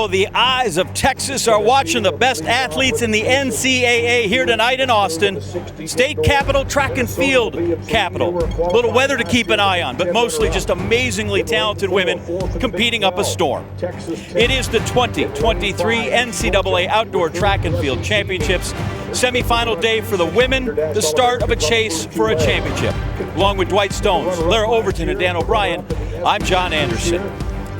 Well, the eyes of Texas are watching the best athletes in the NCAA here tonight in Austin. State capital, track and field capital. A little weather to keep an eye on, but mostly just amazingly talented women competing up a storm. It is the 2023 NCAA Outdoor Track and Field Championships. Semifinal day for the women, the start of a chase for a championship. Along with Dwight Stones, Lara Overton, and Dan O'Brien, I'm John Anderson.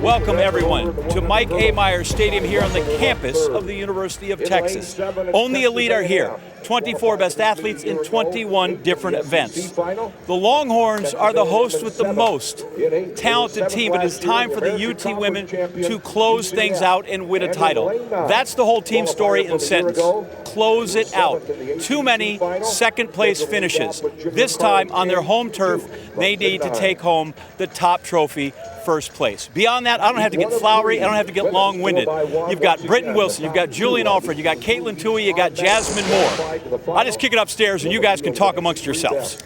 Welcome, everyone, to Mike A. Myers Stadium here on the campus of the University of Texas. Only elite are here. 24 best athletes in 21 different events. The Longhorns are the hosts with the most talented team, but it's time for the UT women to close things out and win a title. That's the whole team story in sentence. Close it out. Too many second-place finishes. This time on their home turf, they need to take home the top trophy, first place. Beyond that, I don't have to get flowery. I don't have to get long-winded. You've got Britton Wilson. You've got Julian Alfred. You got Caitlin Toohey. You got Jasmine Moore. I just kick it upstairs, and you guys can talk amongst yourselves.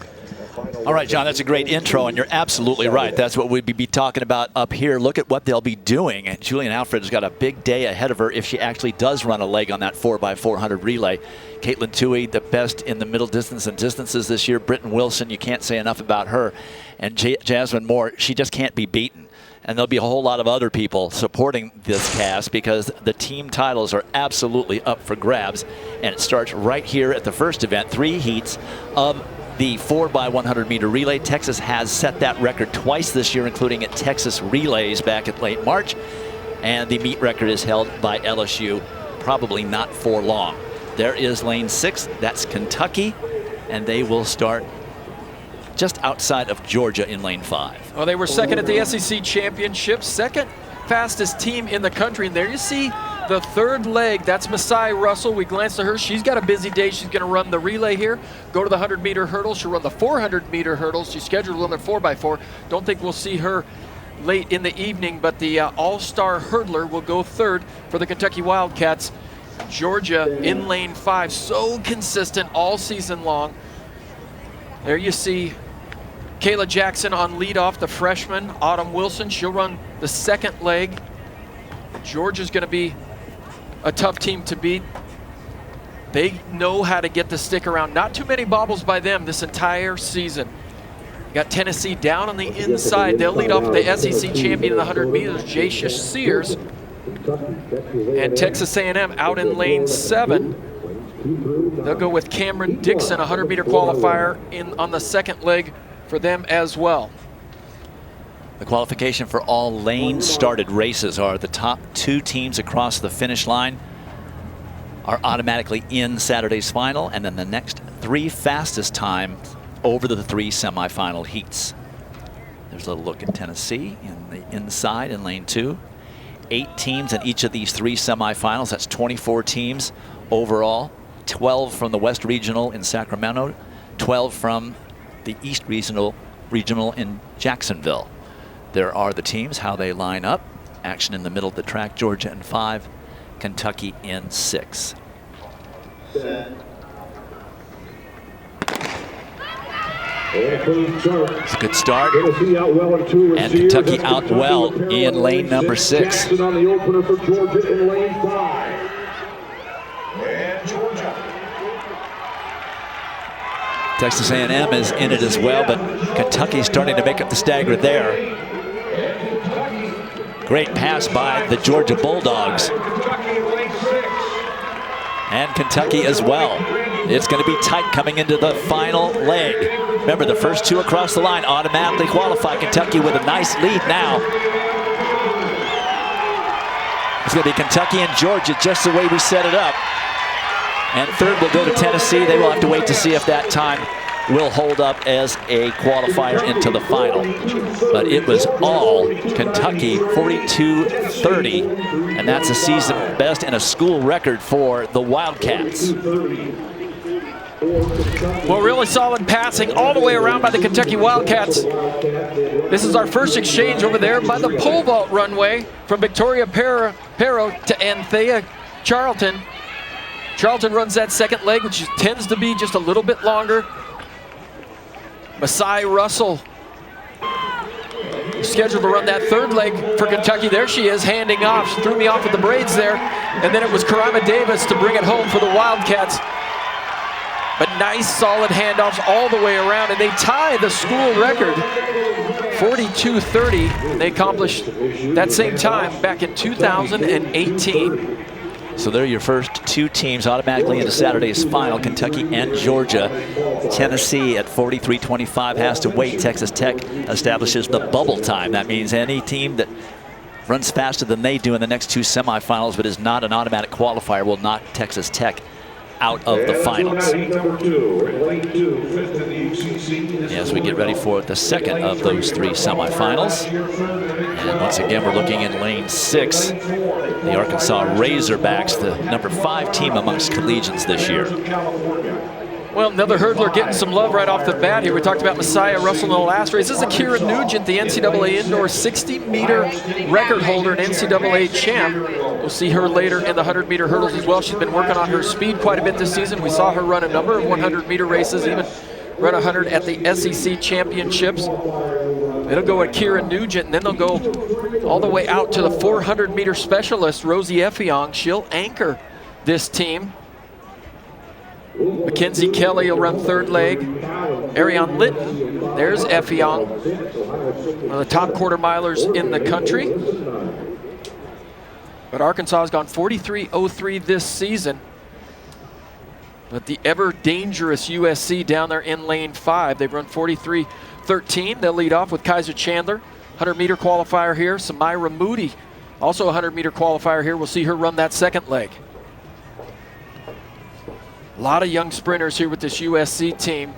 All right, John, that's a great intro, and you're absolutely right. That's what we'd be talking about up here. Look at what they'll be doing. And Julian Alfred's got a big day ahead of her if she actually does run a leg on that 4x400 relay. Caitlin Toohey, the best in the middle distance and distances this year. Britton Wilson, you can't say enough about her. And Jasmine Moore, she just can't be beaten. And there'll be a whole lot of other people supporting this cast because the team titles are absolutely up for grabs. And it starts right here at the first event, 3 heats of the 4x100 meter relay. Texas has set that record twice this year, including at Texas Relays back at late March. And the meet record is held by LSU, probably not for long. There is lane 6, that's Kentucky, and they will start just outside of Georgia in lane 5. Well, they were second at the SEC Championship, second fastest team in the country. And there you see the third leg. That's Masai Russell. We glanced at her. She's got a busy day. She's going to run the relay here, go to the 100-meter hurdle. She'll run the 400-meter hurdles. She's scheduled to run the 4x4. Don't think we'll see her late in the evening, but the all-star hurdler will go third for the Kentucky Wildcats. Georgia in lane 5, so consistent all season long. There you see Kayla Jackson on leadoff, the freshman. Autumn Wilson, she'll run the second leg. Georgia's going to be a tough team to beat. They know how to get the stick around. Not too many bobbles by them this entire season. You got Tennessee down on the inside. They'll lead off the SEC champion in the 100 meters, Jacia Sears. And Texas A&M out in lane 7. They'll go with Cameron Dixon, a 100-meter qualifier on the second leg for them as well. The qualification for all lane-started races are the top 2 teams across the finish line are automatically in Saturday's final, and then the next 3 fastest times over the 3 semifinal heats. There's a little look at Tennessee in the inside in lane 2. 8 teams in each of these 3 semifinals. That's 24 teams overall. 12 from the West Regional in Sacramento, 12 from the East Regional in Jacksonville. There are the teams, how they line up. Action in the middle of the track, Georgia in 5, Kentucky in 6. It's a good start. And Kentucky out well in lane number 6. On the opener for Georgia in lane 5. And Georgia. Texas A&M is in it as well, but Kentucky's starting to make up the stagger there. Great pass by the Georgia Bulldogs. And Kentucky as well. It's going to be tight coming into the final leg. Remember, the first 2 across the line automatically qualify. Kentucky with a nice lead now. It's going to be Kentucky and Georgia just the way we set it up. And third will go to Tennessee. They will have to wait to see if that time will hold up as a qualifier into the final. But it was all Kentucky, 42-30. And that's a season best and a school record for the Wildcats. Well, really solid passing all the way around by the Kentucky Wildcats. This is our first exchange over there by the pole vault runway from Victoria Pero to Anthea Charlton. Charlton runs that second leg, which tends to be just a little bit longer. Masai Russell scheduled to run that third leg for Kentucky. There she is, handing off. She threw me off with the braids there. And then it was Karima Davis to bring it home for the Wildcats. But nice, solid handoffs all the way around, and they tie the school record, 42:30. And they accomplished that same time back in 2018. So they're your first two teams automatically into Saturday's final, Kentucky and Georgia. Tennessee at 43:25 has to wait. Texas Tech establishes the bubble time. That means any team that runs faster than they do in the next two semifinals but is not an automatic qualifier will knock Texas Tech out of the finals. As we get ready for the second of those three semifinals. And once again, we're looking in lane 6. The Arkansas Razorbacks, the number 5 team amongst collegians this year. Well, another hurdler getting some love right off the bat here. We talked about Messiah Russell in the last race. This is Kira Nugent, the NCAA indoor 60-meter record holder and NCAA champ. We'll see her later in the 100-meter hurdles as well. She's been working on her speed quite a bit this season. We saw her run a number of 100-meter races, even run 100 at the SEC championships. It'll go at Kira Nugent, and then they'll go all the way out to the 400-meter specialist, Rosie Effiong. She'll anchor this team. Mackenzie Kelly will run third leg. Ariane Litton, there's Effiong, one of the top quarter milers in the country. But Arkansas has gone 43:03 this season. But the ever dangerous USC down there in lane 5, they've run 43:13. They'll lead off with Kaiser Chandler, 100-meter qualifier here. Samira Moody, also a 100-meter qualifier here. We'll see her run that second leg. A lot of young sprinters here with this USC team.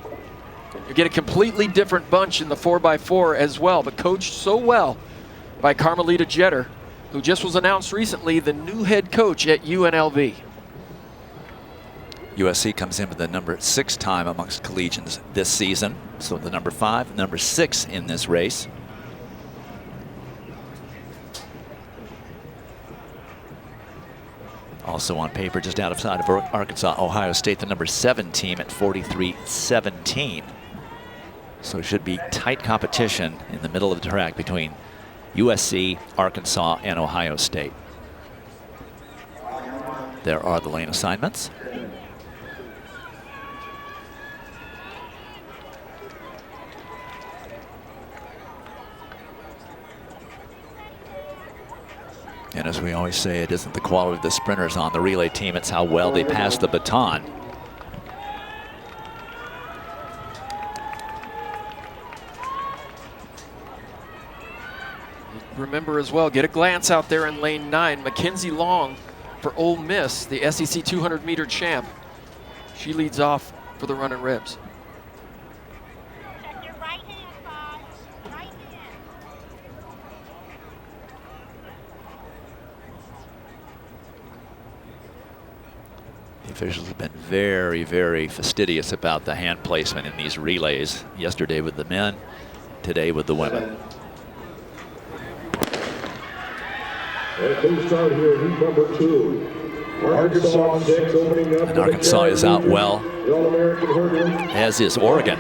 You get a completely different bunch in the 4x4 as well, but coached so well by Carmelita Jeter, who just was announced recently the new head coach at UNLV. USC comes in with the number 6 time amongst collegians this season. So the number 5, number 6 in this race. Also on paper, just outside of Arkansas, Ohio State, the number 7 team at 43:17. So it should be tight competition in the middle of the track between USC, Arkansas, and Ohio State. There are the lane assignments. And as we always say, it isn't the quality of the sprinters on the relay team, it's how well they pass the baton. Remember as well, get a glance out there in lane 9. Mackenzie Long for Ole Miss, the SEC 200-meter champ. She leads off for the run and ribs. The officials have been very, very fastidious about the hand placement in these relays. Yesterday with the men, today with the women. Arkansas 6 opening up. And Arkansas is out well, as is Oregon.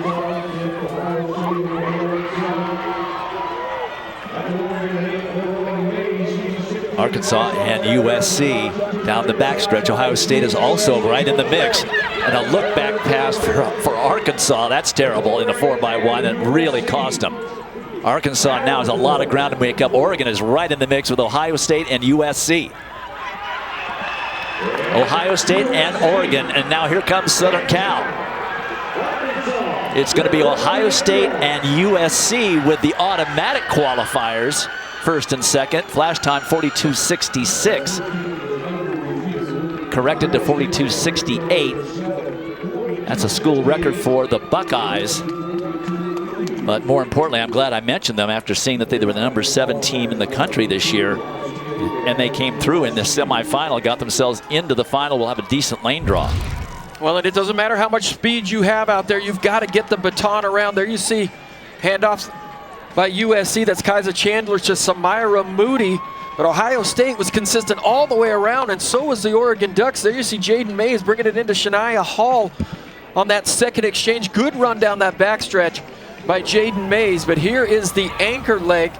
Arkansas and USC down the backstretch. Ohio State is also right in the mix. And a look back pass for Arkansas. That's terrible in a 4x1 that really cost them. Arkansas now has a lot of ground to make up. Oregon is right in the mix with Ohio State and USC. Ohio State and Oregon, and now here comes Southern Cal. It's going to be Ohio State and USC with the automatic qualifiers, first and second. Flash time 42:66. Corrected to 42:68. That's a school record for the Buckeyes. But more importantly, I'm glad I mentioned them after seeing that they were the number 7 team in the country this year. And they came through in this semifinal, got themselves into the final. We'll have a decent lane draw. Well, and it doesn't matter how much speed you have out there. You've got to get the baton around. There you see handoffs by USC. That's Kaiser Chandler to Samira Moody. But Ohio State was consistent all the way around, and so was the Oregon Ducks. There you see Jaden Mays bringing it into Shania Hall on that second exchange. Good run down that backstretch by Jaden Mays. But here is the anchor leg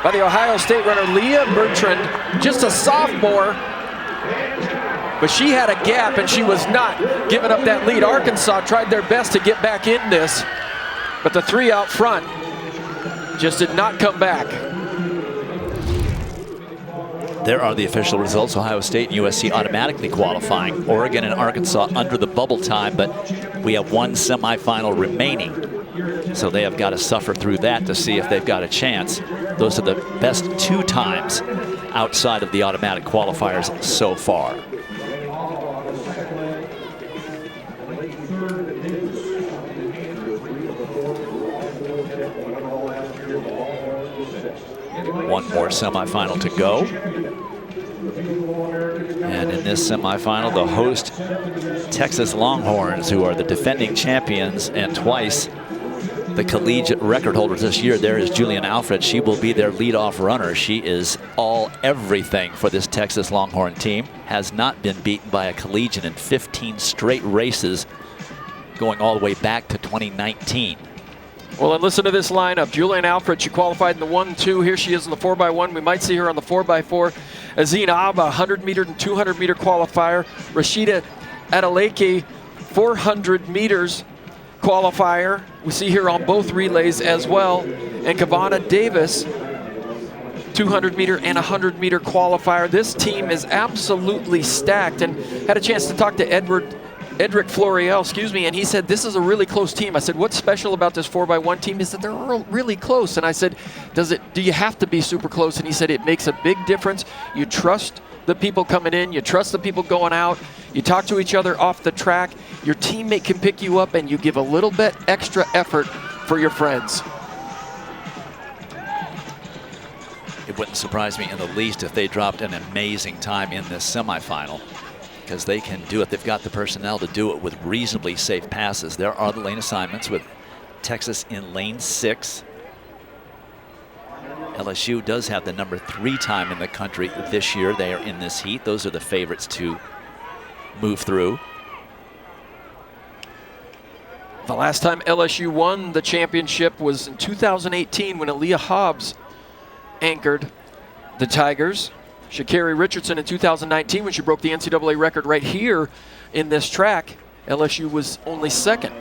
by the Ohio State runner Leah Bertrand, just a sophomore, but she had a gap and she was not giving up that lead. Arkansas tried their best to get back in this, but the three out front just did not come back. There are the official results. Ohio State and USC automatically qualifying. Oregon and Arkansas under the bubble time, but we have one semifinal remaining. So they have got to suffer through that to see if they've got a chance. Those are the best 2 times outside of the automatic qualifiers so far. One more semifinal to go. And in this semifinal, the host Texas Longhorns, who are the defending champions and twice the collegiate record holders this year. There is Julian Alfred. She will be their leadoff runner. She is everything for this Texas Longhorn team. Has not been beaten by a collegiate in 15 straight races, going all the way back to 2019. Well, and listen to this lineup. Julian Alfred, she qualified in the 1-2. Here she is in the 4x1. We might see her on the 4x4. Azine Abba, 100-meter and 200-meter qualifier. Rashida Adeleke, 400 meters qualifier. We see her on both relays as well. And Kavana Davis, 200-meter and 100-meter qualifier. This team is absolutely stacked, and had a chance to talk to Edric Floriel, and he said, this is a really close team. I said, what's special about this 4x1 team is that they're all really close. And I said, do you have to be super close? And he said, it makes a big difference. You trust the people coming in, you trust the people going out, you talk to each other off the track, your teammate can pick you up, and you give a little bit extra effort for your friends. It wouldn't surprise me in the least if they dropped an amazing time in this semifinal, because they can do it. They've got the personnel to do it with reasonably safe passes. There are the lane assignments with Texas in lane 6. LSU does have the number 3 time in the country this year. They are in this heat. Those are the favorites to move through. The last time LSU won the championship was in 2018 when Aaliyah Hobbs anchored the Tigers. Sha'Carri Richardson in 2019 when she broke the NCAA record right here in this track. LSU was only 2nd.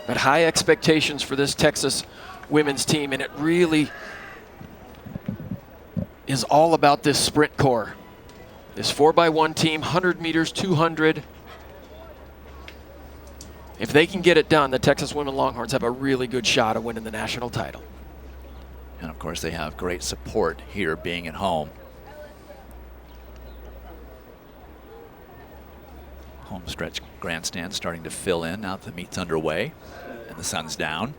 But high expectations for this Texas women's team, and it really is all about this sprint core. This 4x1 team, 100 meters, 200. If they can get it done, the Texas Women Longhorns have a really good shot of winning the national title. And of course, they have great support here being at home. Home stretch grandstand starting to fill in now that the meet's underway and the sun's down.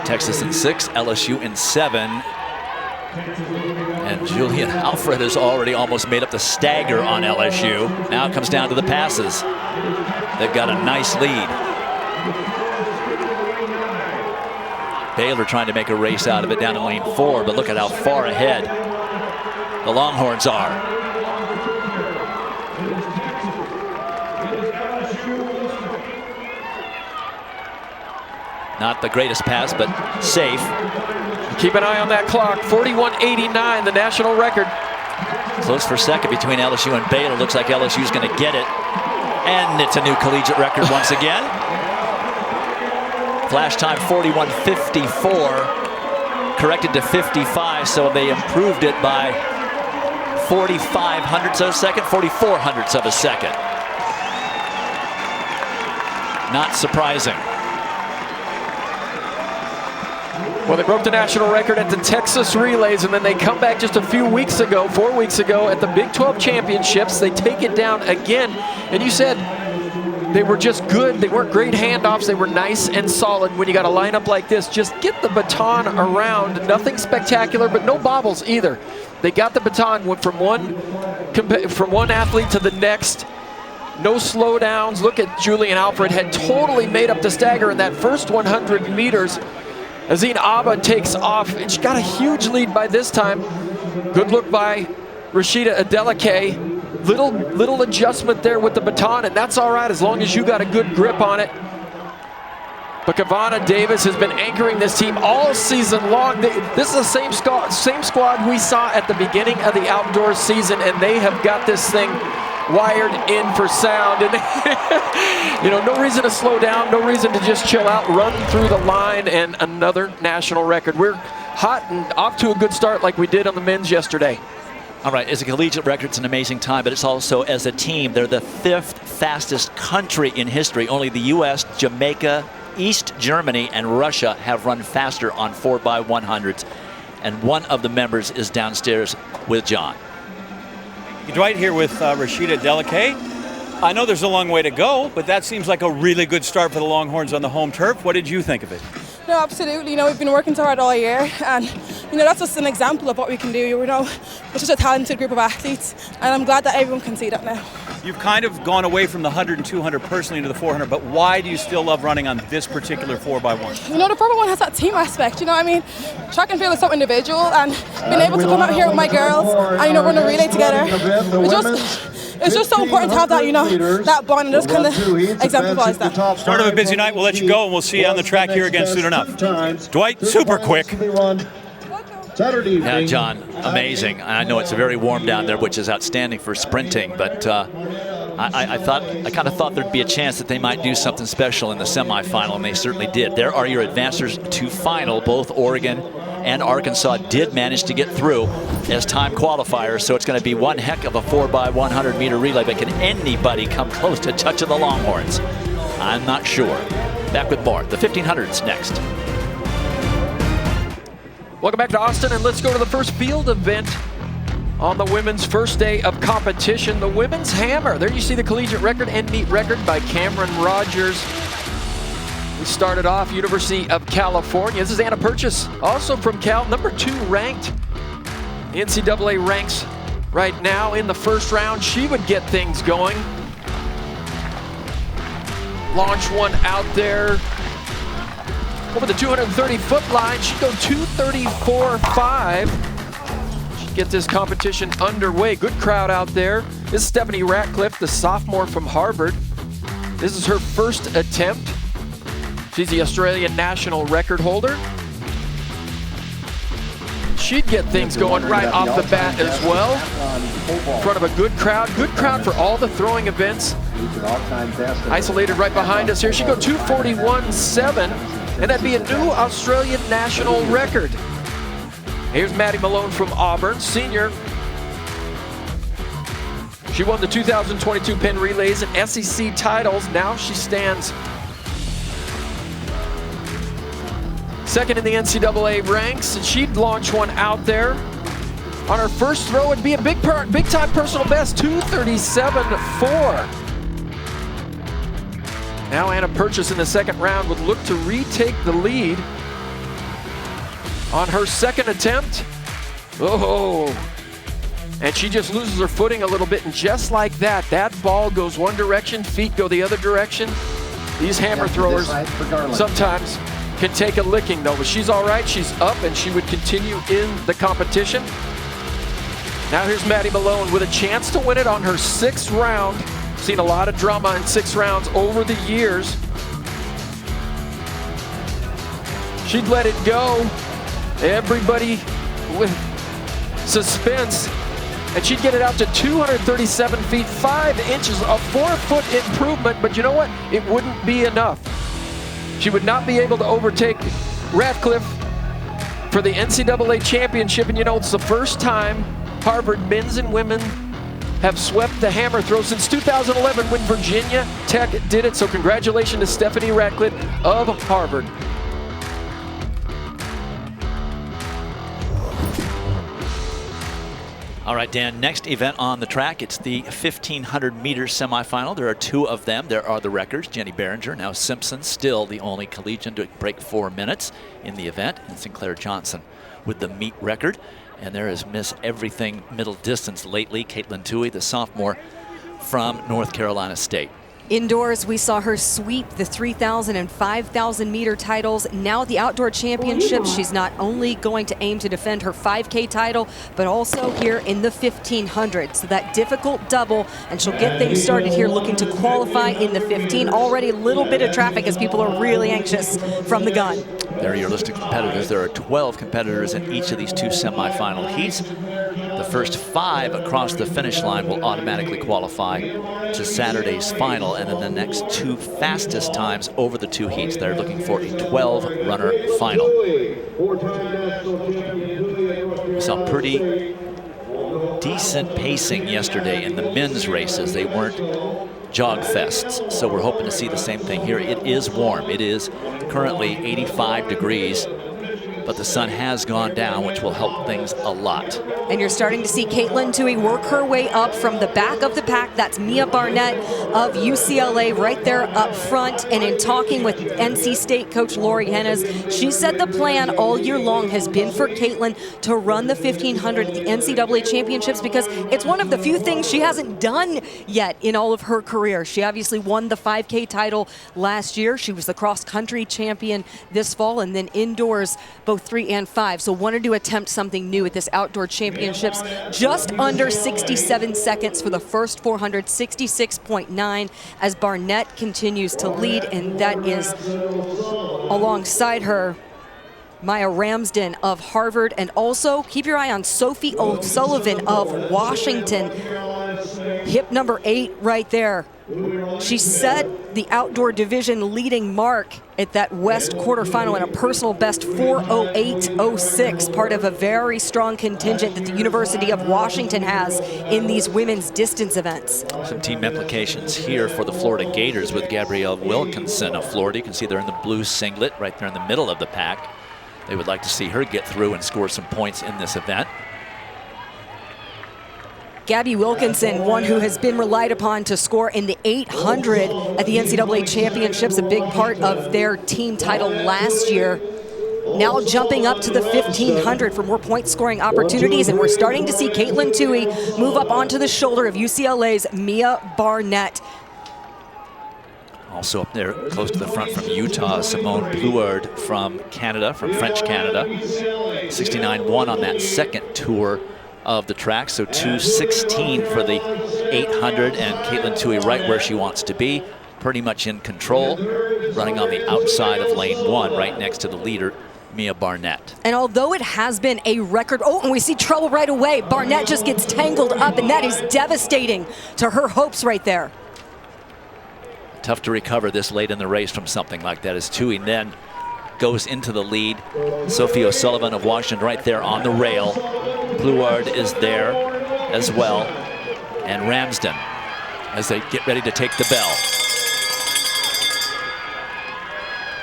Texas in 6, LSU in 7. And Julian Alfred has already almost made up the stagger on LSU. Now it comes down to the passes. They've got a nice lead. Baylor trying to make a race out of it down in lane 4, but look at how far ahead the Longhorns are. Not the greatest pass, but safe. Keep an eye on that clock. 41:89, the national record. Close for second between LSU and Baylor. Looks like LSU's going to get it. And it's a new collegiate record once again. Flash time 41:54. Corrected to 55, so they improved it by 45 hundredths of a second, 44 hundredths of a second. Not surprising. Well, they broke the national record at the Texas Relays, and then they come back just a few weeks ago, 4 weeks ago, at the Big 12 Championships. They take it down again. And you said they were just good. They weren't great handoffs. They were nice and solid. When you got a lineup like this, just get the baton around. Nothing spectacular, but no bobbles either. They got the baton, went from one athlete to the next. No slowdowns. Look at Julian Alfred, had totally made up the stagger in that first 100 meters. Azine Abba takes off, and she got a huge lead by this time. Good look by Rashida Adeleke. little adjustment there with the baton, and that's all right as long as you got a good grip on it. But Kavana Davis has been anchoring this team all season long. This is the same squad we saw at the beginning of the outdoor season, and they have got this thing wired in for sound. And you know, no reason to slow down, no reason to just chill out, run through the line, and another national record. We're hot and off to a good start like we did on the men's yesterday. All right, as a collegiate record, it's an amazing time, but it's also, as a team, they're the 5th fastest country in history. Only the U.S., Jamaica, East Germany, and Russia have run faster on 4x100s, and one of the members is downstairs with John. Dwight here with Rashida Delacaye. I know there's a long way to go, but that seems like a really good start for the Longhorns on the home turf. What did you think of it? No, absolutely. You know, we've been working so hard all year, and you know, that's just an example of what we can do. You know, we're just a talented group of athletes, and I'm glad that everyone can see that now. You've kind of gone away from the 100 and 200 personally into the 400, but why do you still love running on this particular 4x1? You know, the 4x1 has that team aspect. You know what I mean? Track and field is so individual, and being able to come out here with my girls and, you know, run a relay together, it's just so important to have that, you know, that bond, and just kind of exemplifies that. Start of a busy night. We'll let you go, and we'll see you on the track here again soon enough. Dwight, super quick. Yeah, John, amazing. I know it's very warm down there, which is outstanding for sprinting, but I kind of thought there'd be a chance that they might do something special in the semifinal, and they certainly did. There are your advancers to final. Both Oregon and Arkansas did manage to get through as time qualifiers, so it's going to be one heck of a 4x100 meter relay, but can anybody come close to touching the Longhorns? I'm not sure. Back with more. The 1500s next. Welcome back to Austin, and let's go to the first field event on the women's first day of competition, the women's hammer. There you see the collegiate record and meet record by Cameron Rogers. We started off University of California. This is Anna Purchase, also from Cal, number 2 ranked. The NCAA ranks right now in the first round. She would get things going. Launch one out there over the 230-foot line. She'd go 234.5. She'd get this competition underway. Good crowd out there. This is Stephanie Ratcliffe, the sophomore from Harvard. This is her first attempt. She's the Australian national record holder. She'd get things going right off the bat as well. In front of a good crowd for all the throwing events. Isolated right behind us here. She'd go 241.7. And that'd be a new Australian national record. Here's Maddie Malone from Auburn, senior. She won the 2022 Penn Relays and SEC titles. Now she stands second in the NCAA ranks, and she'd launch one out there. On her first throw, it'd be a big-time personal best, 237.4. Now Anna Purchase in the second round would look to retake the lead on her second attempt. Oh, and she just loses her footing a little bit, and just like that, that ball goes one direction, feet go the other direction. These hammer throwers sometimes can take a licking though, but she's all right, she's up, and she would continue in the competition. Now here's Maddie Malone with a chance to win it on her 6th round. Seen a lot of drama in 6 rounds over the years. She'd let it go. Everybody with suspense. And she'd get it out to 237 feet, 5 inches, a 4-foot improvement. But you know what? It wouldn't be enough. She would not be able to overtake Ratcliffe for the NCAA championship. And you know, it's the first time Harvard men's and women have swept the hammer throw since 2011 when Virginia Tech did it. So congratulations to Stephanie Ratcliffe of Harvard. All right, Dan, next event on the track, it's the 1,500-meter semifinal. There are 2 of them. There are the records. Jenny Behringer, now Simpson, still the only collegian to break 4 minutes in the event, and Sinclair Johnson with the meet record. And there is Miss Everything middle distance lately, Caitlin Toohey, the sophomore from North Carolina State. Indoors, we saw her sweep the 3,000 and 5,000 meter titles. Now at the outdoor championships, she's not only going to aim to defend her 5K title, but also here in the 1,500. So that difficult double, and she'll get things started here looking to qualify in the 15. Already a little bit of traffic as people are really anxious from the gun. There are your list of competitors. There are 12 competitors in each of these 2 semifinal heats. The first 5 across the finish line will automatically qualify to Saturday's final, and then the next 2 fastest times over the 2 heats. They're looking for a 12-runner final. We saw pretty decent pacing yesterday in the men's races. They weren't jog fests, so we're hoping to see the same thing here. It is warm. It is currently 85 degrees, but the sun has gone down, which will help things a lot. And you're starting to see Caitlin Toohey work her way up from the back of the pack. That's Mia Barnett of UCLA right there up front. And in talking with NC State coach Lori Hennes, she said the plan all year long has been for Caitlin to run the 1,500 at the NCAA championships because it's one of the few things she hasn't done yet in all of her career. She obviously won the 5K title last year. She was the cross-country champion this fall, and then indoors, both 3 and 5. So wanted to attempt something new at this outdoor championships. Just under 67 seconds for the first 400, 66.9 as Barnett continues to lead, and that is alongside her Maya Ramsden of Harvard, and also keep your eye on Sophie O'Sullivan of Washington. Hip number 8 right there. She set the outdoor division leading mark at that West quarterfinal in a personal best 4:08.06, part of a very strong contingent that the University of Washington has in these women's distance events. Some team implications here for the Florida Gators with Gabrielle Wilkinson of Florida. You can see they're in the blue singlet right there in the middle of the pack. They would like to see her get through and score some points in this event. Gabby Wilkinson, one who has been relied upon to score in the 800 at the NCAA championships, a big part of their team title last year. Now jumping up to the 1,500 for more point scoring opportunities, and we're starting to see Caitlin Toohey move up onto the shoulder of UCLA's Mia Barnett. Also up there close to the front from Utah, Simone Bluard from Canada, from French Canada. 69.1 on that second tour of the track, so 2:16 for the 800, and Caitlin Toohey right where she wants to be, pretty much in control, running on the outside of lane 1, right next to the leader, Mia Barnett. And although it has been a record, and we see trouble right away, Barnett just gets tangled up, and that is devastating to her hopes right there. Tough to recover this late in the race from something like that as Toohey then goes into the lead. Sophie O'Sullivan of Washington right there on the rail. Bluard is there as well. And Ramsden as they get ready to take the bell.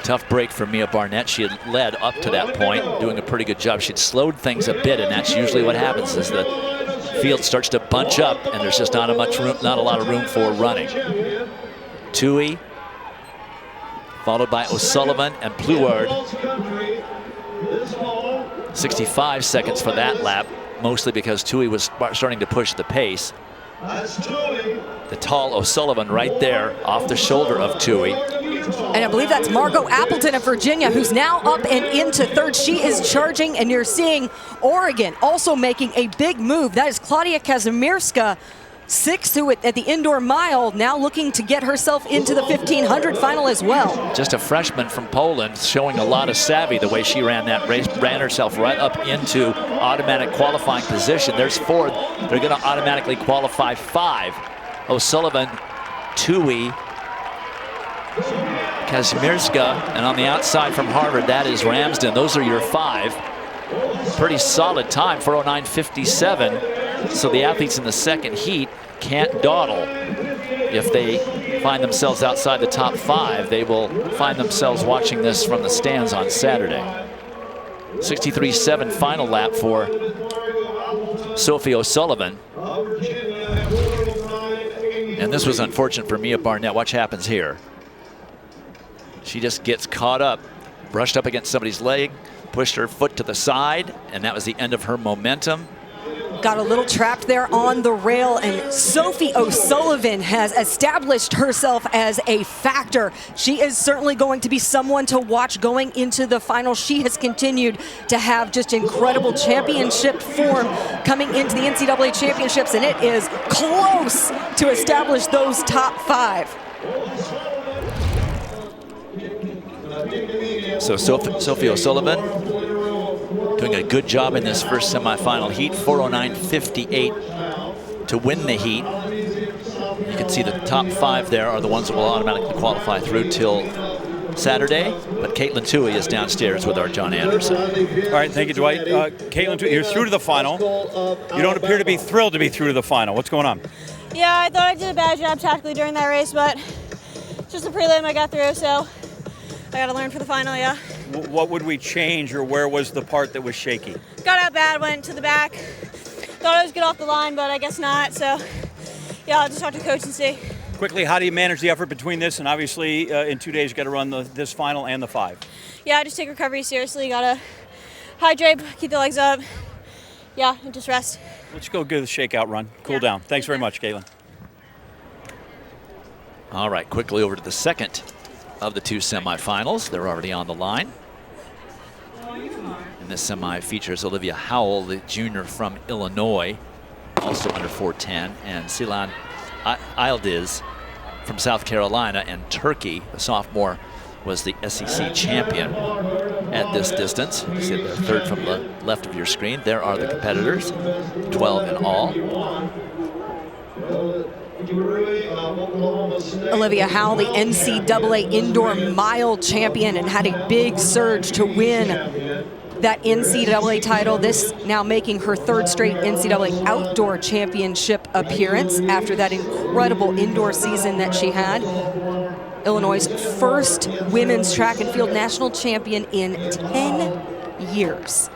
Tough break for Mia Barnett. She had led up to that point, doing a pretty good job. She'd slowed things a bit, and that's usually what happens as the field starts to bunch up and there's just not a lot of room for running. Toohey, followed by O'Sullivan and Bluard. 65 seconds for that lap, mostly because Toohey was starting to push the pace. The tall O'Sullivan right there off the shoulder of Toohey. And I believe that's Margot Appleton of Virginia, who's now up and into third. She is charging, and you're seeing Oregon also making a big move. That is Claudia Kazimierska, 6th, who at the indoor mile now looking to get herself into the 1,500 final as well. Just a freshman from Poland, showing a lot of savvy the way she ran that race, ran herself right up into automatic qualifying position. There's 4th. They're going to automatically qualify 5. O'Sullivan, Toohey, Kazimierska, and on the outside from Harvard, that is Ramsden. Those are your 5. Pretty solid time, 4:09.57. So the athletes in the second heat can't dawdle. If they find themselves outside the top 5, they will find themselves watching this from the stands on Saturday. 63.7 final lap for Sophie O'Sullivan. And this was unfortunate for Mia Barnett. Watch what happens here. She just gets caught up, brushed up against somebody's leg, pushed her foot to the side, and that was the end of her momentum. got a little trapped there on the rail, and Sophie O'Sullivan has established herself as a factor. She is certainly going to be someone to watch going into the final. She has continued to have just incredible championship form coming into the NCAA championships, and it is close to establish those top 5. So Sophie O'Sullivan doing a good job in this first semifinal heat, 4:09.58 to win the heat. You can see the top 5 there are the ones that will automatically qualify through till Saturday, but Caitlin Toohey is downstairs with our John Anderson. All right, thank you, Dwight. Caitlin Toohey, you're through to the final. You don't appear to be thrilled to be through to the final. What's going on? Yeah, I thought I did a bad job tactically during that race, but just a prelim I got through, so I got to learn for the final, yeah. What would we change, or where was the part that was shaky? Got out bad, went to the back. Thought I was good off the line, but I guess not, so yeah, I'll just talk to the coach and see. Quickly, how do you manage the effort between this and obviously in 2 days you got to run this final and the 5? Yeah, I just take recovery seriously. Got to hydrate, keep the legs up. Yeah, and just rest. Let's go get the shakeout run. Cool down. Thanks very much, Caitlin. All right, quickly over to the second of the 2 semifinals. They're already on the line. And this semi features Olivia Howell, the junior from Illinois, also under 4'10", and Silan Yildiz from South Carolina, and Turkey, the sophomore, was the SEC champion at this distance. You see the third from the left of your screen. There are the competitors, 12 in all. Olivia Howell, the NCAA indoor mile champion, and had a big surge to win that NCAA title. This now making her 3rd straight NCAA outdoor championship appearance after that incredible indoor season that she had. Illinois' first women's track and field national champion in 10 years.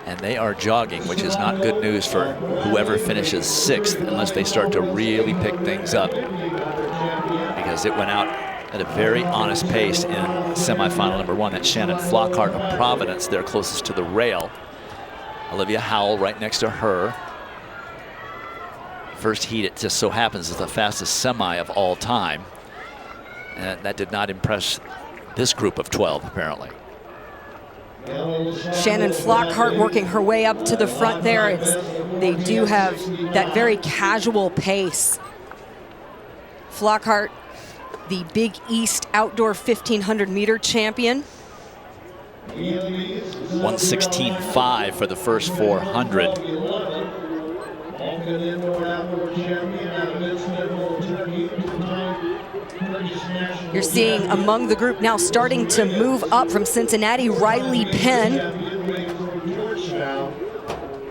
And they are jogging, which is not good news for whoever finishes 6th unless they start to really pick things up, because it went out at a very honest pace in semifinal number 1. That's Shannon Flockhart of Providence, there closest to the rail. Olivia Howell right next to her. First heat, it just so happens, is the fastest semi of all time. And that did not impress this group of 12, apparently. Shannon Flockhart working her way up to the front there. They do have that very casual pace. Flockhart, the Big East outdoor 1,500 meter champion. 1:16.5 for the first 400. You're seeing among the group now starting to move up from Cincinnati, Riley Penn.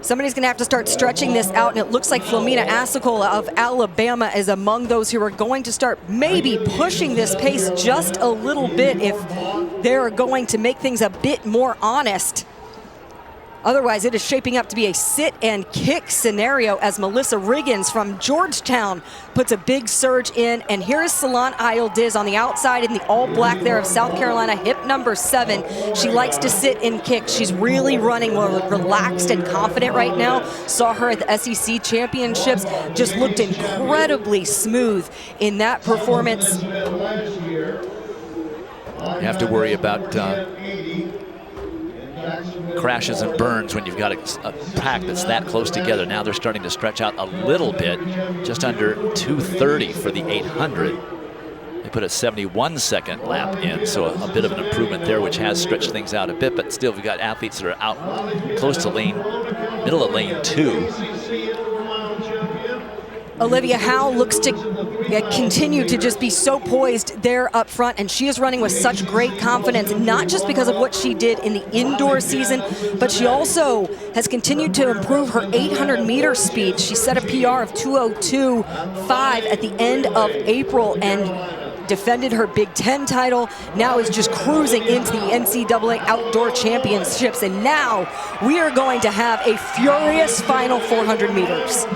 Somebody's going to have to start stretching this out, and it looks like Flomena Asicola of Alabama is among those who are going to start maybe pushing this pace just a little bit if they're going to make things a bit more honest. Otherwise, it is shaping up to be a sit and kick scenario as Melissa Riggins from Georgetown puts a big surge in. And here is Silan Yildiz on the outside in the all black there of South Carolina, hip number 7. She likes to sit and kick. She's really running relaxed and confident right now. Saw her at the SEC championships, just looked incredibly smooth in that performance. You have to worry about crashes and burns when you've got a pack that's that close together. Now they're starting to stretch out a little bit, just under 2:30 for the 800. They put a 71-second lap in, so a bit of an improvement there, which has stretched things out a bit, but still we've got athletes that are out close to middle of lane 2. Olivia Howell looks to continue to just be so poised there up front, and she is running with such great confidence, not just because of what she did in the indoor season, but she also has continued to improve her 800-meter speed. She set a PR of 2:02.5 at the end of April and defended her Big Ten title, now is just cruising into the NCAA Outdoor Championships, and now we are going to have a furious final 400 meters.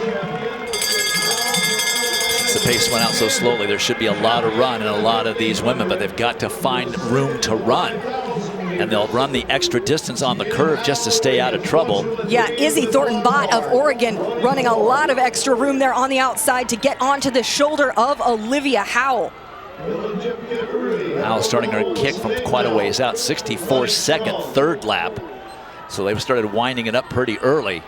The pace went out so slowly, there should be a lot of run in a lot of these women, but they've got to find room to run. And they'll run the extra distance on the curve just to stay out of trouble. Yeah, Izzy Thornton-Bott of Oregon running a lot of extra room there on the outside to get onto the shoulder of Olivia Howell. Howell starting her kick from quite a ways out, 64-second third lap. So they started winding it up pretty early.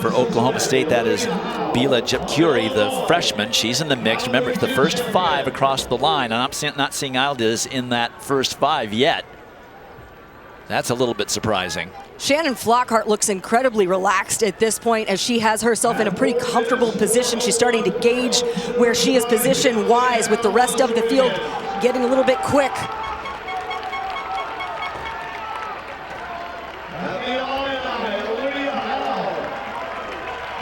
For Oklahoma State, that is Bila Jepkuri, the freshman. She's in the mix. Remember, it's the first 5 across the line. And I'm not seeing Aldis in that first 5 yet. That's a little bit surprising. Shannon Flockhart looks incredibly relaxed at this point as she has herself in a pretty comfortable position. She's starting to gauge where she is position-wise, with the rest of the field getting a little bit quick.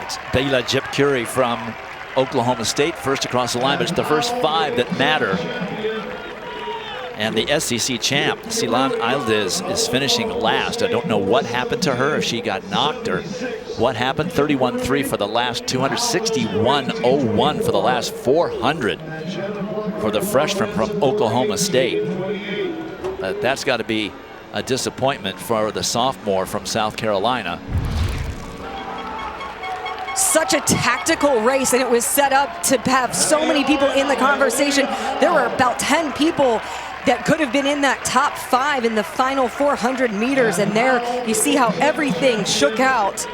It's Bila Jepkuri from Oklahoma State, first across the line, but it's the first 5 that matter. And the SEC champ, Silan Aldis, is finishing last. I don't know what happened to her, if she got knocked or what happened. 31.3 for the last 200, 61.01 for the last 400 for the freshman from Oklahoma State. But that's got to be a disappointment for the sophomore from South Carolina. Such a tactical race, and it was set up to have so many people in the conversation. There were about 10 people that could have been in that top 5 in the final 400 meters, and there you see how everything shook out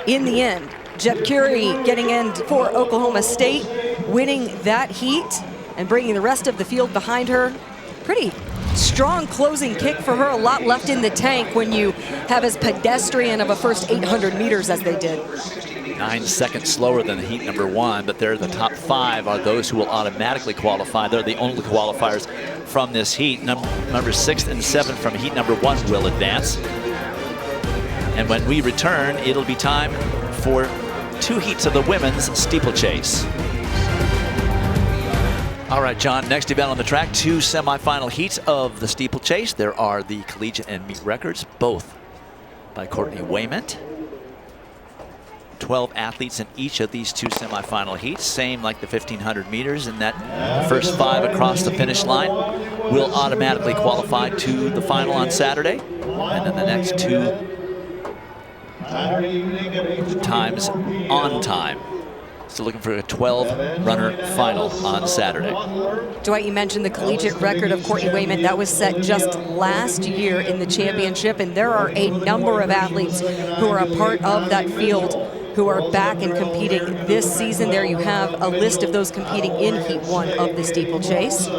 in the end. Jepkuri getting in for Oklahoma State, winning that heat and bringing the rest of the field behind her. Pretty strong closing kick for her, a lot left in the tank when you have as pedestrian of a first 800 meters as they did. 9 seconds slower than heat number 1, but they're the top 5 are those who will automatically qualify. They're the only qualifiers from this heat. Number 6 and 7 from heat number 1 will advance. And when we return, it'll be time for 2 heats of the women's steeplechase. All right, John, next event on the track, 2 semifinal heats of the steeplechase. There are the collegiate and meet records, both by Courtney Wayment. 12 athletes in each of these 2 semifinal heats, same like the 1500 meters, and that first 5 across the finish line will automatically qualify to the final on Saturday. And then the next 2 times on time. So looking for a 12-runner final on Saturday. Dwight, you mentioned the collegiate record of Courtney Wayment. That was set just last year in the championship, and there are a number of athletes who are a part of that field who are back and competing this season. There you have a list of those competing in Heat 1 of the steeplechase.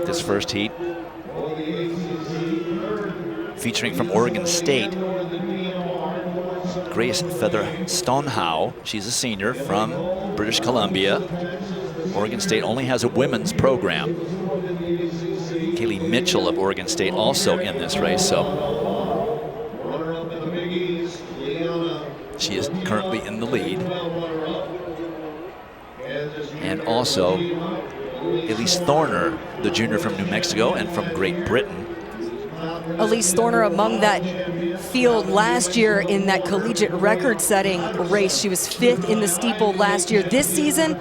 This first heat featuring from Oregon State, Grace Feather-Stonehow. She's a senior from British Columbia. Oregon State only has a women's program. Kaylee Mitchell of Oregon State also in this race, so she is currently in the lead. And also Elise Thorner, the junior from New Mexico and from Great Britain. Elise Thorner among that field last year in that collegiate record-setting race. She was 5th in the steeple last year. This season,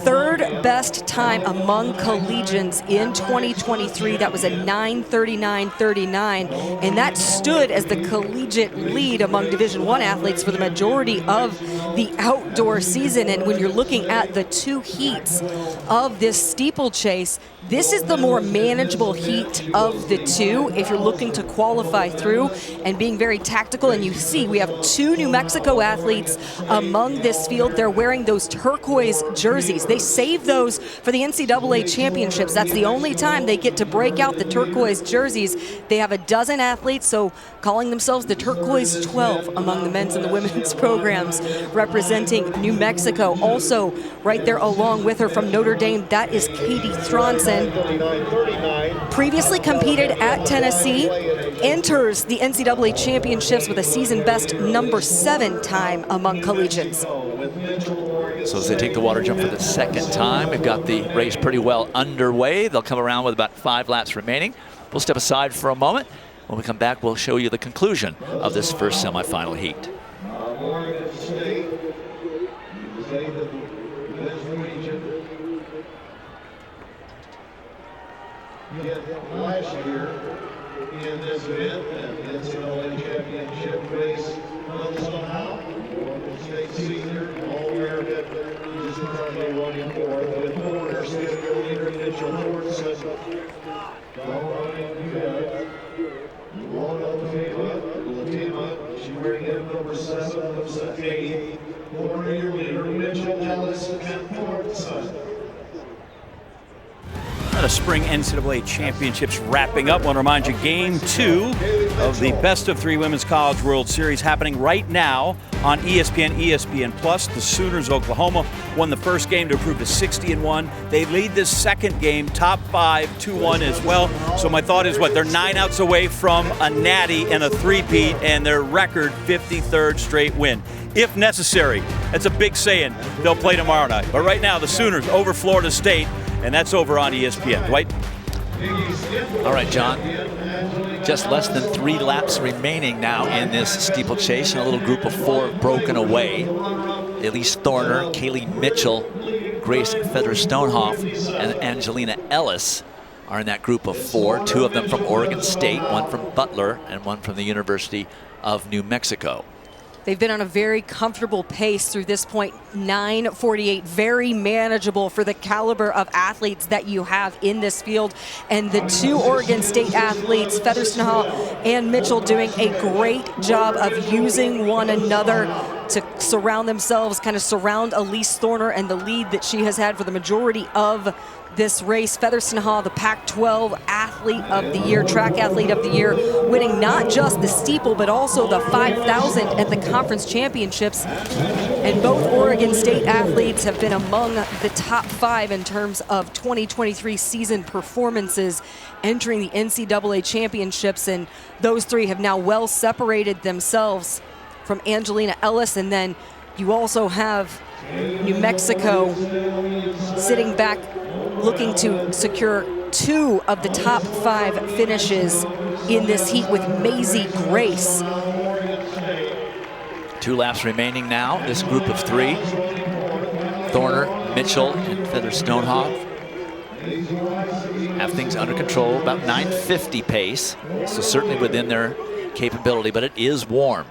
3rd best time among collegians in 2023. That was a 9:39.39, and that stood as the collegiate lead among Division I athletes for the majority of the outdoor season. And when you're looking at the 2 heats of this steeplechase, this is the more manageable heat of the 2 if you're looking to qualify through and being very tactical. And you see we have 2 New Mexico athletes among this field. They're wearing those turquoise jerseys. They save those for the NCAA championships. That's the only time they get to break out the turquoise jerseys. They have a dozen athletes, so calling themselves the Turquoise 12 among the men's and the women's programs, representing New Mexico. Also right there along with her from Notre Dame, that is Katie Thronson. Previously competed at Tennessee, enters the NCAA championships with a season best number 7 time among collegians. So as they take the water jump for the 2nd time, we've got the race pretty well underway. They'll come around with about 5 laps remaining. We'll step aside for a moment. When we come back, we'll show you the conclusion of this first semifinal heat. Yet last year in this event, the NCAA championship race, somehow, state senior, All-American, just currently running fourth, with four state leader Mitchell Thornton. Latima, she wearing in number 7, looks at 8. Four-year leader Mitchell Ellis and Thornton. The spring NCAA championships wrapping up. I want to remind you, Game 2 of the Best of 3 Women's College World Series happening right now on ESPN, ESPN+. The Sooners, Oklahoma, won the first game to improve to 60-1. They lead this second game, top 5, 2-1 as well. So my thought is, they're 9 outs away from a natty and a three-peat, and their record 53rd straight win. If necessary, that's a big saying. They'll play tomorrow night. But right now, the Sooners over Florida State, and that's over on ESPN. Dwight? All right, John. Just less than 3 laps remaining now in this steeplechase. A little group of 4 broken away. Elise Thorner, Kaylee Mitchell, Grace Feather-Stonehoff, and Angelina Ellis are in that group of 4. 2 of them from Oregon State, 1 from Butler, and 1 from the University of New Mexico. They've been on a very comfortable pace through this point, 9:48, very manageable for the caliber of athletes that you have in this field. And the 2 Oregon State athletes, Feather-Stonehoff and Mitchell, doing a great job of using one another to surround themselves, kind of surround Elise Thorner and the lead that she has had for the majority of this race. Feather-Stonehoff, the Pac-12 Athlete of the Year, Track Athlete of the Year, winning not just the steeple, but also the 5,000 at the conference championships. And both Oregon State athletes have been among the top 5 in terms of 2023 season performances entering the NCAA championships. And those 3 have now well separated themselves from Angelina Ellis. And then you also have New Mexico sitting back, looking to secure 2 of the top 5 finishes in this heat with Maisie Grace. 2 laps remaining now, this group of 3. Thorner, Mitchell, and Feather-Stonehoff have things under control, about 9:50 pace, so certainly within their capability, but it is warm.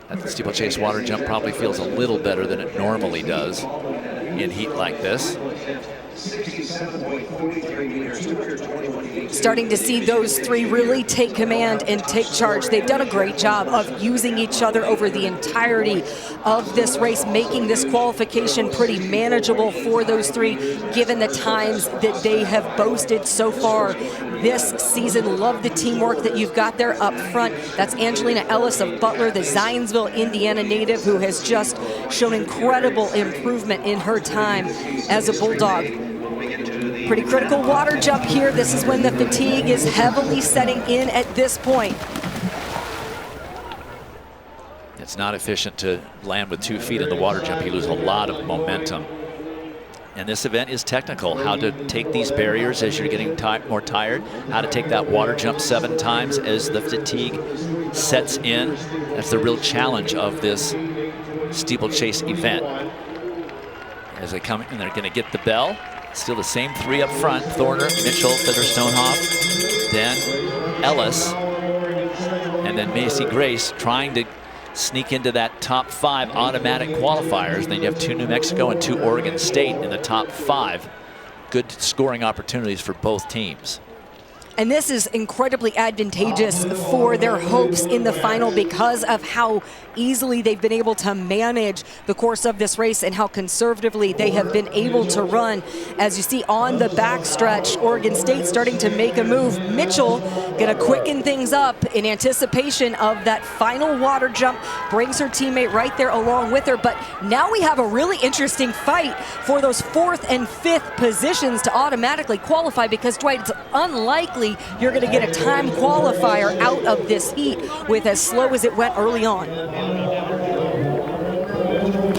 The steeplechase water jump probably feels a little better than it normally does in heat like this. Starting to see those 3 really take command and take charge. They've done a great job of using each other over the entirety of this race, making this qualification pretty manageable for those 3, given the times that they have boasted so far this season. Love the teamwork that you've got there up front. That's Angelina Ellis of Butler, the Zionsville, Indiana native, who has just shown incredible improvement in her time as a Bulldog. Pretty critical water jump here. This is when the fatigue is heavily setting in at this point. It's not efficient to land with 2 feet in the water jump. You lose a lot of momentum. And this event is technical. How to take these barriers as you're getting more tired. How to take that water jump 7 times as the fatigue sets in. That's the real challenge of this steeplechase event. As they come in, they're going to get the bell. Still the same 3 up front: Thorner, Mitchell, Feather-Stonehoff, then Ellis, and then Maisie Grace trying to sneak into that top 5 automatic qualifiers. Then you have 2 New Mexico and 2 Oregon State in the top 5. Good scoring opportunities for both teams. And this is incredibly advantageous for their hopes in the final because of how easily they've been able to manage the course of this race and how conservatively they have been able to run. As you see on the backstretch, Oregon State starting to make a move. Mitchell gonna quicken things up in anticipation of that final water jump, brings her teammate right there along with her. But now we have a really interesting fight for those 4th and 5th positions to automatically qualify, because Dwight, it's unlikely you're gonna get a time qualifier out of this heat with as slow as it went early on.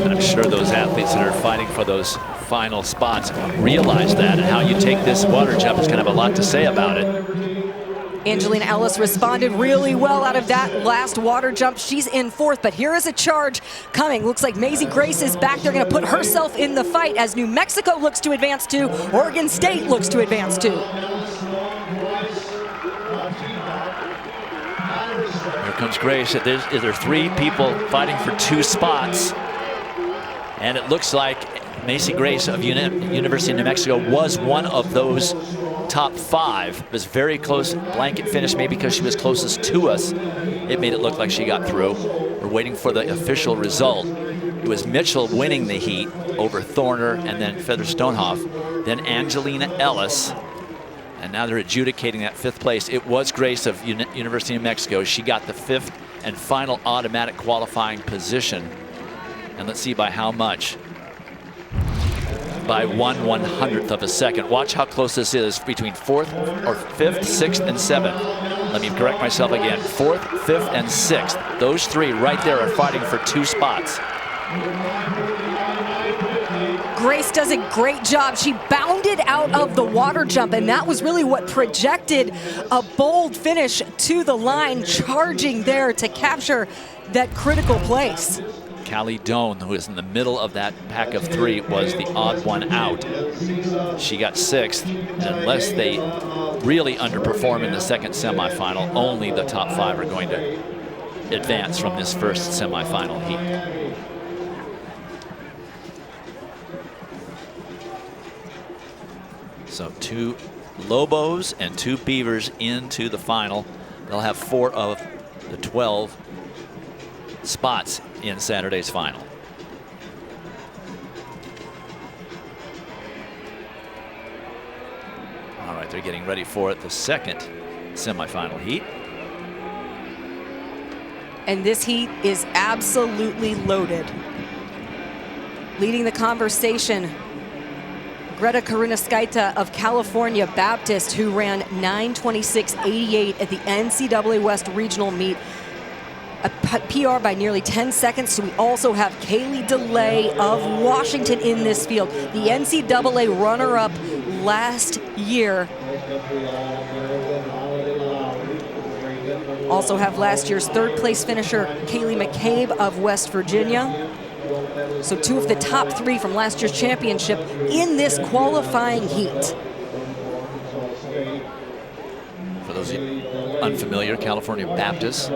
And I'm sure those athletes that are fighting for those final spots realize that, and how you take this water jump is going to have a lot to say about it. Angelina Ellis responded really well out of that last water jump. She's in fourth, but here is a charge coming. Looks like Maisie Grace is back. They're going to put herself in the fight as New Mexico looks to advance too. Oregon State looks to advance too. Here comes Grace. There are 3 people fighting for 2 spots. And it looks like Macy Grace of University of New Mexico was one of those top 5. It was very close, blanket finish, maybe because she was closest to us. It made it look like she got through. We're waiting for the official result. It was Mitchell winning the heat over Thorner and then Feather Stonehoff, then Angelina Ellis. And now they're adjudicating that 5th place. It was Grace of University of New Mexico. She got the 5th and final automatic qualifying position. And let's see by how much. By 1/100th of a second. Watch how close this is between 4th or 5th, 6th, and 7th. Let me correct myself again. 4th, 5th, and 6th. Those 3 right there are fighting for 2 spots. Grace does a great job. She bounded out of the water jump, and that was really what projected a bold finish to the line, charging there to capture that critical place. Callie Doan, who is in the middle of that pack of 3, was the odd one out. She got 6th, and unless they really underperform in the 2nd semifinal, only the top 5 are going to advance from this 1st semifinal heat. So 2 Lobos and 2 Beavers into the final. They'll have 4 of the 12 spots in Saturday's final. All right, they're getting ready for it, the 2nd semifinal heat. And this heat is absolutely loaded. Leading the conversation, Greta Karunaskaita of California Baptist, who ran 9:26.88 at the NCAA West Regional Meet. A PR by nearly 10 seconds. So we also have Kaylee DeLay of Washington in this field, the NCAA runner-up last year. Also have last year's 3rd place finisher, Kaylee McCabe of West Virginia. So 2 of the top 3 from last year's championship in this qualifying heat. For those unfamiliar, California Baptist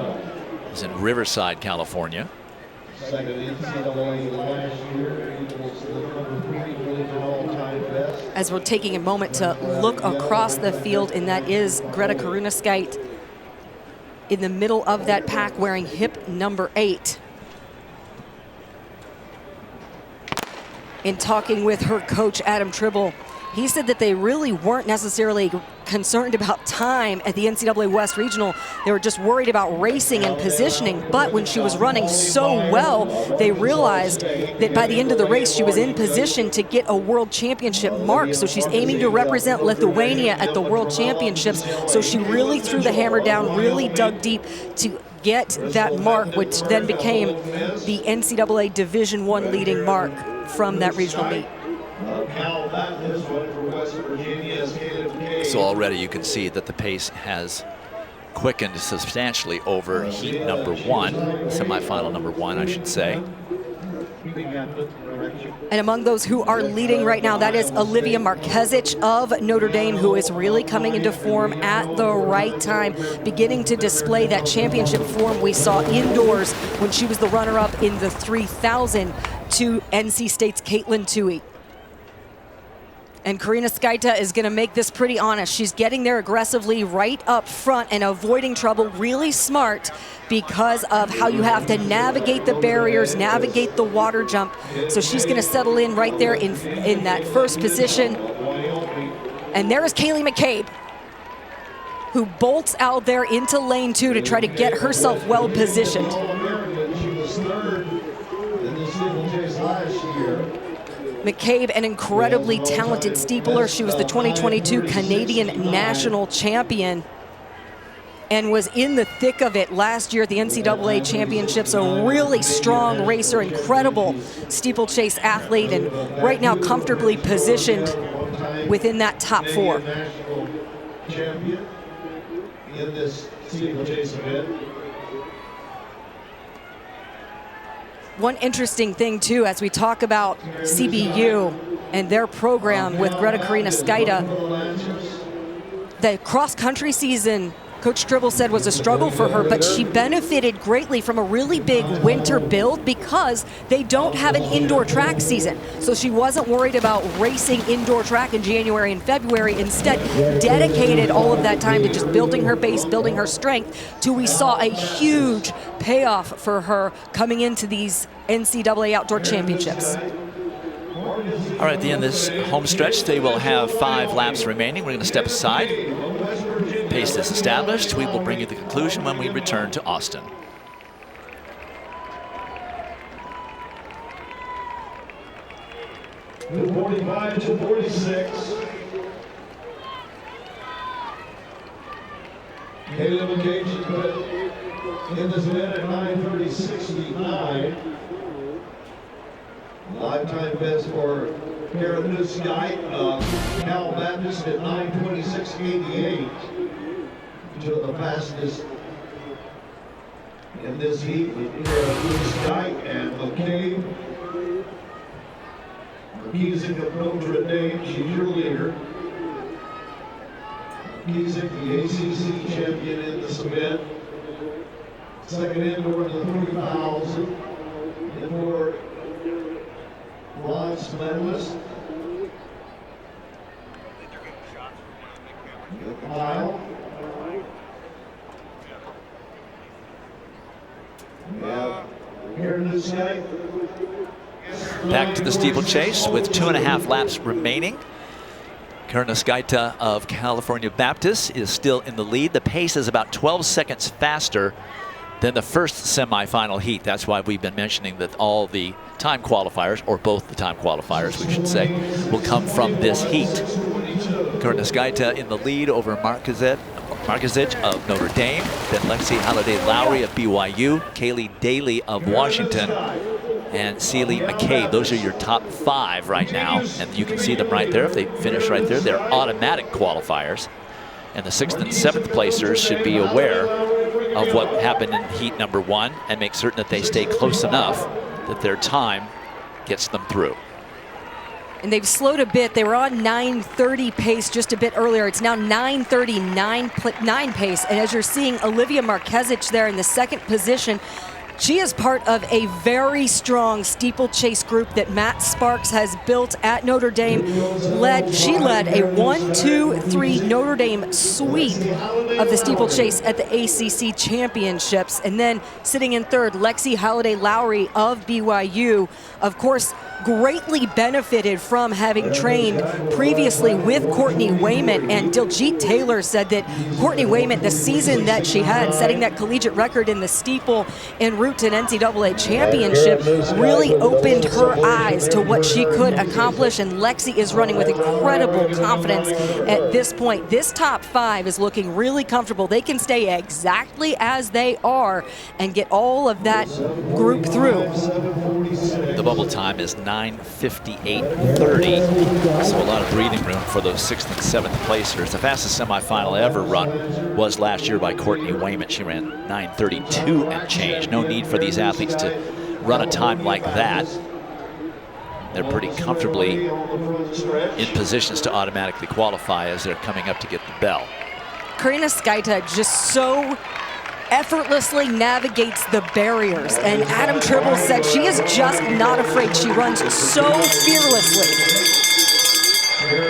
is in Riverside, California. As we're taking a moment to look across the field, and that is Greta Karunaskaita in the middle of that pack wearing hip number 8. In talking with her coach, Adam Tribble, he said that they really weren't necessarily concerned about time at the NCAA West Regional. They were just worried about racing and positioning. But when she was running so well, they realized that by the end of the race, she was in position to get a world championship mark. So she's aiming to represent Lithuania at the world championships. So she really threw the hammer down, really dug deep to get that mark, which then became the NCAA Division I leading mark from that regional meet. So already you can see that the pace has quickened substantially over heat number 1, semifinal number 1, I should say. And among those who are leading right now, that is Olivia Marquezich of Notre Dame, who is really coming into form at the right time, beginning to display that championship form we saw indoors when she was the runner-up in the 3,000 to NC State's Caitlin Toohey. And Karunaskaita is going to make this pretty honest. She's getting there aggressively right up front and avoiding trouble, really smart, because of how you have to navigate the barriers, navigate the water jump. So she's going to settle in right there in that first position. And there is Kaylee McCabe, who bolts out there into lane 2 to try to get herself well positioned. McCabe, an incredibly talented steepler. She was the 2022 Canadian national champion and was in the thick of it last year at the NCAA championships. A really strong racer, incredible steeplechase athlete, and right now comfortably positioned within that top 4. in this steeplechase event. One interesting thing, too, as we talk about CBU and their program with Greta Karina Skaita, the cross-country season, Coach Tribble said was a struggle for her, but she benefited greatly from a really big winter build because they don't have an indoor track season. So she wasn't worried about racing indoor track in January and February. Instead, dedicated all of that time to just building her base, building her strength, till we saw a huge payoff for her coming into these NCAA Outdoor Championships. All right, at the end of this home stretch, they will have 5 laps remaining. We're going to step aside. Pace is established. We will bring you the conclusion when we return to Austin. With 45 to 46. Caleb McCage put in this event at 9:30.69. Lifetime best for Karen Newsky of Cal Baptist at 9:26.88. To the fastest in this heat with Newsky and McCabe. Kiesick of Notre Dame, she's your leader. Kiesick, the ACC champion in this event. Second indoor to the 3,000. Indoor bronze medalist. Mile. Back to the steeplechase with 2.5 laps remaining. Karina Skaita of California Baptist is still in the lead. The pace is about 12 seconds faster than the first semifinal heat. That's why we've been mentioning that all the time qualifiers, or both the time qualifiers, we should say, will come from this heat. Karina Skaita in the lead over Marquezit of Notre Dame, then Lexi Halliday-Lowry of BYU, Kaylee Daly of Washington, and Celie McCabe. Those are your top 5 right now, and you can see them right there. If they finish right there, they're automatic qualifiers. And the 6th and 7th placers should be aware of what happened in heat number 1 and make certain that they stay close enough that their time gets them through. And they've slowed a bit. They were on 9:30 pace just a bit earlier. It's now 9:39 pace. And as you're seeing Olivia Marquezich there in the 2nd position, she is part of a very strong steeplechase group that Matt Sparks has built at Notre Dame. She led a 1-2-3 Notre Dame sweep of the steeplechase at the ACC Championships. And then sitting in 3rd, Lexi Halliday-Lowry of BYU. Of course, greatly benefited from having trained previously with Courtney Wayment, and Diljit Taylor said that Courtney Wayment, the season that she had, setting that collegiate record in the steeple en route to an NCAA championship, really opened her eyes to what she could accomplish, and Lexi is running with incredible confidence at this point. This top 5 is looking really comfortable. They can stay exactly as they are and get all of that group through. The bubble time is 9:58.30, so a lot of breathing room for those 6th and 7th placers. The fastest semifinal ever run was last year by Courtney Wayment. She ran 9:32 and change. No need for these athletes to run a time like that. They're pretty comfortably in positions to automatically qualify as they're coming up to get the bell. Karina Skaita just so effortlessly navigates the barriers, and Adam Tribble said she is just not afraid. She runs so fearlessly. In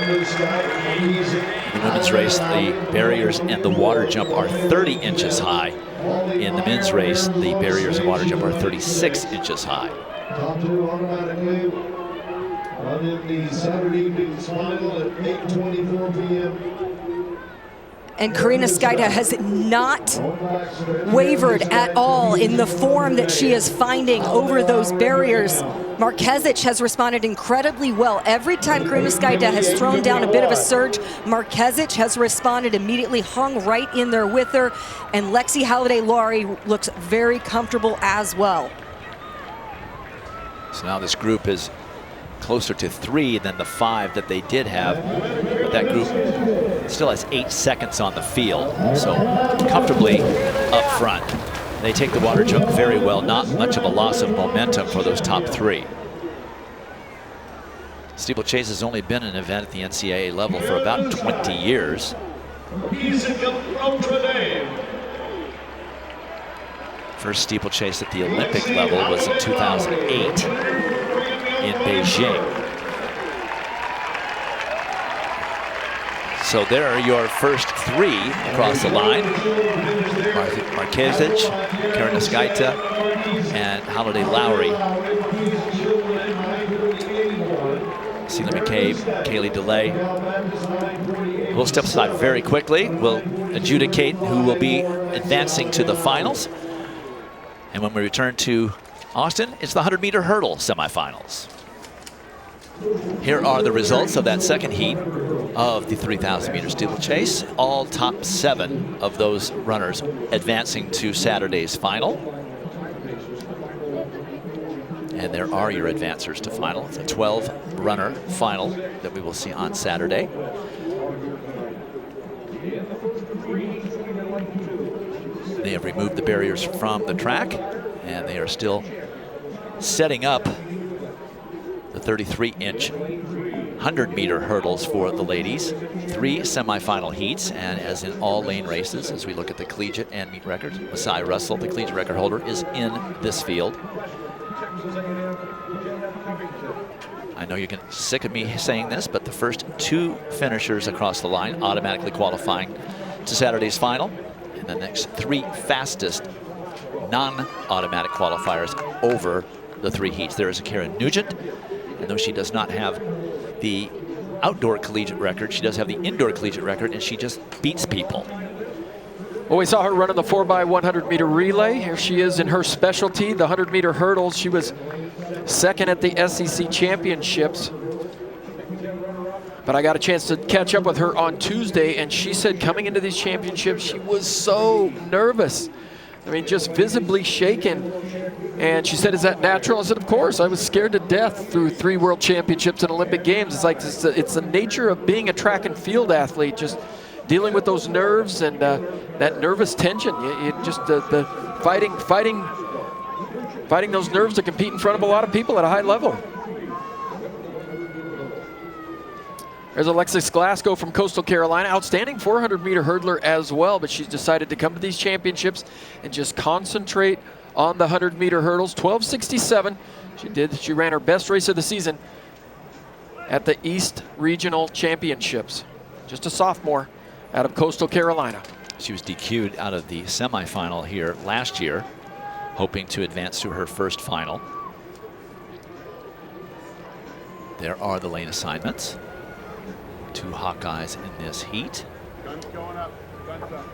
the women's race, the barriers and the water jump are 30 inches high. In the men's race, the barriers and water jump are 36 inches high. Top 2 automatically run in the Saturday evening's final at 8:24 p.m. And Karina Skaita has not wavered at all in the form that she is finding over those barriers. Marquezich has responded incredibly well. Every time Karina Skaita has thrown down a bit of a surge, Marquezich has responded immediately, hung right in there with her, and Lexi Halliday-Lowry looks very comfortable as well. So now this group is closer to 3 than the 5 that they did have. But that group still has 8 seconds on the field, so comfortably up front. They take the water jump very well, not much of a loss of momentum for those top 3. Steeplechase has only been an event at the NCAA level for about 20 years. First steeplechase at the Olympic level was in 2008 in Beijing. So there are your first 3 across the line. Marquezich, Karanaskaita, and Holiday Lowry. Celia McCabe, Kaylee DeLay. We'll step aside very quickly. We'll adjudicate who will be advancing to the finals. And when we return to Austin, it's the 100-meter hurdle semifinals. Here are the results of that second heat of the 3,000-meter steeplechase. All top 7 of those runners advancing to Saturday's final. And there are your advancers to final. It's a 12-runner final that we will see on Saturday. They have removed the barriers from the track, and they are still setting up the 33-inch 100-meter hurdles for the ladies. 3 semifinal heats, and as in all lane races, as we look at the collegiate and meet records, Masai Russell, the collegiate record holder, is in this field. I know you get sick of me saying this, but the first 2 finishers across the line automatically qualifying to Saturday's final, and the next 3 fastest non-automatic qualifiers over the 3 heats. There is Karen Nugent, and though she does not have the outdoor collegiate record, she does have the indoor collegiate record, and she just beats people. Well, we saw her running the 4x100-meter relay. Here she is in her specialty, the 100-meter hurdles. She was second at the SEC championships. But I got a chance to catch up with her on Tuesday, and she said coming into these championships, she was so nervous. I mean, just visibly shaken. And she said, is that natural? I said, of course. I was scared to death through 3 world championships and Olympic Games. It's like, it's the nature of being a track and field athlete, just dealing with those nerves and that nervous tension. You just the fighting those nerves to compete in front of a lot of people at a high level. There's Alexis Glasgow from Coastal Carolina, outstanding 400-meter hurdler as well, but she's decided to come to these championships and just concentrate on the 100-meter hurdles. 12:67. She ran her best race of the season at the East Regional Championships. Just a sophomore out of Coastal Carolina. She was DQ'd out of the semifinal here last year, hoping to advance to her first final. There are the lane assignments. 2 Hawkeyes in this heat. Guns going up. Guns up.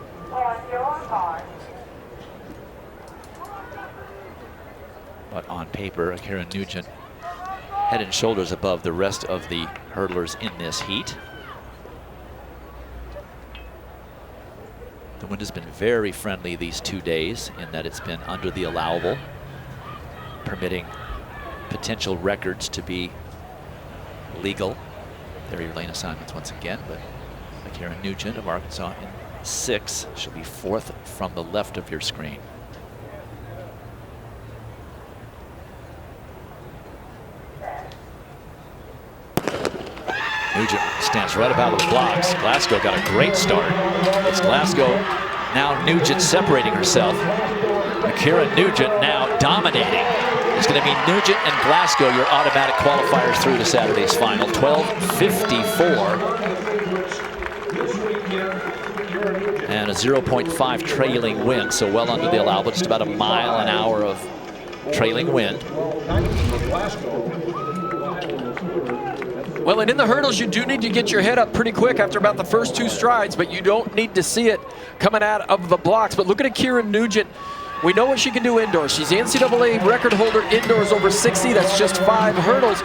But on paper, Karen Nugent head and shoulders above the rest of the hurdlers in this heat. The wind has been very friendly these 2 days in that it's been under the allowable, permitting potential records to be legal. There are your lane assignments once again, but Karen Nugent of Arkansas in 6. She'll be 4th from the left of your screen. Nugent stands right about the blocks. Glasgow got a great start. It's Glasgow, now Nugent separating herself. Karen Nugent now dominating. It's going to be Nugent and Glasgow, your automatic qualifiers through to Saturday's final. 12:54. And a 0.5 trailing wind, so well under the allowable, just about a mile an hour of trailing wind. Well, and in the hurdles, you do need to get your head up pretty quick after about the first 2 strides, but you don't need to see it coming out of the blocks. But look at Kieran Nugent. We know what she can do indoors. She's the NCAA record holder indoors over 60. That's just 5 hurdles.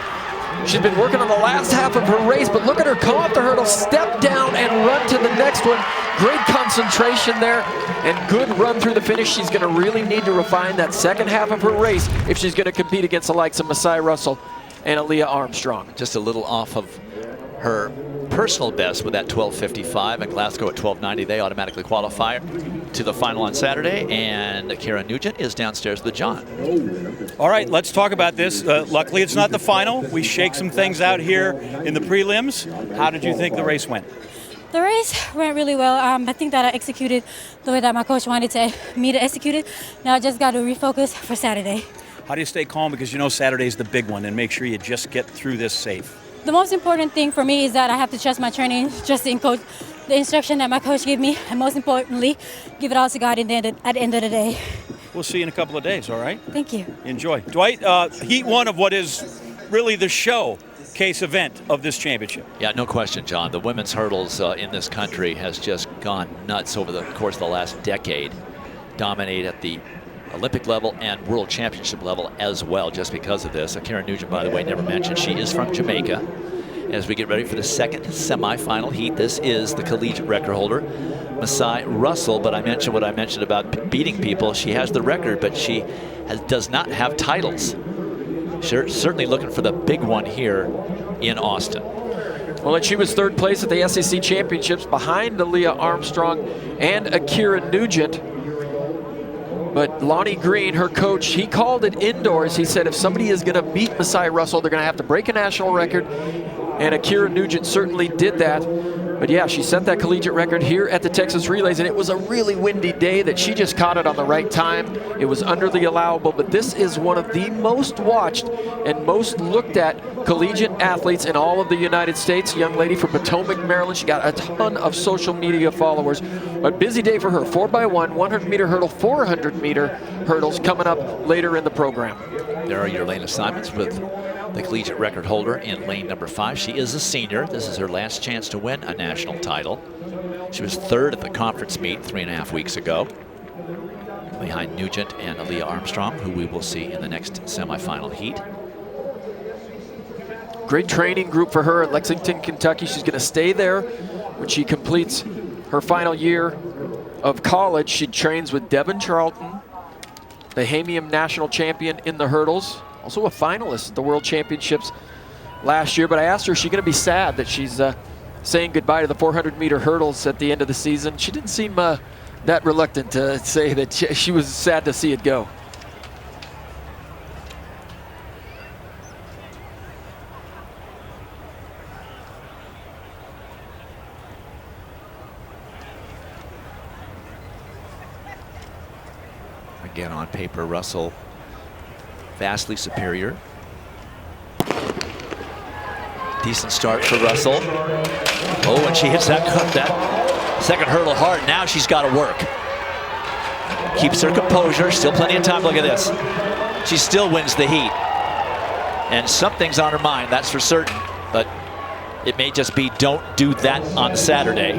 She's been working on the last half of her race, but look at her come off the hurdle, step down, and run to the next one. Great concentration there, and good run through the finish. She's going to really need to refine that second half of her race if she's going to compete against the likes of Masai Russell and Aaliyah Armstrong. Just a little off of her personal best with that 12:55 and Glasgow at 12:90. They automatically qualify to the final on Saturday, and Kara Nugent is downstairs with John. All right, let's talk about this. Luckily, it's not the final. We shake some things out here in the prelims. How did you think the race went? The race went really well. I think that I executed the way that my coach wanted me to execute it. Now I just got to refocus for Saturday. How do you stay calm? Because you know Saturday's the big one, and make sure you just get through this safe. The most important thing for me is that I have to trust my training, trust the instruction that my coach gave me, and most importantly, give it all to God at the end of the day. We'll see you in a couple of days, all right? Thank you. Enjoy. Dwight, heat one of what is really the showcase event of this championship. Yeah, no question, John. The women's hurdles in this country has just gone nuts over the course of the last decade. Dominate at the Olympic level and world championship level as well, just because of this. Karen Nugent, by the way, never mentioned, she is from Jamaica. As we get ready for the second semifinal heat, this is the collegiate record holder, Masai Russell. But I mentioned what I mentioned about beating people. She has the record, but she does not have titles. Certainly looking for the big one here in Austin. Well, and she was third place at the SEC Championships behind Aaliyah Armstrong and Akira Nugent. But Lonnie Green, her coach, he called it indoors. He said if somebody is going to beat Masai Russell, they're going to have to break a national record. And Akira Nugent certainly did that. But yeah, she set that collegiate record here at the Texas Relays, and it was a really windy day that she just caught it on the right time. It was under the allowable, but this is one of the most watched and most looked at collegiate athletes in all of the United States. A young lady from Potomac, Maryland. She got a ton of social media followers. A busy day for her. 4x1, 100-meter hurdle, 400-meter hurdles coming up later in the program. There are your lane assignments with the collegiate record holder in lane number 5. She is a senior. This is her last chance to win a national title. She was third at the conference meet 3.5 weeks ago, behind Nugent and Aaliyah Armstrong, who we will see in the next semifinal heat. Great training group for her at Lexington, Kentucky. She's going to stay there when she completes her final year of college. She trains with Devin Charlton, the Hamium national champion in the hurdles, also a finalist at the World Championships last year. But I asked her, is she going to be sad that she's saying goodbye to the 400-meter hurdles at the end of the season? She didn't seem that reluctant to say that she was sad to see it go. Again, on paper, Russell vastly superior. Decent start for Russell. Oh, and she hits that second hurdle hard. Now she's got to work. Keeps her composure. Still plenty of time. Look at this. She still wins the heat. And something's on her mind, that's for certain. But it may just be don't do that on Saturday.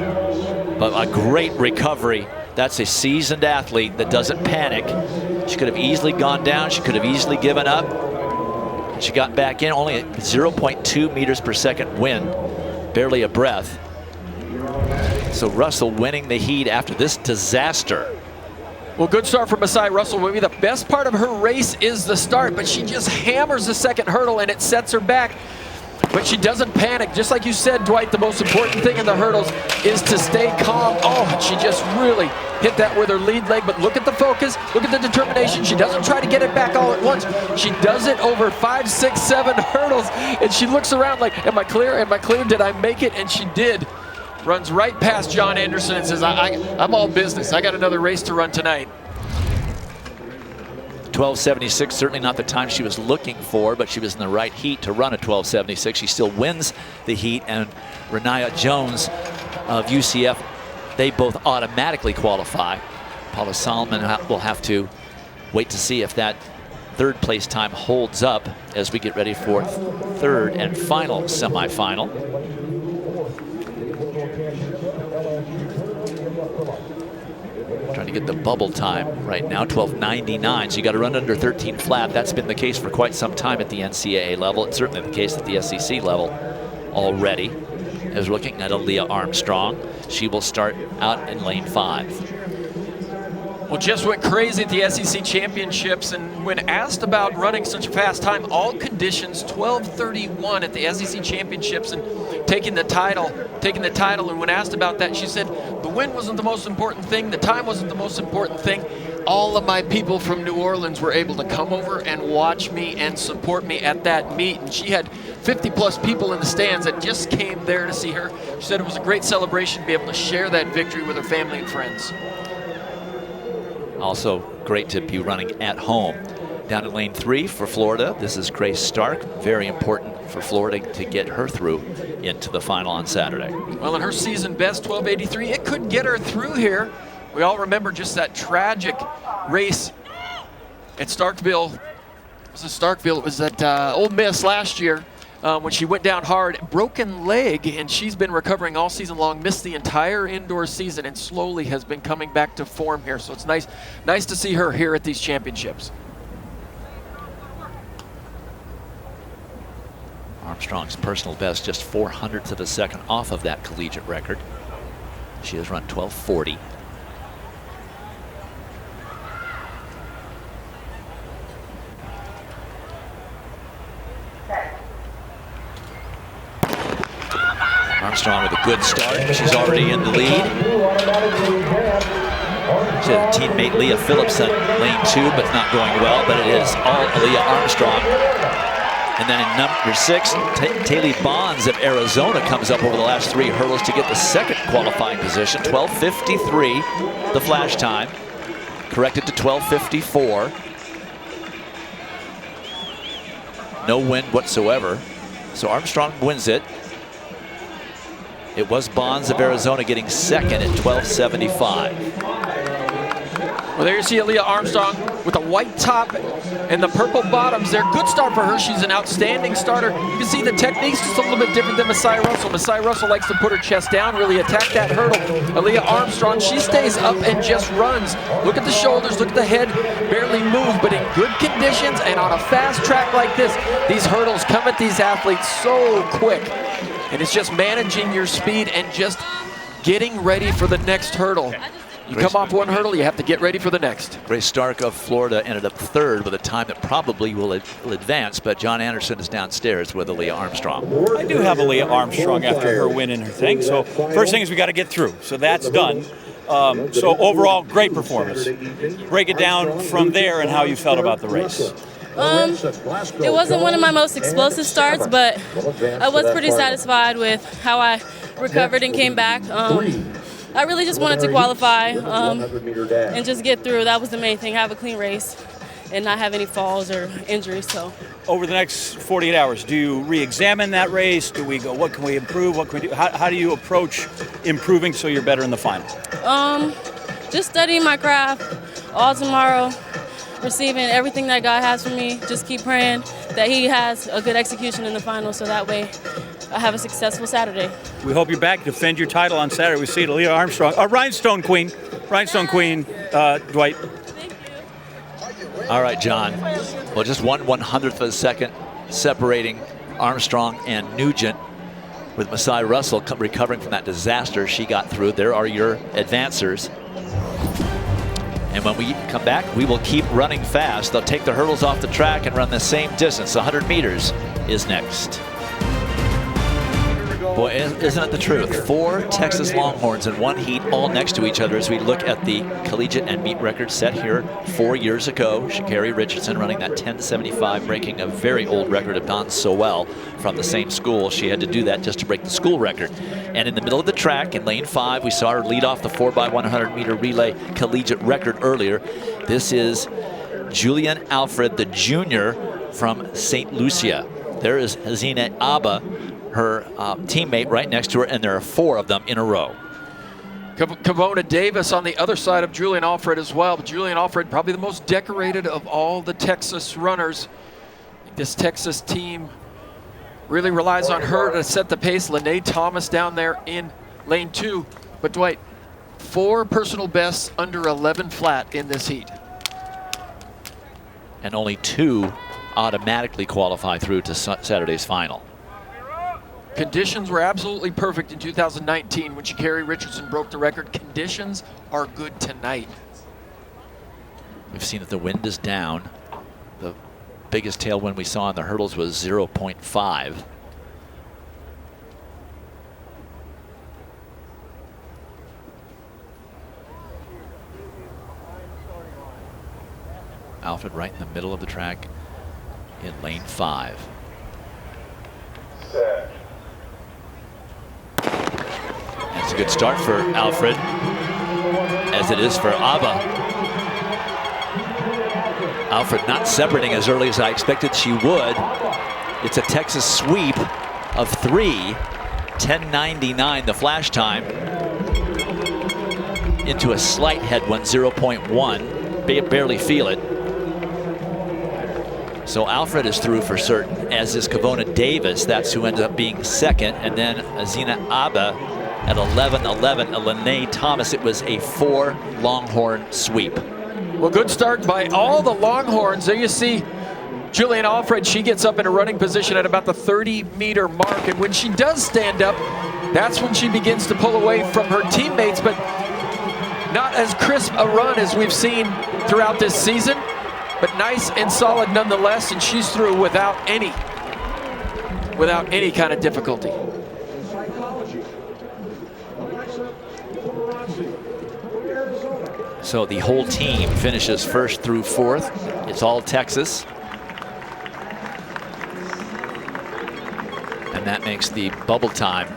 But a great recovery. That's a seasoned athlete that doesn't panic. She could have easily gone down. She could have easily given up. She got back in, only at 0.2 meters per second wind, barely a breath. So Russell winning the heat after this disaster. Well, good start for Masai Russell. Maybe the best part of her race is the start, but she just hammers the second hurdle and it sets her back. But she doesn't panic. Just like you said, Dwight, the most important thing in the hurdles is to stay calm. Oh, she just really hit that with her lead leg. But look at the focus. Look at the determination. She doesn't try to get it back all at once. She does it over 5, 6, 7 hurdles. And she looks around like, am I clear? Am I clear? Did I make it? And she did. Runs right past John Anderson and says, I'm all business. I got another race to run tonight. 12:76, certainly not the time she was looking for, but she was in the right heat to run a 12:76. She still wins the heat, and Renaya Jones of UCF, they both automatically qualify. Paula Solomon will have to wait to see if that third place time holds up as we get ready for third and final semifinal. Trying to get the bubble time right now, 12:99. So you got to run under 13 flat. That's been the case for quite some time at the NCAA level. It's certainly the case at the SEC level already. As we're looking at Aaliyah Armstrong, she will start out in lane 5. Well, just went crazy at the SEC Championships, and when asked about running such a fast time, all conditions 12:31 at the SEC Championships and taking the title. And when asked about that, she said, the win wasn't the most important thing, the time wasn't the most important thing. All of my people from New Orleans were able to come over and watch me and support me at that meet. And she had 50+ people in the stands that just came there to see her. She said it was a great celebration to be able to share that victory with her family and friends. Also great to be running at home. Down in lane 3 for Florida, this is Grace Stark. Very important for Florida to get her through into the final on Saturday. Well, in her season best, 12:83, it could get her through here. We all remember just that tragic race at Starkville. It was at Ole Miss last year when she went down hard, broken leg, and she's been recovering all season long, missed the entire indoor season, and slowly has been coming back to form here. So it's nice to see her here at these championships. Armstrong's personal best, just 0.04 of a second off of that collegiate record. She has run 12:40. Armstrong with a good start. She's already in the lead. She had a teammate, Leah Phillipson, lane 2, but it's not going well. But it is all Aaliyah Armstrong. And then in number 6, Taylor Bonds of Arizona comes up over the last 3 hurdles to get the second qualifying position. 12:53, the flash time. Corrected to 12:54. No wind whatsoever. So Armstrong wins it. It was Bonds of Arizona getting second at 12:75. Well, there you see Aaliyah Armstrong with a white top and the purple bottoms there. Good start for her. She's an outstanding starter. You can see the technique's just a little bit different than Messiah Russell. Messiah Russell likes to put her chest down, really attack that hurdle. Aaliyah Armstrong, she stays up and just runs. Look at the shoulders, look at the head, barely move, but in good conditions and on a fast track like this, these hurdles come at these athletes so quick. And it's just managing your speed and just getting ready for the next hurdle. You come off one hurdle, you have to get ready for the next. Grace Stark of Florida ended up 3rd with a time that probably will advance, but John Anderson is downstairs with Aaliyah Armstrong. I do have Aaliyah Armstrong after her win in her thing. So first thing is we got to get through. So that's done. So overall, great performance. Break it down from there and how you felt about the race. It wasn't one of my most explosive starts, but I was pretty satisfied with how I recovered and came back. I really just wanted to qualify and just get through. That was the main thing, have a clean race and not have any falls or injuries. So over the next 48 hours, do you re-examine that race? Do we go, what can we improve? What can we do? How do you approach improving so you're better in the final? Just studying my craft all tomorrow, receiving everything that God has for me. Just keep praying that He has a good execution in the final so that way I have a successful Saturday. We hope you're back to defend your title on Saturday. We see Aaliyah Armstrong, Rhinestone Queen, Dwight. Thank you. All right, John. Well, just 1/100th of a second separating Armstrong and Nugent, with Messiah Russell recovering from that disaster she got through. There are your advancers. And when we come back, we will keep running fast. They'll take the hurdles off the track and run the same distance. 100 meters is next. Boy, isn't it the truth? 4 Texas Longhorns in one heat, all next to each other as we look at the collegiate and meet record set here 4 years ago. Sha'Carri Richardson running that 10:75, breaking a very old record of Dawn Sowell from the same school. She had to do that just to break the school record. And in the middle of the track, in lane 5, we saw her lead off the 4x100 meter relay collegiate record earlier. This is Julian Alfred, the junior from St. Lucia. There is Hazina Abba, her teammate, right next to her, and there are 4 of them in a row. Kavona Davis on the other side of Julian Alfred as well. But Julian Alfred, probably the most decorated of all the Texas runners. This Texas team really relies on her to set the pace. Lene Thomas down there in lane 2. But Dwight, 4 personal bests under 11 flat in this heat. And only 2 automatically qualify through to Saturday's final. Conditions were absolutely perfect in 2019 when Sha'Carri Richardson broke the record. Conditions are good tonight. We've seen that the wind is down. The biggest tailwind we saw in the hurdles was 0.5. Alfred right in the middle of the track in lane 5. That's a good start for Alfred, as it is for Abba. Alfred not separating as early as I expected she would. It's a Texas sweep of 3, 10:99 the flash time, into a slight headwind, 0.1, barely feel it. So Alfred is through for certain, as is Kavona Davis. That's who ended up being second. And then Azina Abba at 11:11, Lene Thomas. It was a 4 Longhorn sweep. Well, good start by all the Longhorns. There you see Julian Alfred. She gets up in a running position at about the 30-meter mark. And when she does stand up, that's when she begins to pull away from her teammates. But not as crisp a run as we've seen throughout this season, but nice and solid nonetheless. And she's through without any kind of difficulty. So the whole team finishes 1st through 4th. It's all Texas. And that makes the bubble time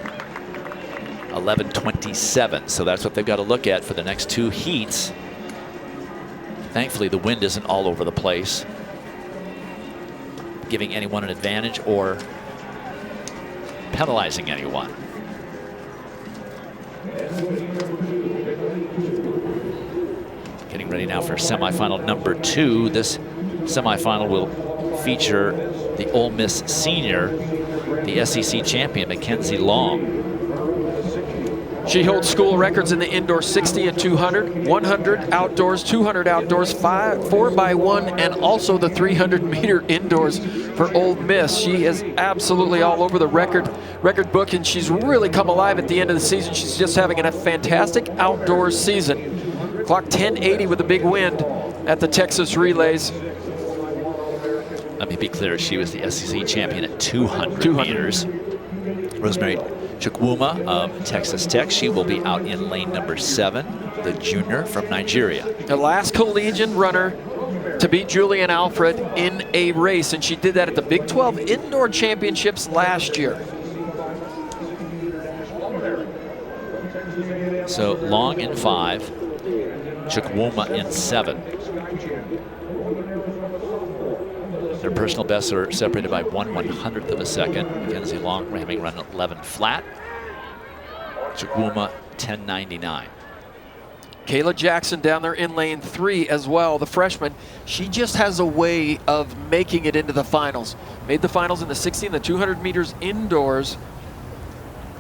11:27. So that's what they've got to look at for the next 2 heats. Thankfully, the wind isn't all over the place, giving anyone an advantage or penalizing anyone. Getting ready now for semifinal number 2. This semifinal will feature the Ole Miss senior, the SEC champion, Mackenzie Long. She holds school records in the indoor 60 and 200, 100 outdoors, 200 outdoors, 4x1, and also the 300-meter indoors for Ole Miss. She is absolutely all over the record book, and she's really come alive at the end of the season. She's just having a fantastic outdoors season. Clock 10:80 with a big wind at the Texas Relays. Let me be clear, she was the SEC champion at 200 meters. Rosemary Chukwuma of Texas Tech, she will be out in lane number 7, the junior from Nigeria. The last collegiate runner to beat Julian Alfred in a race, and she did that at the Big 12 Indoor Championships last year. So Long in 5, Chukwuma in 7. Their personal bests are separated by 1/100th of a second. Mackenzie Long having run 11 flat. Chukwuma 10:99. Kayla Jackson down there in lane 3 as well, the freshman. She just has a way of making it into the finals. Made the finals in the 60 and the 200 meters indoors.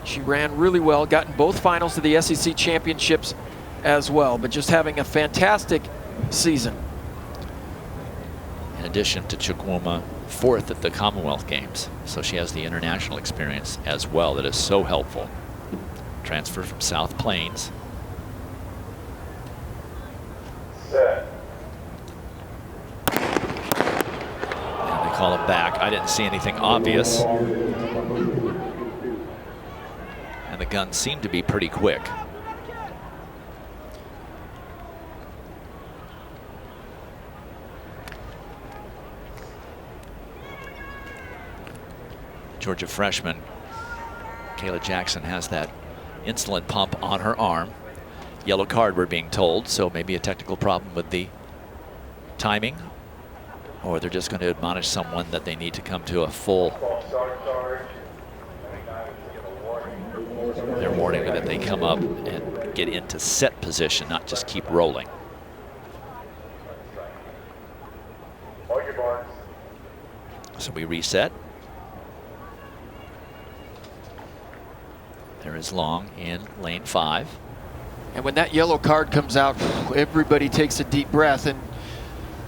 She ran really well, got in both finals to the SEC championships as well, but just having a fantastic season. In addition to Chukwuma, 4th at the Commonwealth Games. So she has the international experience as well that is so helpful. Transfer from South Plains. Set. And they call it back. I didn't see anything obvious. And the guns seem to be pretty quick. Georgia freshman Kayla Jackson has that insulin pump on her arm. Yellow card, we're being told, so maybe a technical problem with the timing, or they're just going to admonish someone that they need to come to a full. They're warning that they come up and get into set position, not just keep rolling. So we reset. There is Long in lane 5. And when that yellow card comes out, everybody takes a deep breath, and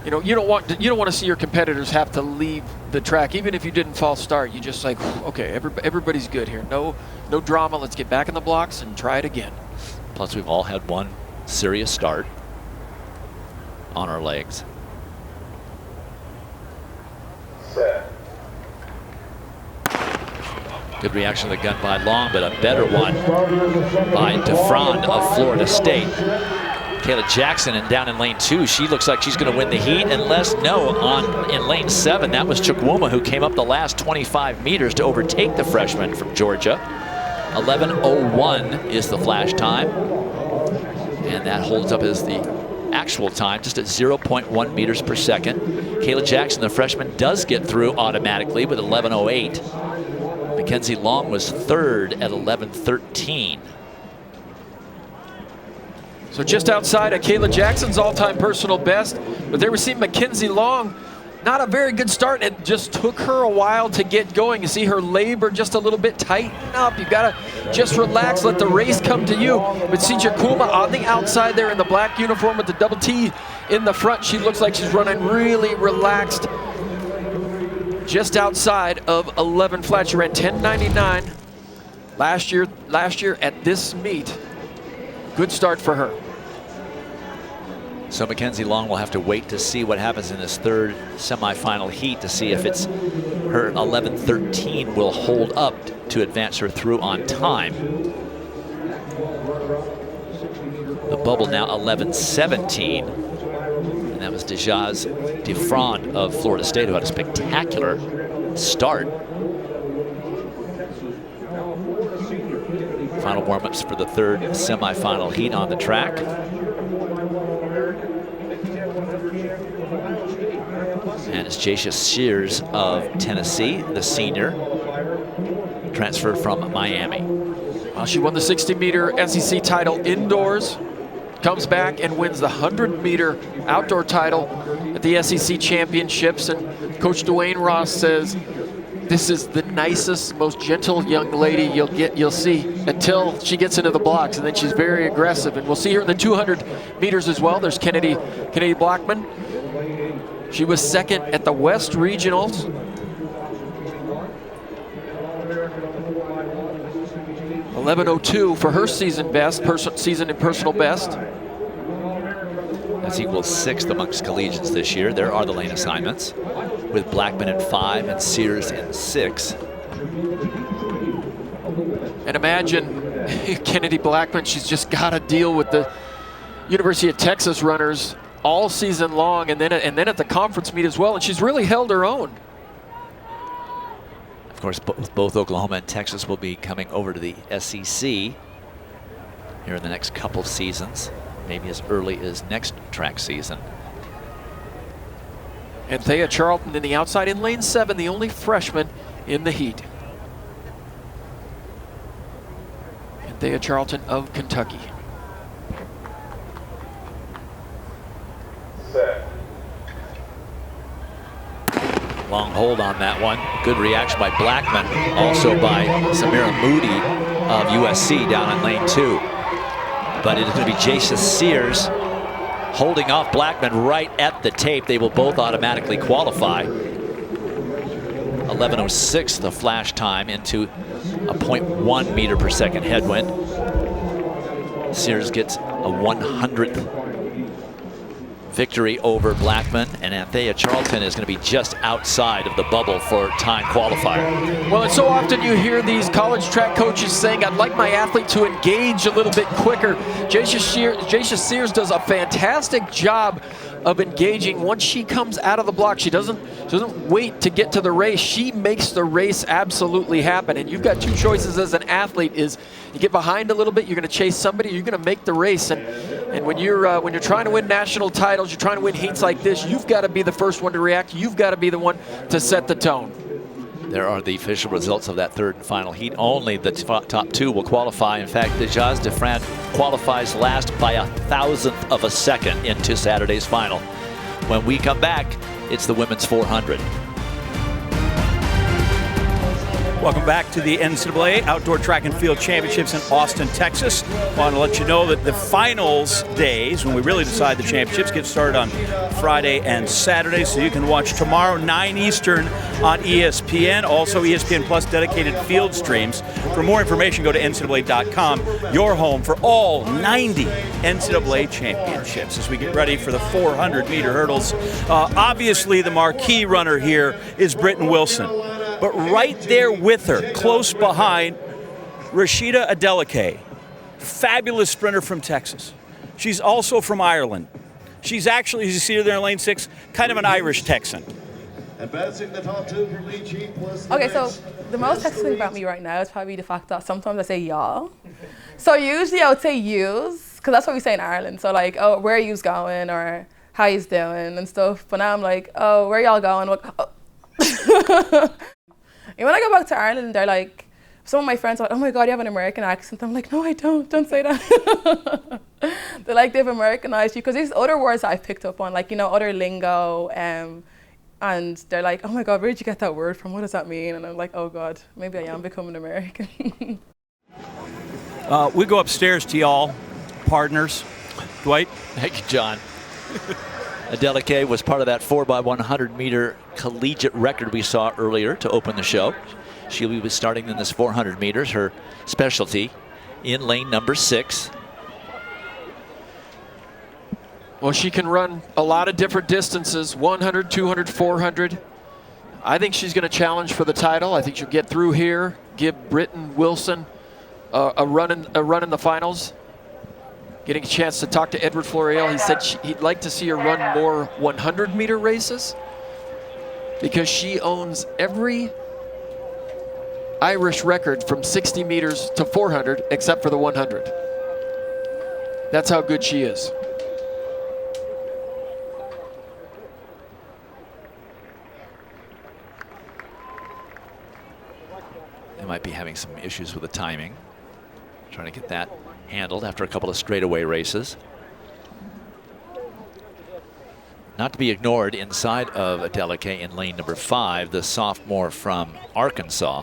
you know, you don't want to see your competitors have to leave the track, even if you didn't false start. You just like, okay, everybody's good here. No drama. Let's get back in the blocks and try it again. Plus, we've all had one serious start. on her legs. Good reaction to the gun by Long, but a better one by DeFrond of Florida State. Kayla Jackson, and down in lane 2, she looks like she's going to win the heat, unless in lane 7, that was Chukwuma, who came up the last 25 meters to overtake the freshman from Georgia. 11:01 is the flash time, and that holds up as the actual time, just at 0.1 meters per second. Kayla Jackson, the freshman, does get through automatically with 11:08. Mackenzie Long was third at 11:13. So just outside of Kayla Jackson's all-time personal best, but there we see Mackenzie Long, not a very good start. It just took her a while to get going. You see her labor just a little bit, tighten up. You gotta just relax, let the race come to you. But see Chukwuma on the outside there in the black uniform with the double T in the front. She looks like she's running really relaxed. Just outside of 11 flat. She ran 10:99 last year at this meet. Good start for her. So Mackenzie Long will have to wait to see what happens in this third semifinal heat to see if it's her 11:13 will hold up to advance her through on time. The bubble now 11:17. And that was DeFrond of Florida State, who had a spectacular start. Final warm-ups for the third semifinal heat on the track. And it's Jacia Sears of Tennessee, the senior, transferred from Miami. Well, she won the 60-meter SEC title indoors, comes back and wins the 100-meter outdoor title at the SEC championships. And Coach Dwayne Ross says, this is the nicest, most gentle young lady you'll see until she gets into the blocks, and then she's very aggressive. And we'll see her in the 200 meters as well. There's Kennedy Blackman. She was second at the West Regionals. .11:02 for her season best, season and personal best. That's equals 6th amongst collegians this year. There are the lane assignments, with Blackman in 5 and Sears in 6. And imagine Kennedy Blackman, she's just got to deal with the University of Texas runners all season long, and then at the conference meet as well, and she's really held her own. Of course, both Oklahoma and Texas will be coming over to the SEC here in the next couple of seasons, maybe as early as next track season. And Thea Charlton in the outside in lane 7, the only freshman in the heat. And Thea Charlton of Kentucky. Long hold on that one. Good reaction by Blackman, also by Samira Moody of USC down in lane 2. But it is going to be Jacia Sears holding off Blackman right at the tape. They will both automatically qualify. 11:06 the flash time into a 0.1 meter per second headwind. Sears gets a 100th victory over Blackman, and Anthea Charlton is going to be just outside of the bubble for time qualifier. Well, and so often you hear these college track coaches saying, I'd like my athlete to engage a little bit quicker. Jacia Sears does a fantastic job of engaging. Once she comes out of the block, she doesn't wait to get to the race. She makes the race absolutely happen. And you've got two choices as an athlete: is you get behind a little bit, you're going to chase somebody, you're going to make the race. And when you're trying to win national titles, you're trying to win heats like this, you've got to be the first one to react. You've got to be the one to set the tone. There are the official results of that third and final heat. Only the top two will qualify. In fact, Dejaz DeFrand qualifies last by 1,000th of a second into Saturday's final. When we come back, it's the women's 400. Welcome back to the NCAA Outdoor Track and Field Championships in Austin, Texas. Want to let you know that the finals days, when we really decide the championships, get started on Friday and Saturday, so you can watch tomorrow, 9 Eastern on ESPN. Also, ESPN Plus dedicated field streams. For more information, go to NCAA.com, your home for all 90 NCAA championships as we get ready for the 400-meter hurdles. Obviously, the marquee runner here is Britton Wilson. But right there with her, close behind, Rashida Adeleke, fabulous sprinter from Texas. She's also from Ireland. She's actually, as you see her there in lane 6, kind of an Irish Texan. Advancing the top two for Lee Cheat plus Okay, so the most Texas thing about me right now is probably the fact that sometimes I say y'all. So usually I would say yous, because that's what we say in Ireland. So like, oh, where are yous going, or how yous doing and stuff. But now I'm like, oh, where y'all going? What? Oh. And when I go back to Ireland, they're like, some of my friends are like, oh my God, you have an American accent. I'm like, no, I don't say that. They're like, they've Americanized you, because these other words that I've picked up on, like, you know, other lingo, and they're like, oh my God, where did you get that word from? What does that mean? And I'm like, oh God, maybe I am becoming American. We go upstairs to y'all, partners. Dwight? Thank you, John. Adeleke was part of that 4x100-meter collegiate record we saw earlier to open the show. She'll be starting in this 400 meters, her specialty, in lane number 6. Well, she can run a lot of different distances, 100, 200, 400. I think she's going to challenge for the title. I think she'll get through here, give Britton Wilson a run in the finals. Getting a chance to talk to Edward Florial. He said he'd like to see her run more 100-meter races because she owns every Irish record from 60 meters to 400 except for the 100. That's how good she is. They might be having some issues with the timing. Trying to get that handled after a couple of straightaway races. Not to be ignored, inside of Adeleke in lane number 5, the sophomore from Arkansas,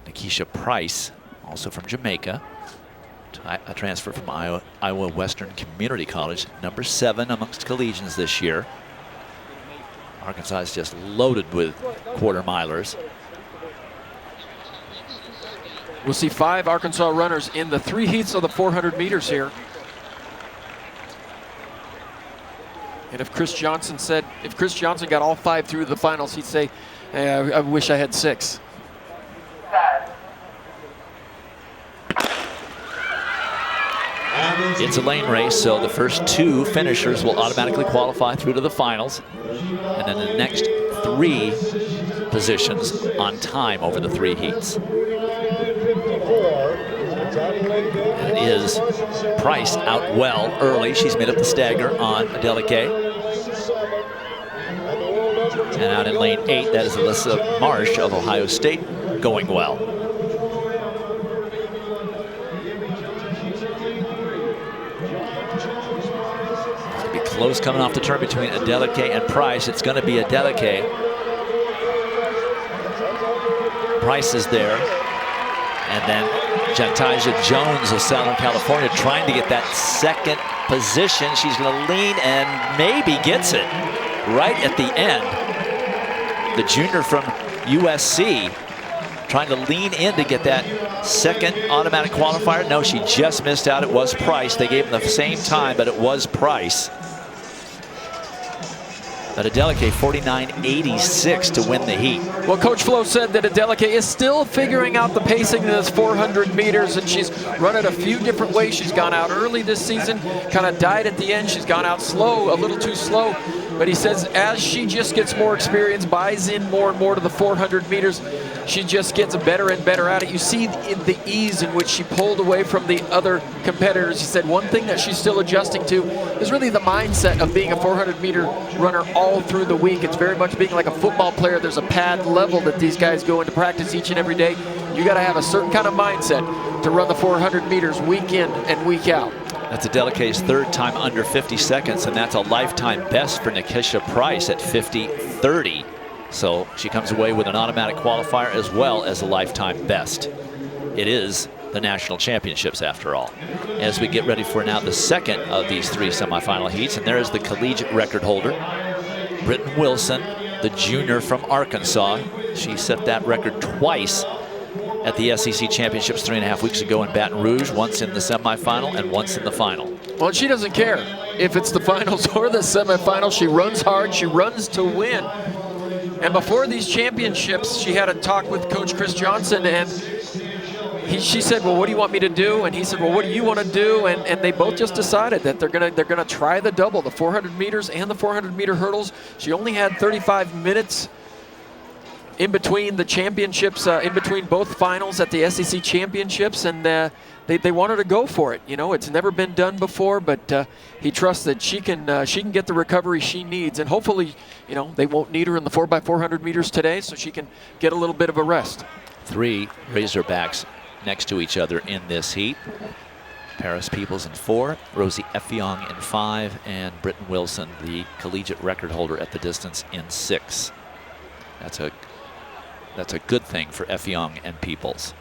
Nikisha Price, also from Jamaica, a transfer from Iowa Western Community College, number 7 amongst collegians this year. Arkansas is just loaded with quarter milers. We'll see 5 Arkansas runners in the 3 heats of the 400 meters here. And if Chris Johnson got all 5 through the finals, he'd say, I wish I had 6. It's a lane race, so the first 2 finishers will automatically qualify through to the finals. And then the next 3 positions on time over the 3 heats. And it is Price out well early. She's made up the stagger on Adeleke. And out in lane 8, that is Alyssa Marsh of Ohio State going well. It's going to be close coming off the turn between Adeleke and Price. It's going to be Adeleke. Price is there. And then Jantasia Jones of Southern California trying to get that second position. She's going to lean and maybe gets it right at the end. The junior from USC trying to lean in to get that second automatic qualifier. No, she just missed out. It was Price. They gave him the same time, but it was Price. But Adeleke 49.86 to win the heat. Well, Coach Flo said that Adeleke is still figuring out the pacing of this 400 meters, and she's run it a few different ways. She's gone out early this season, kind of died at the end. She's gone out slow, a little too slow. But he says as she just gets more experience, buys in more and more to the 400 meters, she just gets better and better at it. You see the ease in which she pulled away from the other competitors. He said one thing that she's still adjusting to is really the mindset of being a 400-meter runner all through the week. It's very much being like a football player. There's a pad level that these guys go into practice each and every day. You got to have a certain kind of mindset to run the 400 meters week in and week out. That's Adeleke's 3rd time under 50 seconds, and that's a lifetime best for Nikisha Price at 50:30. So she comes away with an automatic qualifier as well as a lifetime best. It is the national championships after all. As we get ready for now the second of these 3 semifinal heats, and there is the collegiate record holder, Britton Wilson, the junior from Arkansas. She set that record twice at the SEC championships 3.5 weeks ago in Baton Rouge, once in the semifinal and once in the final. Well, she doesn't care if it's the finals or the semifinals. She runs hard, she runs to win. And before these championships, she had a talk with Coach Chris Johnson, and she said, well, what do you want me to do? And he said, well, what do you want to do? And they both just decided that they're gonna try the double, the 400 meters and the 400-meter hurdles. She only had 35 minutes in between the championships, in between both finals at the SEC championships, and they want her to go for it. You know, it's never been done before, but he trusts that she can get the recovery she needs, and hopefully, you know, they won't need her in the 4x400 meters today, so she can get a little bit of a rest. 3 Razorbacks next to each other in this heat. Paris Peoples in 4, Rosie Effiong in 5, and Britton Wilson, the collegiate record holder at the distance, in 6. That's a good thing for Effiong and Peoples.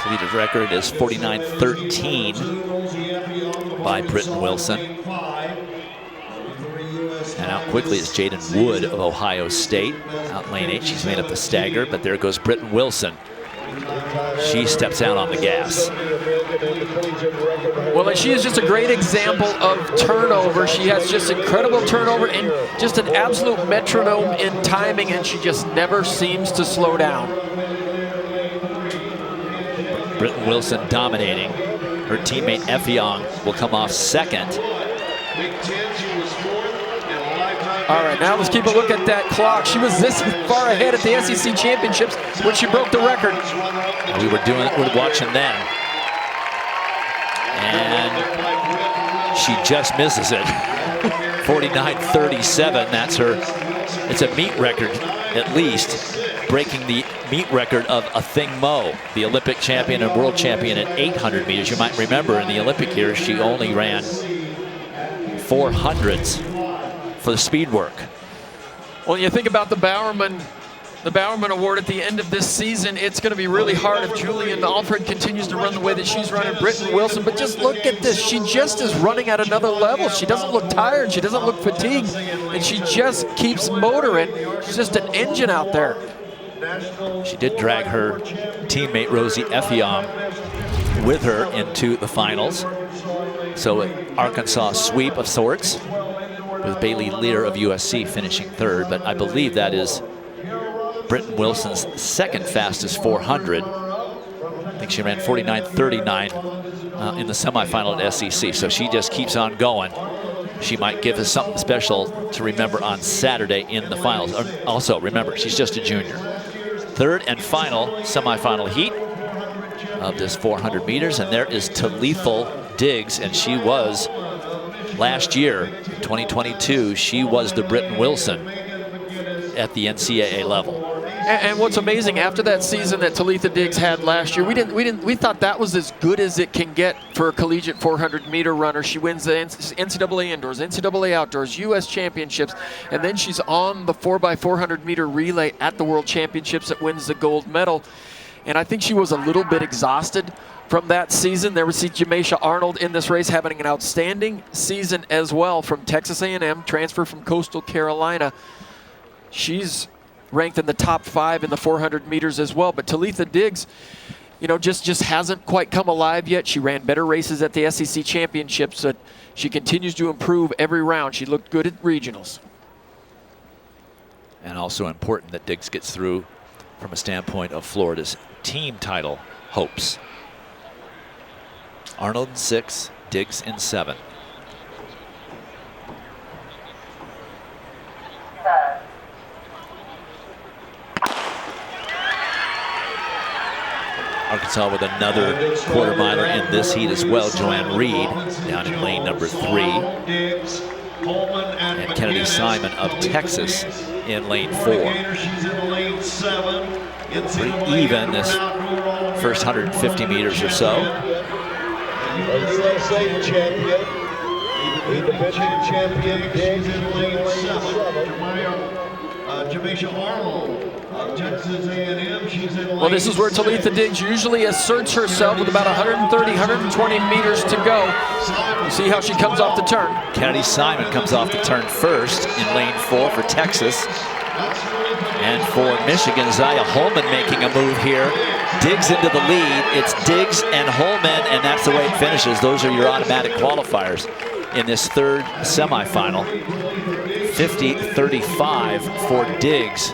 Collegiate record is 49:13 by Britton Wilson. And out quickly is Jaden Wood of Ohio State. Out in lane 8, she's made up the stagger, but there goes Britton Wilson. She steps out on the gas. Well, and she is just a great example of turnover. She has just incredible turnover and just an absolute metronome in timing, and she just never seems to slow down. Britton Wilson dominating. Her teammate Effiong will come off second. All right, now let's keep a look at that clock. She was this far ahead at the SEC championships when she broke the record. We're watching then. And she just misses it. 49:37, that's her. It's a meet record, at least, breaking the meet record of Athing Mo, the Olympic champion and world champion at 800 meters. You might remember in the Olympic years, she only ran 400s for the speed work. Well, you think about the Bowerman Award at the end of this season, it's going to be really hard if Julian Alfred continues to run the way that she's running. Britton Wilson, but just look at this. She just is running at another level. She doesn't look tired. She doesn't look fatigued. And she just keeps motoring. She's just an engine out there. She did drag her teammate Rosie Effiong with her into the finals. So an Arkansas sweep of sorts, with Bailey Lear of USC finishing 3rd. But I believe that is Britton Wilson's 2nd fastest 400. I think she ran 49:39 in the semifinal at SEC. So she just keeps on going. She might give us something special to remember on Saturday in the finals. Also, remember, she's just a junior. 3rd and final semifinal heat of this 400 meters. And there is Talitha Diggs, and she was last year, 2022, she was the Britton Wilson at the NCAA level. And what's amazing, after that season that Talitha Diggs had last year, we thought that was as good as it can get for a collegiate 400-meter runner. She wins the NCAA indoors, NCAA outdoors, U.S. championships, and then she's on the 4x400-meter relay at the World Championships that wins the gold medal. And I think she was a little bit exhausted from that season. There we see Jameisha Arnold in this race having an outstanding season as well, from Texas A&M, transfer from Coastal Carolina. She's ranked in the top 5 in the 400 meters as well. But Talitha Diggs, you know, just hasn't quite come alive yet. She ran better races at the SEC championships, but she continues to improve every round. She looked good at regionals. And also important that Diggs gets through from a standpoint of Florida's team title hopes. Arnold in 6, Diggs in 7. Arkansas with another quarter miler in this heat as well. Joanne Reed down in lane number 3. And Kennedy Simon of Texas in lane 4. Pretty even this first 150 meters or so. USA champion, the defending champion, Diggs in lane 7. Jamisha Arnold of Texas A&M, she's in lane Well, this is where Talitha Diggs usually asserts herself with about 130, 120 meters to go. You see how she comes off the turn. Kennedy Simon comes off the turn first in lane 4 for Texas. And for Michigan, Zaya Holman making a move here. Diggs into the lead. It's Diggs and Holman, and that's the way it finishes. Those are your automatic qualifiers in this third semifinal. 50-35 for Diggs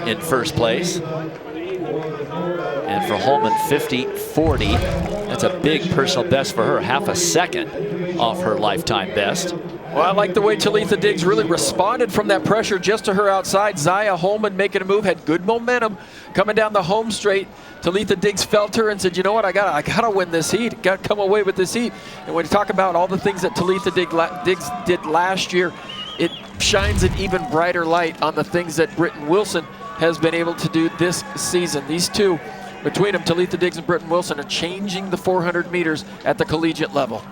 in first place. And for Holman, 50-40. That's a big personal best for her, half a second off her lifetime best. Well, I like the way Talitha Diggs really responded from that pressure just to her outside. Zaya Holman making a move, had good momentum coming down the home straight. Talitha Diggs felt her and said, you know what, I gotta win this heat. Got to come away with this heat. And when you talk about all the things that Talitha Diggs did last year, it shines an even brighter light on the things that Britton Wilson has been able to do this season. These two, between them, Talitha Diggs and Britton Wilson, are changing the 400 meters at the collegiate level.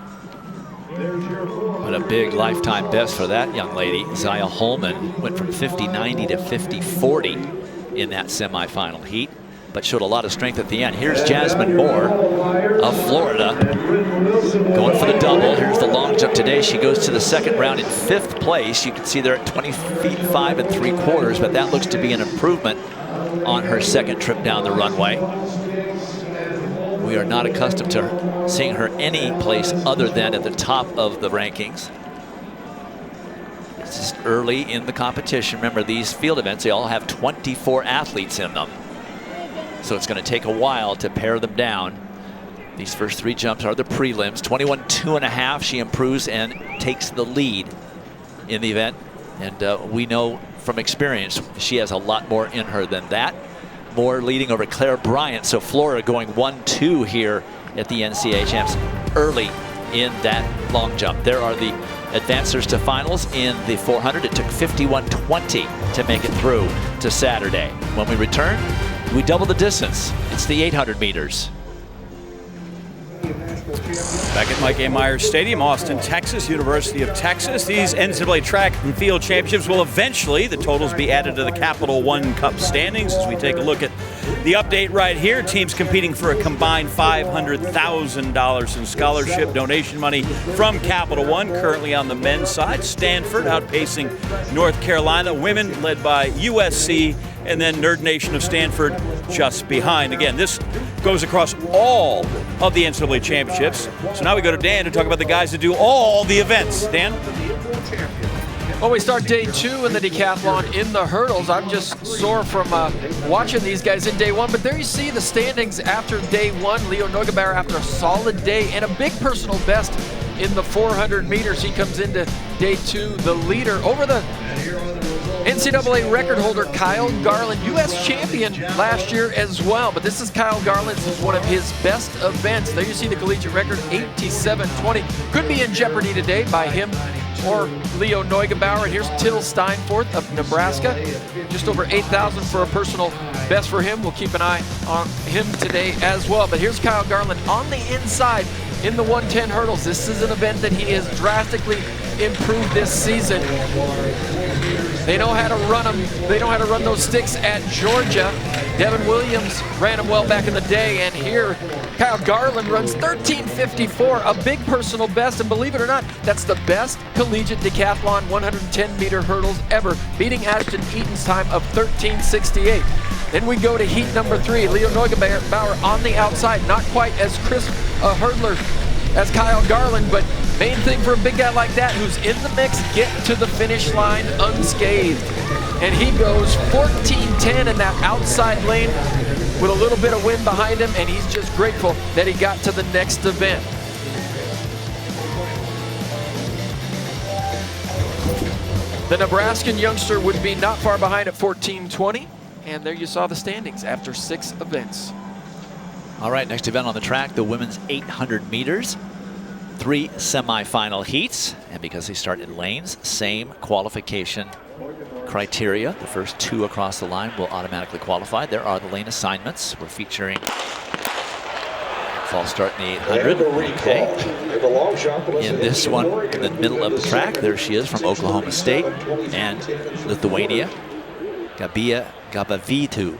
What a big lifetime best for that young lady. Zaya Holman went from 50-90 to 50-40 in that semifinal heat, but showed a lot of strength at the end. Here's Jasmine Moore of Florida going for the double. Here's the long jump today. She goes to the second round in 5th place. You can see there at 20 feet 5 3/4, but that looks to be an improvement on her second trip down the runway. We are not accustomed to seeing her any place other than at the top of the rankings. It's just early in the competition. Remember, these field events, they all have 24 athletes in them. So it's going to take a while to pare them down. These first 3 jumps are the prelims. 21.2.5, she improves and takes the lead in the event. And we know from experience, she has a lot more in her than that. Moore leading over Claire Bryant. So Florida going 1-2 here at the NCAA champs early in that long jump. There are the advancers to finals in the 400. It took 51.20 to make it through to Saturday. When we return, we double the distance. It's the 800 meters. Back at Mike A. Myers Stadium, Austin, Texas, University of Texas. These NCAA track and field championships will eventually, the totals, be added to the Capital One Cup standings. As we take a look at the update right here, teams competing for a combined $500,000 in scholarship donation money from Capital One. Currently on the men's side, Stanford outpacing North Carolina. Women led by USC, and then Nerd Nation of Stanford just behind. Again, this goes across all of the NCAA championships. So now we go to Dan to talk about the guys that do all the events. Dan? Well, we start day 2 in the decathlon in the hurdles. I'm just sore from watching these guys in day 1, but there you see the standings after day 1. Leo Neugebauer after a solid day and a big personal best in the 400 meters. He comes into day 2 the leader over the NCAA record holder Kyle Garland, U.S. champion last year as well. But this is Kyle Garland. This is one of his best events. There you see the collegiate record, 87.20. Could be in jeopardy today by him or Leo Neugebauer. And here's Till Steinforth of Nebraska. Just over 8,000 for a personal best for him. We'll keep an eye on him today as well. But here's Kyle Garland on the inside in the 110 hurdles. This is an event that he has drastically improved this season. They know how to run them. They know how to run those sticks at Georgia. Devin Williams ran them well back in the day, and here Kyle Garland runs 13:54, a big personal best, and believe it or not, that's the best collegiate decathlon 110-meter hurdles ever, beating Ashton Eaton's time of 13:68. Then we go to heat number 3. Leo Neugebauer on the outside, not quite as crisp a hurdler as Kyle Garland, but main thing for a big guy like that who's in the mix, get to the finish line unscathed. And he goes 14:10 in that outside lane with a little bit of wind behind him, and he's just grateful that he got to the next event. The Nebraskan youngster would be not far behind at 14:20, and there you saw the standings after 6 events. All right, next event on the track, the women's 800 meters. 3 semifinal heats, and because they start in lanes, same qualification criteria. The first 2 across the line will automatically qualify. There are the lane assignments. We're featuring false start in the 800. Okay. In this one, in the middle of the track, there she is from Oklahoma State and Lithuania, Gabija Gavavitu.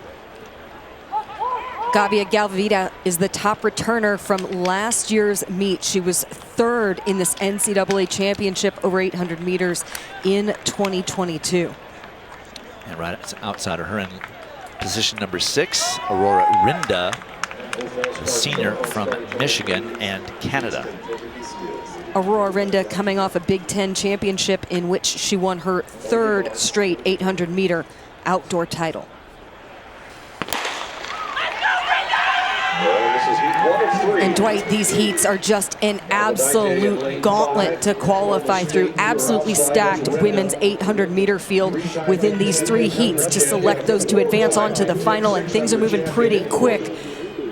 Gabija Gavavitu is the top returner from last year's meet. She was third in this NCAA championship over 800 meters in 2022. And right outside of her in position number 6, Aurora Rinda, the senior from Michigan and Canada. Aurora Rinda coming off a Big Ten championship in which she won her 3rd straight 800 meter outdoor title. And Dwight, these heats are just an absolute gauntlet to qualify through. Absolutely stacked women's 800 meter field within these 3 heats to select those to advance on to the final, and things are moving pretty quick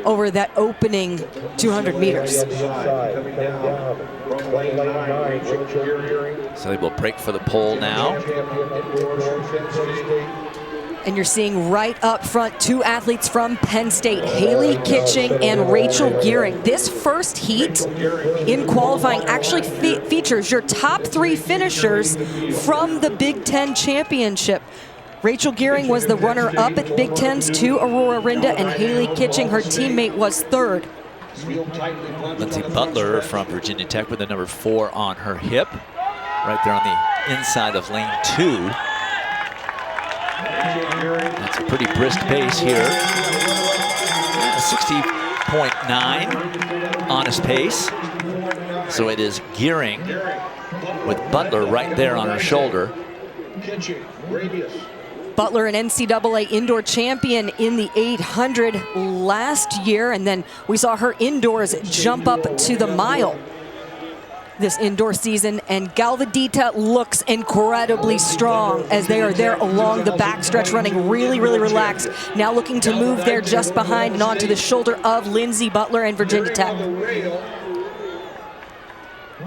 over that opening 200 meters. So they will break for the pole now. And you're seeing right up front 2 athletes from Penn State, Haley Kitching and Rachel Gearing. This first heat in qualifying actually features your top 3 finishers from the Big Ten championship. Rachel Gearing was the runner-up at Big Ten's to Aurora Rinda, and Haley Kitching, her teammate, was 3rd. Lindsey Butler from Virginia Tech with the number 4 on her hip, right there on the inside of lane 2. That's a pretty brisk pace here. 60.9 honest pace. So it is Gearing with Butler right there on her shoulder. Butler, an NCAA indoor champion in the 800 last year, and then we saw her indoors jump up to the mile this indoor season, and Gavavitu looks incredibly strong as they are there along the backstretch, running really, really relaxed. Now looking to move there just behind and onto the shoulder of Lindsey Butler and Virginia Tech.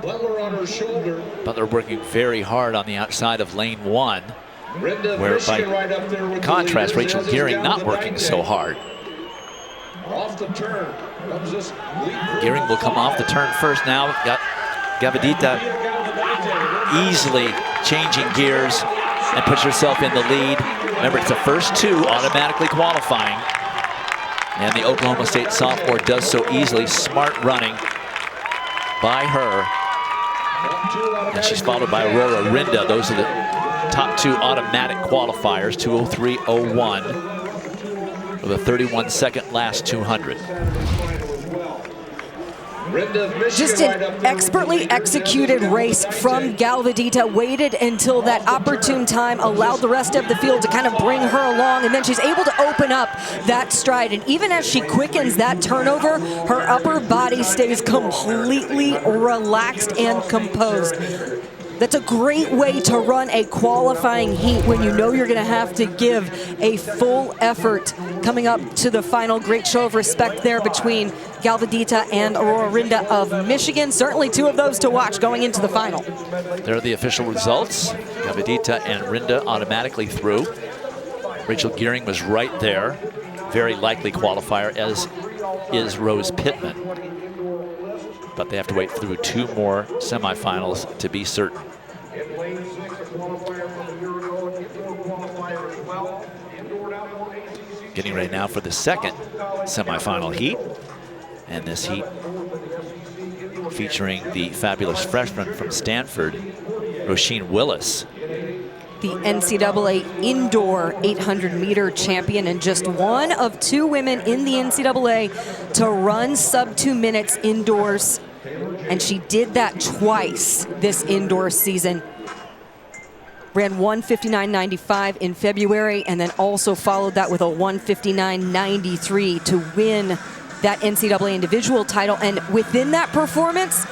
Butler on her shoulder. Butler working very hard on the outside of lane 1, where by contrast, Rachel Gearing not working so hard. Off the turn. Gearing will come off the turn first now. Got Gavavitu easily changing gears and puts herself in the lead. Remember, it's the first 2 automatically qualifying. And the Oklahoma State sophomore does so easily. Smart running by her. And she's followed by Aurora Rinda. Those are the top 2 automatic qualifiers, 2:03.01 with a 31-second last 200. Just an expertly executed race from Gavavitu. Waited until that opportune time, allowed the rest of the field to kind of bring her along, and then she's able to open up that stride. And even as she quickens that turnover, her upper body stays completely relaxed and composed. That's a great way to run a qualifying heat when you know you're going to have to give a full effort coming up to the final. Great show of respect there between Gavavitu and Aurora Rinda of Michigan. Certainly 2 of those to watch going into the final. There are the official results. Gavavitu and Rinda automatically through. Rachel Gearing was right there. Very likely qualifier, as is Rose Pittman. But they have to wait through 2 more semifinals to be certain. Getting ready now for the second semifinal heat. And this heat featuring the fabulous freshman from Stanford, Roisin Willis. The NCAA indoor 800 meter champion, and just one of 2 women in the NCAA to run sub 2 minutes indoors. And she did that twice this indoor season. Ran 1:59.95 in February, and then also followed that with a 1:59.93 to win that NCAA individual title. And within that performance,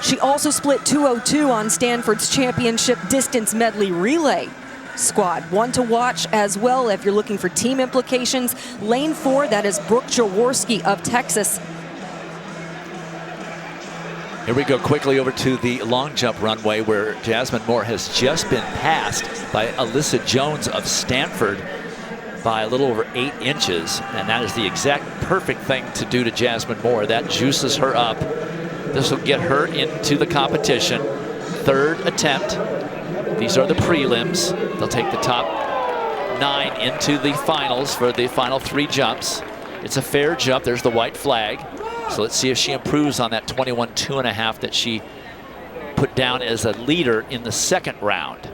she also split 2:02 on Stanford's championship distance medley relay squad. One to watch as well if you're looking for team implications. Lane 4, that is Brooke Jaworski of Texas. Here we go quickly over to the long jump runway, where Jasmine Moore has just been passed by Alyssa Jones of Stanford. by a little over 8 inches, and that is the exact perfect thing to do to Jasmine Moore. That juices her up. This will get her into the competition. 3rd attempt. These are the prelims. They'll take the top 9 into the finals for the final 3 jumps. It's a fair jump. There's the white flag. So let's see if she improves on that 21.2½ that she put down as a leader in the 2nd round.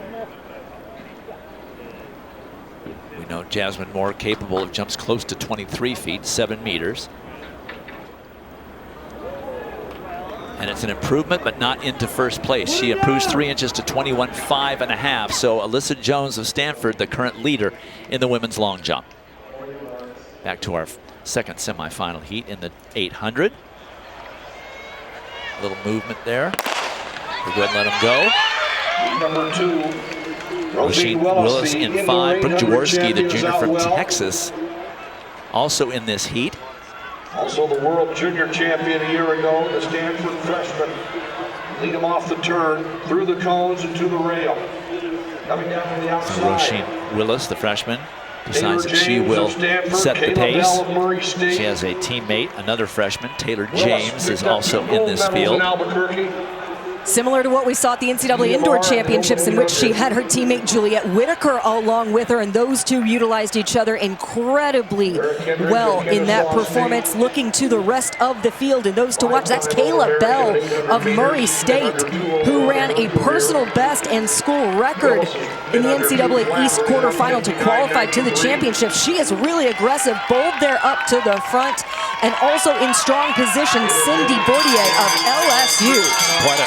We know Jasmine Moore capable of jumps close to 23 feet, 7 meters. And it's an improvement, but not into first place. She improves 3 inches to 21.5½. So Alyssa Jones of Stanford, the current leader in the women's long jump. Back to our 2nd semifinal heat in the 800. A little movement there. We'll go ahead and let him go. Number 2. Roisin Willis in 5. Brooke Jaworski, the junior from Texas, also in this heat. Also the world junior champion a year ago, the Stanford freshman. Lead him off the turn, through the cones and to the rail. Coming down to the outside. So Roisin Willis, the freshman, decides that she will set the pace. She has a teammate, another freshman, Taylor James, is also in this field. Similar to what we saw at the NCAA Indoor Championships, in which she had her teammate Juliette Whitaker along with her, and those two utilized each other incredibly well in that performance. Looking to the rest of the field and those to watch, that's Kayla Bell of Murray State, who ran a personal best and school record in the NCAA East quarterfinal to qualify to the championship. She is really aggressive, bold there up to the front, and also in strong position, Cindy Bourdier of LSU. Quite a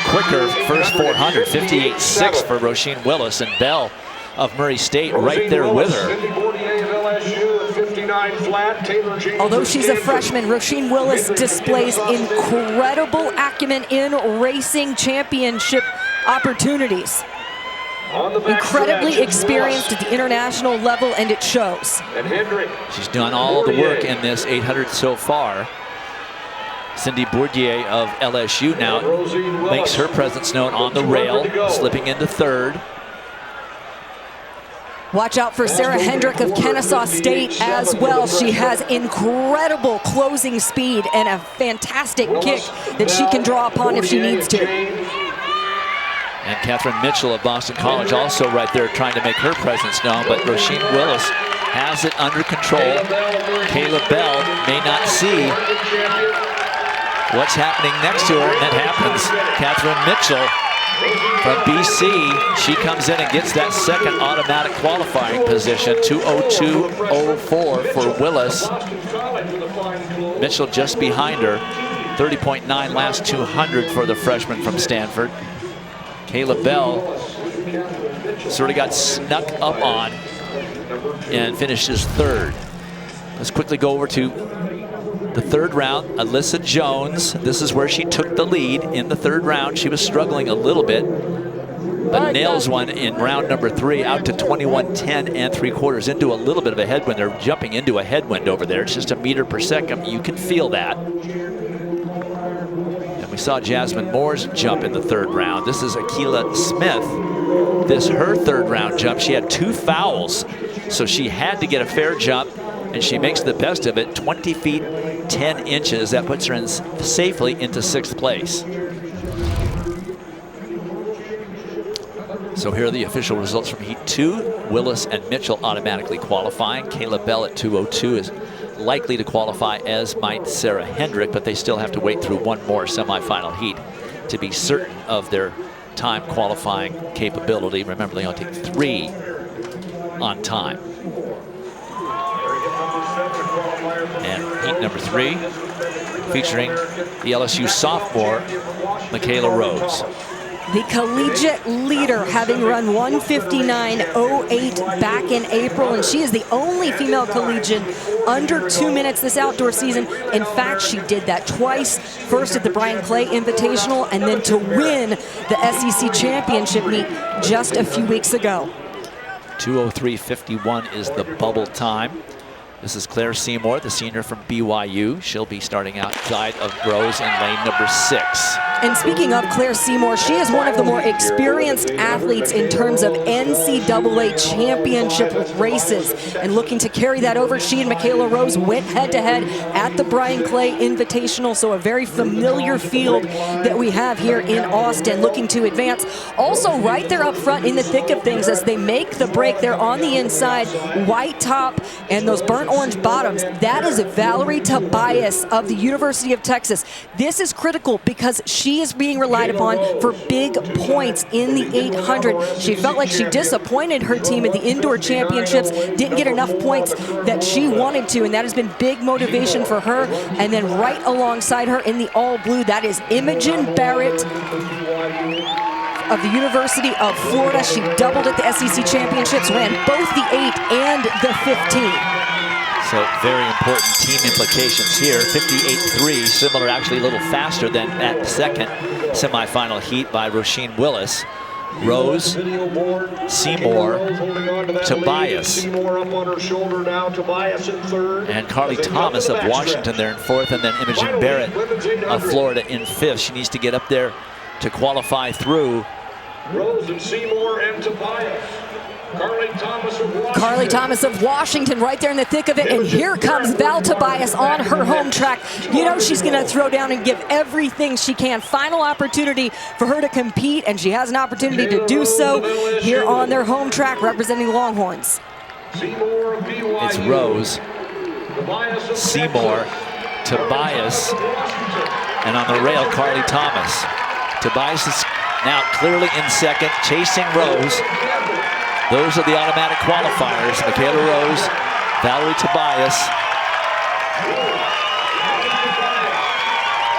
quicker first 400, 58.6 for Roisin Willis, and Bell of Murray State right there with her. Although she's a freshman, Roisin Willis displays incredible acumen in racing championship opportunities. Incredibly experienced at the international level, and it shows. She's done all the work in this 800 so far. Cindy Bourdier of LSU now makes her presence known on the rail, slipping into 3rd. Watch out for Sarah Hendrick of Kennesaw State as well. She has incredible closing speed and a fantastic kick that she can draw upon if she needs to. And Catherine Mitchell of Boston College also right there trying to make her presence known, but Roisin Willis has it under control. Kayla Bell may not see what's happening next to her, and that happens. Catherine Mitchell from BC, she comes in and gets that 2nd automatic qualifying position, 2:02.04 for Willis. Mitchell just behind her, 30.9 last 200 for the freshman from Stanford. Kayla Bell sort of got snuck up on and finishes 3rd. Let's quickly go over to the 3rd round. Alyssa Jones, this is where she took the lead in the 3rd round. She was struggling a little bit, but nails one in round number 3 out to 21.10¾ into a little bit of a headwind. They're jumping into a headwind over there. It's just a meter per second. You can feel that. And we saw Jasmine Moore's jump in the 3rd round. This is Akila Smith. This her 3rd round jump. She had 2 fouls, so she had to get a fair jump, and she makes the best of it, 20 feet 10 inches. That puts her in safely into 6th place. So here are the official results from Heat 2. Willis and Mitchell automatically qualifying. Kayla Bell at 2:02 is likely to qualify, as might Sarah Hendrick, but they still have to wait through one more semifinal heat to be certain of their time qualifying capability. Remember, they only take 3 on time. And heat number 3, featuring the LSU sophomore, Michaela Rhodes. The collegiate leader, having run 1:59.08 back in April, and she is the only female collegian under 2 minutes this outdoor season. In fact, she did that twice, first at the Brian Clay Invitational, and then to win the SEC championship meet just a few weeks ago. 2:03.51 is the bubble time. This is Claire Seymour, the senior from BYU. She'll be starting outside of Rose in lane number 6. And speaking of Claire Seymour, she is one of the more experienced athletes in terms of NCAA championship races. And looking to carry that over, she and Michaela Rose went head-to-head at the Brian Clay Invitational, so a very familiar field that we have here in Austin, looking to advance. Also right there up front in the thick of things as they make the break, they're on the inside, white top and those burnt orange bottoms. That is Valerie Tobias of the University of Texas. This is critical because she is being relied upon for big points in the 800. She felt like she disappointed her team at the indoor championships, didn't get enough points that she wanted to, and that has been big motivation for her. And then right alongside her in the all blue, that is Imogen Barrett of the University of Florida. She doubled at the SEC championships, ran both the 8 and the 15. So very important team implications here. 58.3, similar, actually a little faster than that second semifinal heat by Roisin Willis. Rose, Seymour, Tobias, and Carly Thomas of Washington there in 4th, and then Imogen Barrett of Florida in 5th. She needs to get up there to qualify through. Rose and Seymour and Tobias. Carly Thomas of Washington right there in the thick of it, and here comes Val Tobias on her home track. You know she's going to throw down and give everything she can. Final opportunity for her to compete, and she has an opportunity to do so here on their home track representing Longhorns. It's Rose, Seymour, Tobias, and on the rail, Carly Thomas. Tobias is now clearly in second, chasing Rose. Those are the automatic qualifiers. Michaela Rose, Valerie Tobias.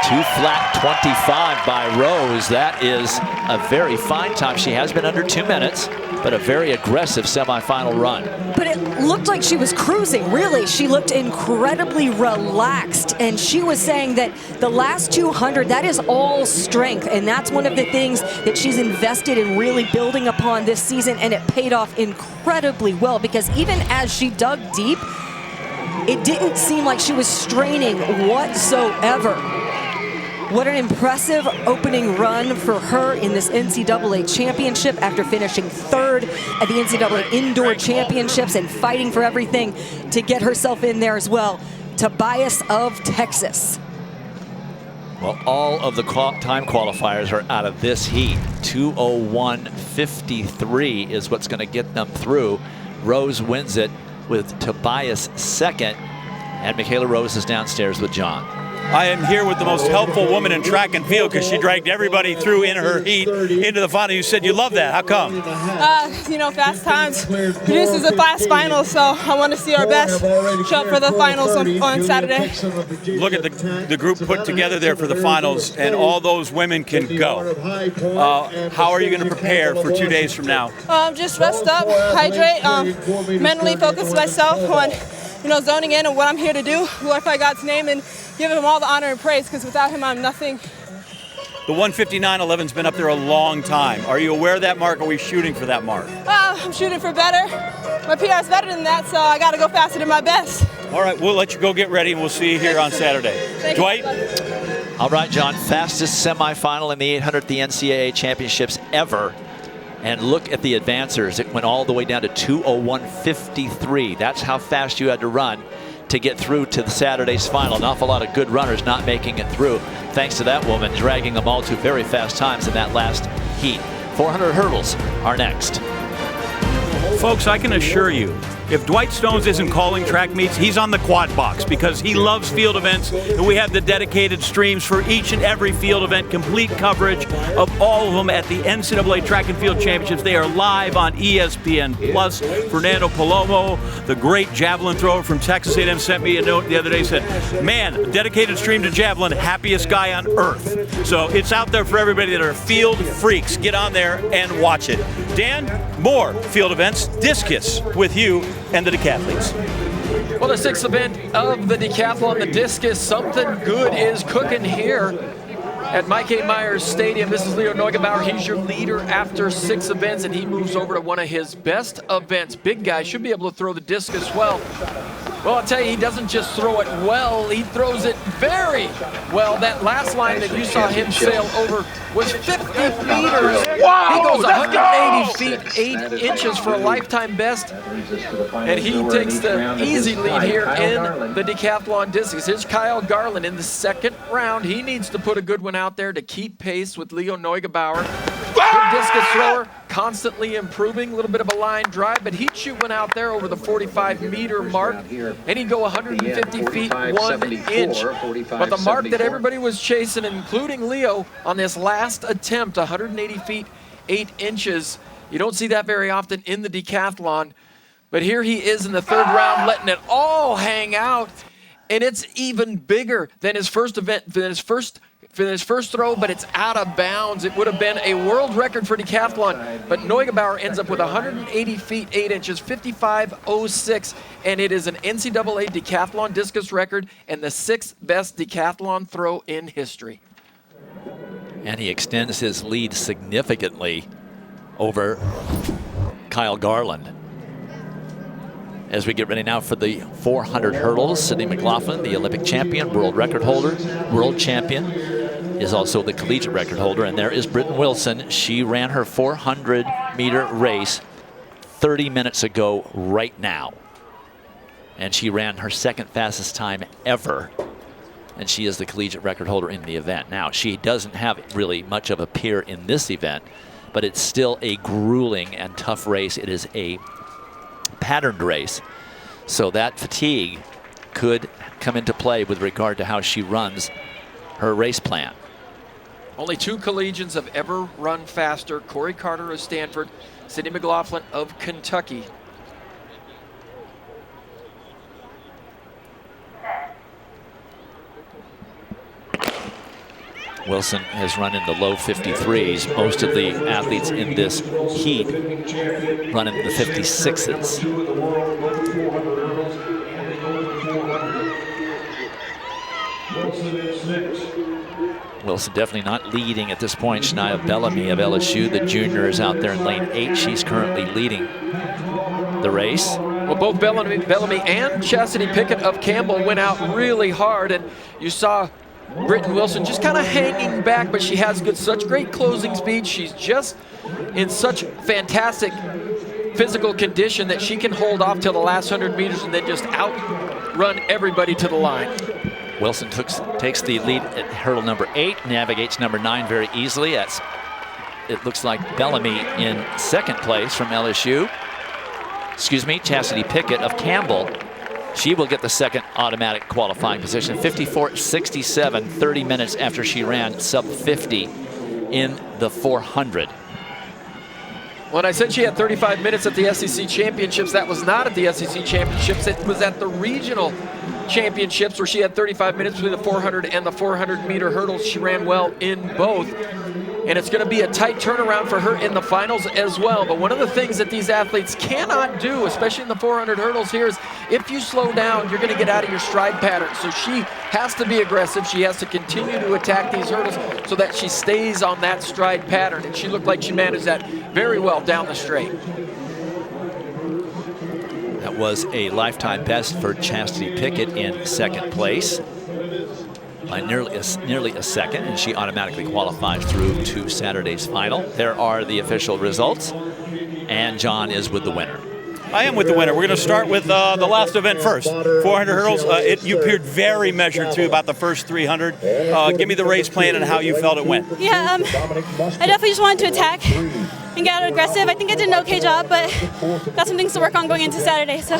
2 flat 25 by Rose. That is a very fine time. She has been under 2 minutes, but a very aggressive semifinal run. But it looked like she was cruising, really. She looked incredibly relaxed, and she was saying that the last 200, that is all strength, and that's one of the things that she's invested in really building upon this season, and it paid off incredibly well, because even as she dug deep, it didn't seem like she was straining whatsoever. What an impressive opening run for her in this NCAA championship after finishing 3rd at the NCAA Indoor Championships and fighting for everything to get herself in there as well. Tobias of Texas. Well, all of the time qualifiers are out of this heat. 2:01.53 is what's going to get them through. Rose wins it with Tobias second, and Michaela Rose is downstairs with John. I am here with the most helpful woman in track and field because she dragged everybody through in her heat into the final. You said you love that. How come? You know, fast times produces a fast final, so I want to see our best show up for the finals on Saturday. Look at the group put together there for the finals, and all those women can go. How are you going to prepare for 2 days from now? Just rest up, hydrate, mentally focus myself on, zoning in on what I'm here to do, glorify God's name, and give him all the honor and praise, because without him, I'm nothing. The 159.11's been up there a long time. Are you aware of that mark? Are we shooting for that mark? I'm shooting for better. My PR is better than that, so I got to go faster than my best. All right, we'll let you go get ready, and we'll see you here on Saturday. Dwight? All right, John, fastest semifinal in the 800 at the NCAA championships ever. And look at the advancers. It went all the way down to 2:01.53. That's how fast you had to run to get through to the Saturday's final. An awful lot of good runners not making it through, thanks to that woman dragging them all to very fast times in that last heat. 400 hurdles are next. Folks, I can assure you, if Dwight Stones isn't calling track meets, he's on the quad box because he loves field events, and we have the dedicated streams for each and every field event, complete coverage of all of them at the NCAA Track and Field Championships. They are live on ESPN+. Fernando Palomo, the great javelin thrower from Texas A&M, sent me a note the other day, said, man, dedicated stream to javelin, happiest guy on earth. So it's out there for everybody that are field freaks. Get on there and watch it. Dan, more field events, discus with you and the decathletes. Well, the 6th event of the decathlon, the discus, something good is cooking here at Mike A. Myers Stadium. This is Leo Neugebauer. He's your leader after 6 events, and he moves over to one of his best events. Big guy should be able to throw the discus well. Well, I'll tell you, he doesn't just throw it well, he throws it very well. That last line that you saw him sail over was 50 meters. He goes 180 feet, 8 inches for a lifetime best. And he takes the easy lead here in the decathlon discus. Here's Kyle Garland in the second round. He needs to put a good one out there to keep pace with Leo Neugebauer. Good discus thrower, constantly improving, a little bit of a line drive, but he'd shoot one out there over the 45-meter mark, and he'd go 150 feet, 1 inch. But the mark that everybody was chasing, including Leo, on this last attempt, 180 feet, 8 inches, you don't see that very often in the decathlon. But here he is in the third round, letting it all hang out, and it's even bigger than his first event, than his first throw, but it's out of bounds. It would have been a world record for decathlon, but Neugebauer ends up with 180 feet, 8 inches, 55.06, and it is an NCAA decathlon discus record and the 6th best decathlon throw in history. And he extends his lead significantly over Kyle Garland. As we get ready now for the 400 hurdles, Sydney McLaughlin, the Olympic champion, world record holder, world champion, is also the collegiate record holder. And there is Britton Wilson. She ran her 400-meter race 30 minutes ago right now. And she ran her second fastest time ever. And she is the collegiate record holder in the event. Now, she doesn't have really much of a peer in this event, but it's still a grueling and tough race. It is a patterned race, so that fatigue could come into play with regard to how she runs her race plan. Only 2 collegians have ever run faster. Corey Carter of Stanford, Sydney McLaughlin of Kentucky. Wilson has run in the low 53s. Most of the athletes in this heat run in the 56s. Wilson definitely not leading at this point. Shania Bellamy of LSU, the junior, is out there in lane 8. She's currently leading the race. Well, both Bellamy and Chastity Pickett of Campbell went out really hard, and you saw Britton Wilson just kind of hanging back, but she has such great closing speed. She's just in such fantastic physical condition that she can hold off till the last 100 meters and then just outrun everybody to the line. Wilson takes the lead at hurdle number 8, navigates number 9 very easily. It looks like Bellamy in second place from LSU. Excuse me, Chastity Pickett of Campbell. She will get the second automatic qualifying position. 54.67, 30 minutes after she ran sub 50 in the 400. When I said she had 35 minutes at the SEC Championships, that was not at the SEC Championships. It was at the regional championships where she had 35 minutes between the 400 and the 400-meter hurdles. She ran well in both. And it's going to be a tight turnaround for her in the finals as well. But one of the things that these athletes cannot do, especially in the 400 hurdles here, is if you slow down, you're going to get out of your stride pattern. So she has to be aggressive. She has to continue to attack these hurdles so that she stays on that stride pattern. And she looked like she managed that very well down the straight. That was a lifetime best for Chastity Pickett in second place by nearly a second, and she automatically qualifies through to Saturday's final. There are the official results, and John is with the winner. I am with the winner. We're going to start with the last event first. 400 hurdles. You appeared very measured through about the first 300. Give me the race plan and how you felt it went. Yeah, I definitely just wanted to attack and get out aggressive. I think I did an okay job, but got some things to work on going into Saturday, so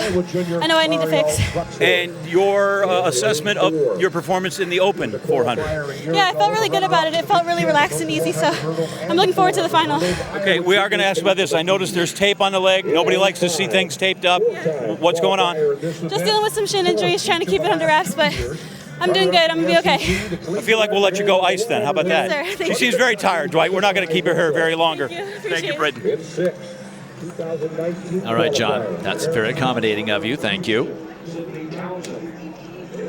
I know I need to fix. And your assessment of your performance in the Open 400? Yeah, I felt really good about it. It felt really relaxed and easy, so I'm looking forward to the final. Okay, we are going to ask about this. I noticed there's tape on the leg. Nobody likes to see things taped up. What's going on? Just dealing with some shin injuries, trying to keep it under wraps, but I'm doing good. I'm going to be okay. I feel like we'll let you go ice then. How about that? Yes, sir. She seems very tired, Dwight. We're not going to keep her here very longer. Thank you, Britton. All right, John. That's very accommodating of you. Thank you.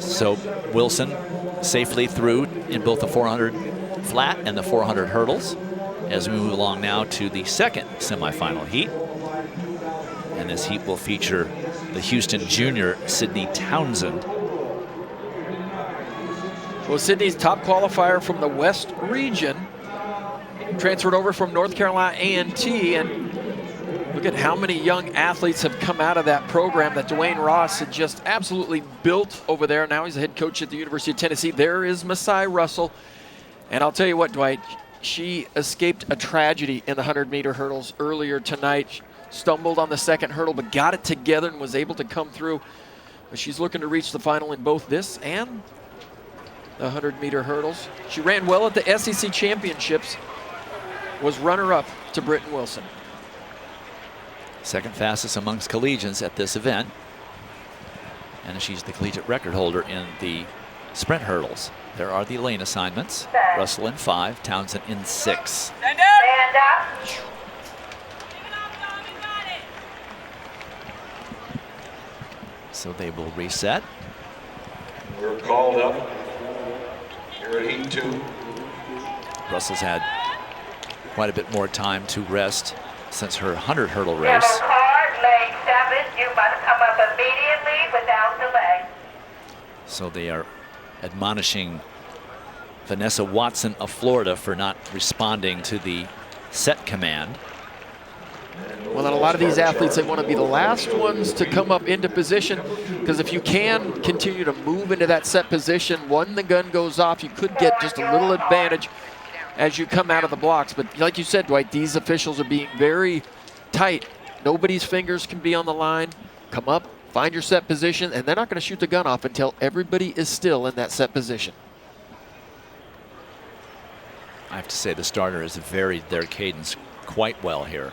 So Wilson safely through in both the 400 flat and the 400 hurdles as we move along now to the second semifinal heat. And this heat will feature the Houston junior, Sydney Townsend. Well, Sydney's top qualifier from the West region, transferred over from North Carolina A&T, and look at how many young athletes have come out of that program that Dwayne Ross had just absolutely built over there. Now he's the head coach at the University of Tennessee. There is Masai Russell. And I'll tell you what, Dwight, she escaped a tragedy in the 100-meter hurdles earlier tonight. She stumbled on the second hurdle, but got it together and was able to come through. But she's looking to reach the final in both this and the 100-meter hurdles. She ran well at the SEC championships, was runner-up to Britton Wilson. Second fastest amongst collegians at this event. And she's the collegiate record holder in the sprint hurdles. There are the lane assignments. Russell in 5, Townsend in 6. Stand up. So they will reset. We're called up here at Heat 2. Russell's had quite a bit more time to rest since her 100 hurdle race. Card, leg 7. You must come up immediately without delay. So they are admonishing Vanessa Watson of Florida for not responding to the set command. Well, and a lot of these athletes, they want to be the last ones to come up into position, because if you can continue to move into that set position, when the gun goes off, you could get just a little advantage as you come out of the blocks. But like you said, Dwight, these officials are being very tight. Nobody's fingers can be on the line. Come up, find your set position, and they're not going to shoot the gun off until everybody is still in that set position. I have to say the starter has varied their cadence quite well here.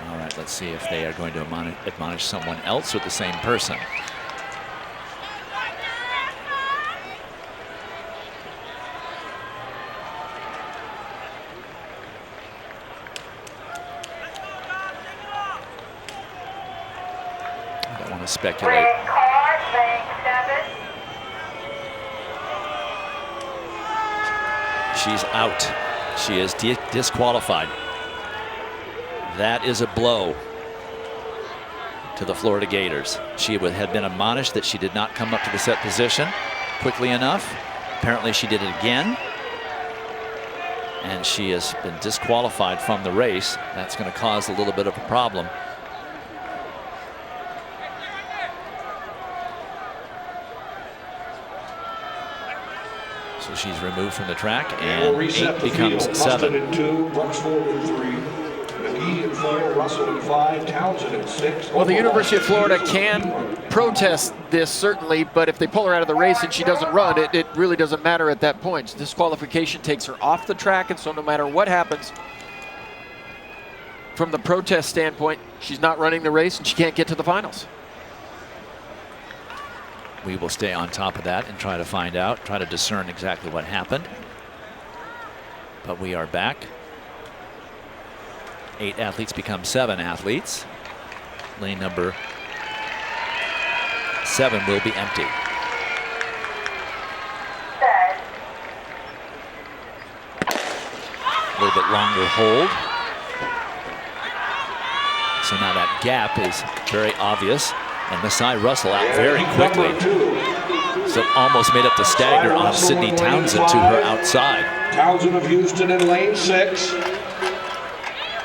All right, let's see if they are going to admonish someone else with the same person. I don't want to speculate. She's out. She is disqualified. That is a blow to the Florida Gators. She had been admonished that she did not come up to the set position quickly enough. Apparently she did it again. And she has been disqualified from the race. That's going to cause a little bit of a problem. So she's removed from the track, and 8 becomes 7. In 2, Bruxville in 3, McGee in 4, Russell in 5, Townsend in 6. Well, the University of Florida can protest this, certainly, but if they pull her out of the race and she doesn't run, it really doesn't matter at that point. Disqualification takes her off the track, and so no matter what happens, from the protest standpoint, she's not running the race and she can't get to the finals. We will stay on top of that and try to find out, try to discern exactly what happened. But we are back. 8 athletes become 7 athletes. Lane number 7 will be empty. A little bit longer hold. So now that gap is very obvious. And Masai Russell out very quickly. So almost made up the stagger on Sydney Townsend to her outside. Townsend of Houston in lane 6.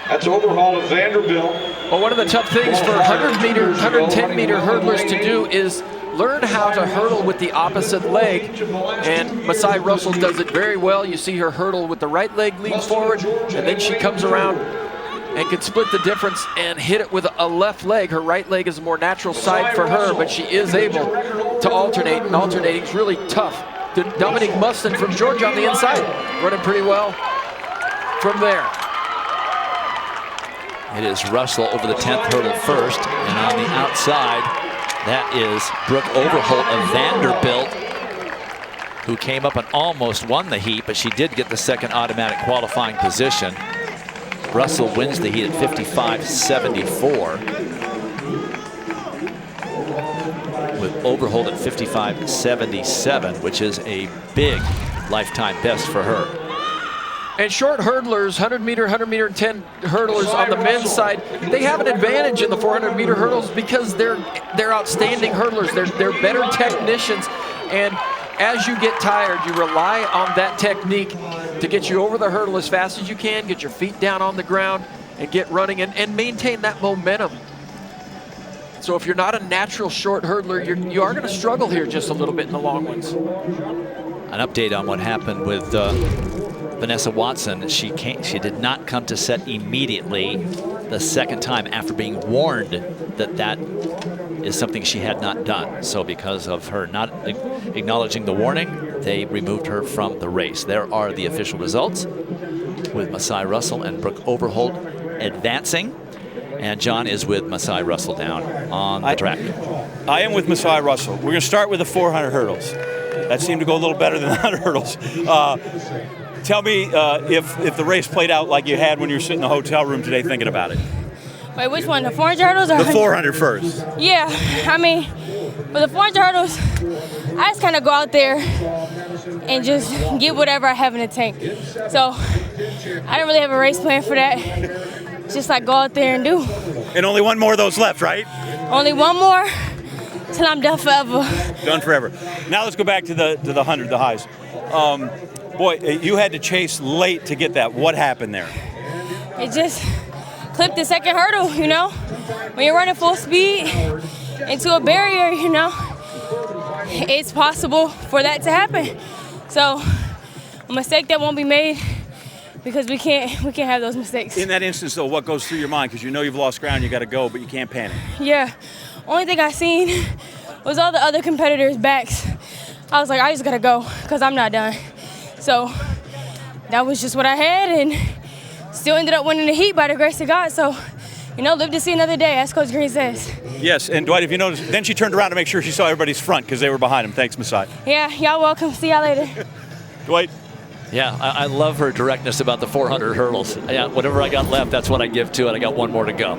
That's overhaul of Vanderbilt. Well, one of the tough things for 100-meter, 110-meter hurdlers to do is learn how to hurdle with the opposite leg. And Masai Russell does it very well. You see her hurdle with the right leg lean forward, and then she comes around and can split the difference and hit it with a left leg. Her right leg is a more natural side for her, but she is able to alternate, and alternating is really tough. Dominique Mustin from Georgia on the inside, running pretty well from there. It is Russell over the 10th hurdle first, and on the outside, that is Brooke Overholt of Vanderbilt, who came up and almost won the heat, but she did get the second automatic qualifying position. Russell wins the heat at 55.74. with Overholt at 55.77, which is a big lifetime best for her. And short hurdlers, 100 meter, 100 meter, 10 hurdlers on the men's side, they have an advantage in the 400 meter hurdles because they're outstanding hurdlers. They're better technicians. And as you get tired, you rely on that technique to get you over the hurdle as fast as you can, get your feet down on the ground, and get running and maintain that momentum. So if you're not a natural short hurdler, you are going to struggle here just a little bit in the long ones. An update on what happened with Vanessa Watson. She did not come to set immediately the second time after being warned that is something she had not done. So because of her not acknowledging the warning, they removed her from the race. There are the official results with Masai Russell and Brooke Overholt advancing. And John is with Masai Russell down on the track. I am with Masai Russell. We're going to start with the 400 hurdles. That seemed to go a little better than the 100 hurdles. Tell me if the race played out like you had when you were sitting in the hotel room today thinking about it. Wait, which one? The 400 hurdles? Or the 400 first. Yeah, I mean, for the 400 hurdles, I just kind of go out there and just get whatever I have in the tank. So I don't really have a race plan for that. Just like go out there and do. And only one more of those left, right? Only one more till I'm done forever. Done forever. Now let's go back to the 100, the highs. Boy, you had to chase late to get that. What happened there? It just clipped the second hurdle, you know? When you're running full speed into a barrier, you know, it's possible for that to happen. So a mistake that won't be made because we can't have those mistakes. In that instance, though, what goes through your mind? Because you know you've lost ground, you got to go, but you can't panic. Yeah. Only thing I seen was all the other competitors' backs. I was like, I just got to go because I'm not done. So that was just what I had, and still ended up winning the heat by the grace of God. So, you know, live to see another day, as Coach Green says. Yes, and Dwight, if you notice, then she turned around to make sure she saw everybody's front because they were behind him. Thanks, Masai. Yeah, y'all welcome. See y'all later. Dwight. Yeah, I love her directness about the 400 hurdles. Yeah, whatever I got left, that's what I give to it. I got one more to go.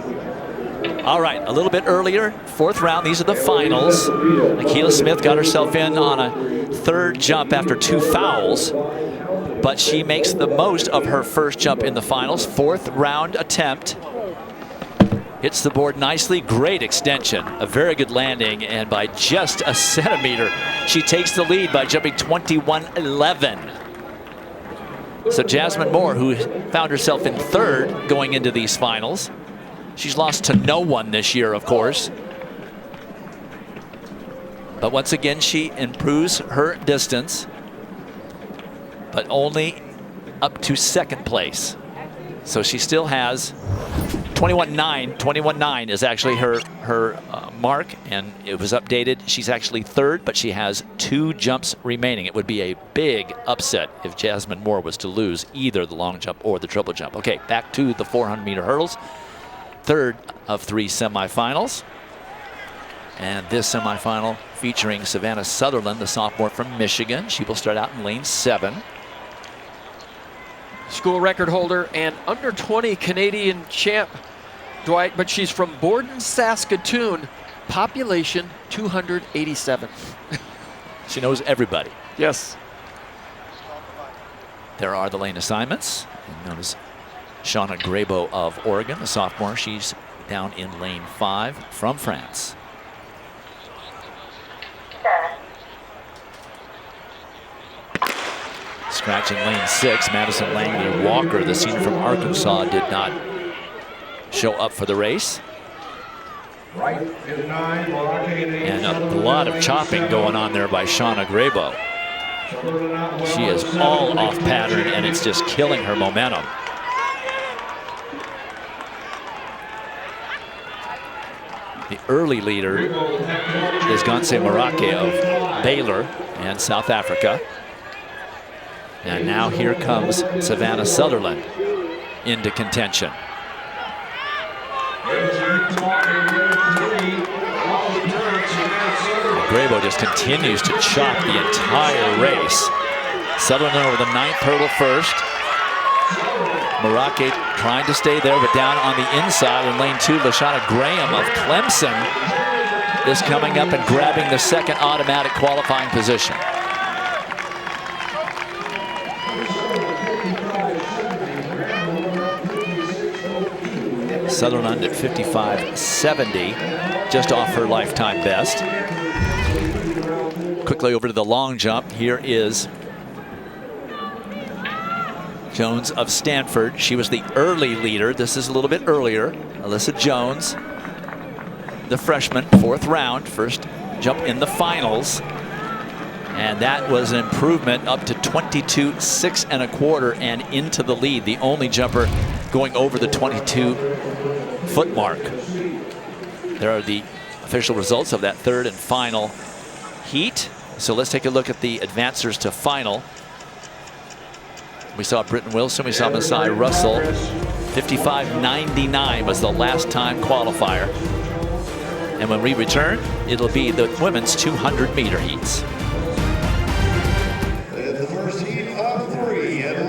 All right, a little bit earlier, fourth round. These are the finals. Akila Smith got herself in on a third jump after 2 fouls, but she makes the most of her first jump in the finals. Fourth round attempt. Hits the board nicely. Great extension. A very good landing, and by just a centimeter, she takes the lead by jumping 21.11. So Jasmine Moore, who found herself in third going into these finals. She's lost to no one this year, of course. But once again, she improves her distance, but only up to second place. So she still has 21.9. 21.9 is actually her mark, and it was updated. She's actually third, but she has 2 jumps remaining. It would be a big upset if Jasmine Moore was to lose either the long jump or the triple jump. Okay, back to the 400-meter hurdles. Third of 3 semifinals. And this semifinal featuring Savannah Sutherland, the sophomore from Michigan. She will start out in lane 7. School record holder and under 20 Canadian champ, Dwight, but she's from Borden, Saskatoon, population 287. She knows everybody. Yes. There are the lane assignments. And notice Shauna Grabo of Oregon, the sophomore. She's down in lane 5 from France. Scratching lane 6, Madison Langley Walker, the senior from Arkansas, did not show up for the race. And a lot of chopping going on there by Shauna Grabo. She is all off pattern, and it's just killing her momentum. The early leader is Ganse Marake of Baylor and South Africa. And now here comes Savannah Sutherland into contention. Grabo just continues to chop the entire race. Sutherland over the 9th hurdle first. Marake trying to stay there, but down on the inside in lane 2, Lashana Graham of Clemson is coming up and grabbing the second automatic qualifying position. Sutherland at 55.70, just off her lifetime best. Quickly over to the long jump. Here is Jones of Stanford. She was the early leader. This is a little bit earlier. Alyssa Jones, the freshman, 4th round, first jump in the finals. And that was an improvement up to 22.6 1/4 and into the lead. The only jumper going over the 22-foot mark. There are the official results of that 3rd and final heat. So let's take a look at the advancers to final. We saw Britton Wilson, we saw Masai Russell. 55.99 was the last time qualifier. And when we return, it'll be the women's 200-meter heats.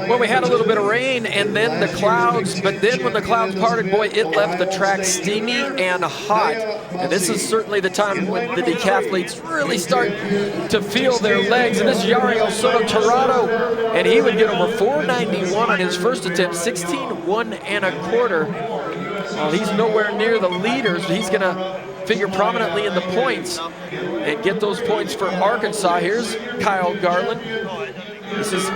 Well, we had a little bit of rain and then the clouds, but then when the clouds parted, boy, it left the track steamy and hot. And this is certainly the time when the decathletes really start to feel their legs. And this is Yario Soto Torado, and he would get over 491 on his first attempt, 16.1 1/4. Well, he's nowhere near the leaders. He's going to figure prominently in the points and get those points for Arkansas. Here's Kyle Garland. This is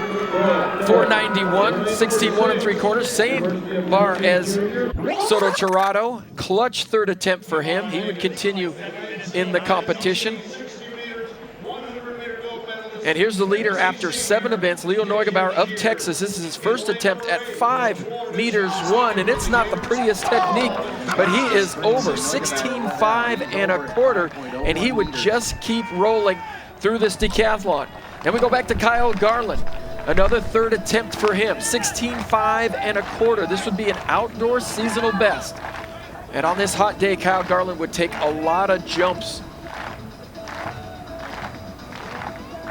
491, 16.1 3/4, same bar as Soto Torado. Clutch 3rd attempt for him. He would continue in the competition. And here's the leader after 7 events, Leo Neugebauer of Texas. This is his first attempt at 5 meters 1, and it's not the prettiest technique, but he is over 16.5 1/4, and he would just keep rolling through this decathlon. And we go back to Kyle Garland. Another 3rd attempt for him, 16.5 1/4. This would be an outdoor seasonal best. And on this hot day, Kyle Garland would take a lot of jumps.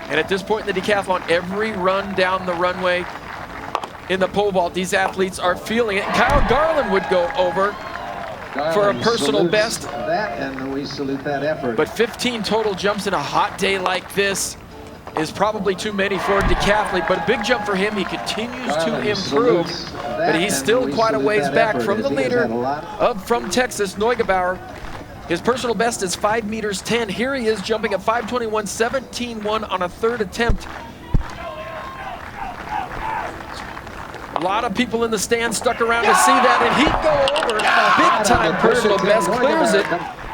And at this point in the decathlon, every run down the runway in the pole vault, these athletes are feeling it. Kyle Garland would go over for a personal best. That, and we salute that effort. But 15 total jumps in a hot day like this is probably too many for a decathlete, but a big jump for him. He continues to improve, but he's still quite a ways back from the leader from Texas, Neugebauer. His personal best is 5 meters 10. Here he is jumping at 5:21, 17.1 on a 3rd attempt. A lot of people in the stands stuck around to see that, and he'd go over. Big time personal best, clears it,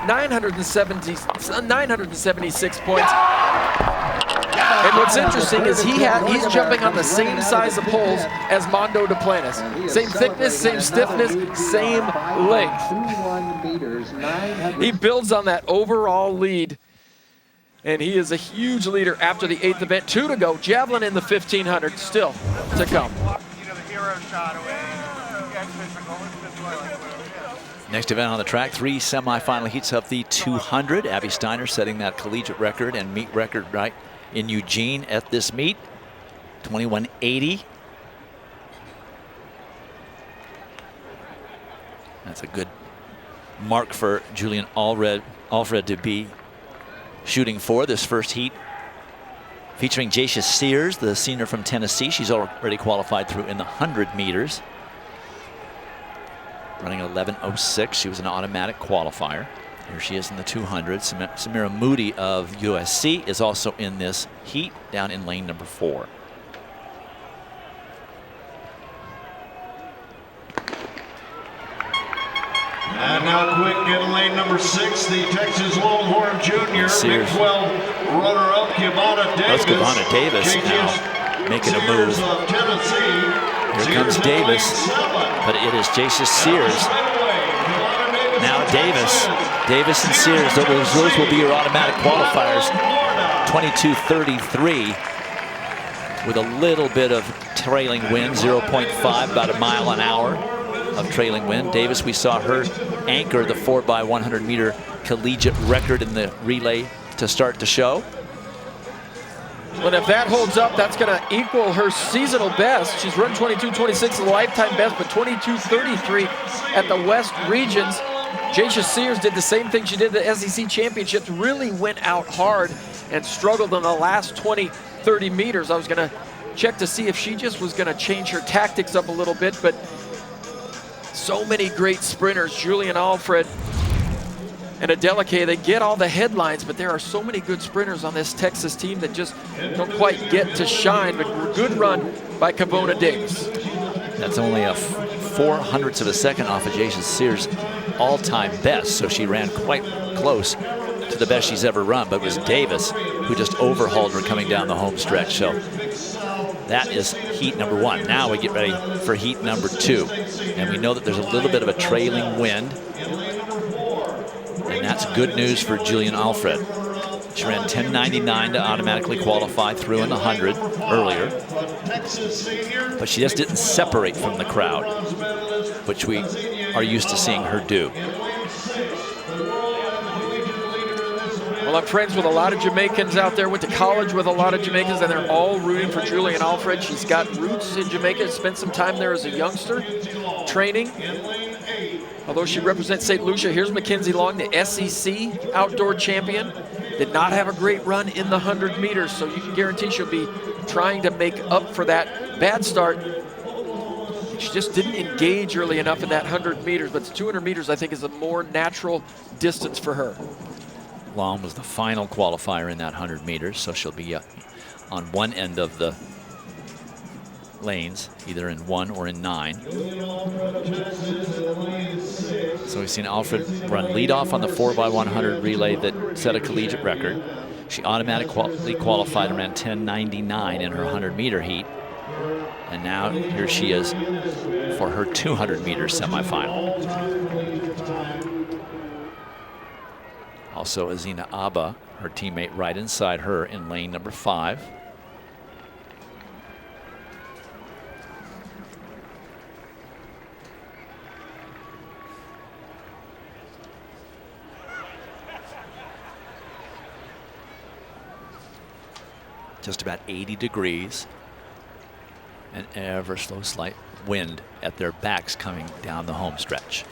976 points. And what's interesting is he's jumping on the same size of poles as Mondo Duplantis. Same thickness, same stiffness, same length. He builds on that overall lead, and he is a huge leader after the 8th event. 2 to go. Javelin in the 1500 still to come. Next event on the track, 3 semifinal heats of the 200. Abby Steiner setting that collegiate record and meet record right in Eugene at this meet, 21.80. That's a good mark for Julian Alfred to be shooting for this first heat. Featuring Jacia Sears, the senior from Tennessee. She's already qualified through in the 100 meters. Running 11.06. She was an automatic qualifier. Here she is in the 200. Samira Moody of USC is also in this heat down in lane number 4. And now quick in lane number 6, the Texas Longhorn Junior, Big 12 runner-up Kivana Davis. That's Kivana Davis now making a move. Here comes Davis, but it is Jacia Sears. Now Davis and Sears, those will be your automatic qualifiers. 22.33 with a little bit of trailing wind, 0.5, about a mile an hour of trailing wind. Davis, we saw her anchor the 4x100 meter collegiate record in the relay to start the show. Well, if that holds up, that's going to equal her seasonal best. She's run 22:26 as a lifetime best, but 22:33 at the West Regions. Jacia Sears did the same thing she did at the SEC Championships, really went out hard and struggled in the last 20-30 meters. I was going to check to see if she just was going to change her tactics up a little bit, but so many great sprinters, Julian Alfred and Adeleke, they get all the headlines, but there are so many good sprinters on this Texas team that just don't quite get to shine. But good run by Kavona Davis. That's only a 0.04 of a second off of Jacia Sears' all-time best, so she ran quite close to the best she's ever run, but it was Davis who just overhauled her coming down the home stretch. So that is heat number 1. Now we get ready for heat number 2. And we know that there's a little bit of a trailing wind. And that's good news for Julian Alfred. She ran 10.99 to automatically qualify through in the 100 earlier. But she just didn't separate from the crowd, which we are used to seeing her do. Well, I'm friends with a lot of Jamaicans out there, went to college with a lot of Jamaicans, and they're all rooting for Julian Alfred. She's got roots in Jamaica, spent some time there as a youngster, training. Although she represents St. Lucia, here's Mackenzie Long, the SEC outdoor champion. Did not have a great run in the 100 meters, so you can guarantee she'll be trying to make up for that bad start. She just didn't engage early enough in that 100 meters, but 200 meters I think is a more natural distance for her. Long was the final qualifier in that 100 meters, so she'll be on one end of the lanes, either in 1 or in 9. So we've seen Alfred run leadoff on the 4x100 relay that set a collegiate record. She automatically qualified and ran 10.99 in her 100-meter heat. And now here she is for her 200-meter semifinal. Also Azina Abba, her teammate right inside her in lane number 5. Just about 80 degrees, and ever so slight wind at their backs coming down the home stretch.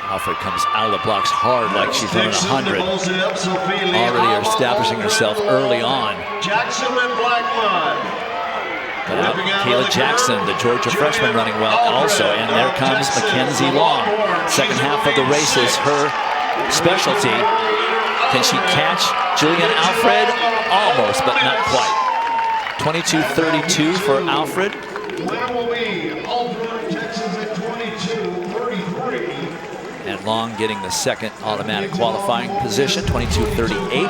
Alfred comes out of the blocks hard like she's running 100. Already establishing herself early on. Jackson and Blackmon. But out, Kayla Jackson, the Georgia freshman, running well also. And there comes Mackenzie Long. Second half of the race is her specialty. Can she catch Julian Alfred? Almost, but not quite. 22:32 for Alfred. Winner will be Auburn, Texas at 22:33. And Long getting the second automatic qualifying position, 22:38.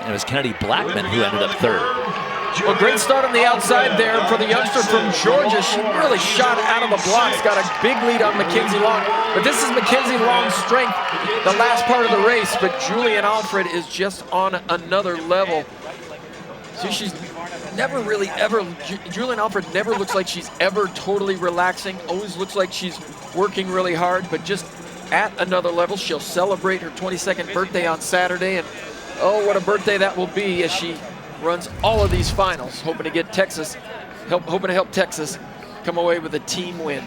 And it was Kennedy Blackman who ended up third. Well, great start on the outside there for the youngster from Georgia. She really shot out of the blocks, got a big lead on Mackenzie Long. But this is Mackenzie Long's strength, the last part of the race. But Julian Alfred is just on another level. See, she's never really ever, Julian Alfred never looks like she's ever totally relaxing. Always looks like she's working really hard, but just at another level. She'll celebrate her 22nd birthday on Saturday. And oh, what a birthday that will be as she runs all of these finals, hoping to get Texas, hoping to help Texas come away with a team win.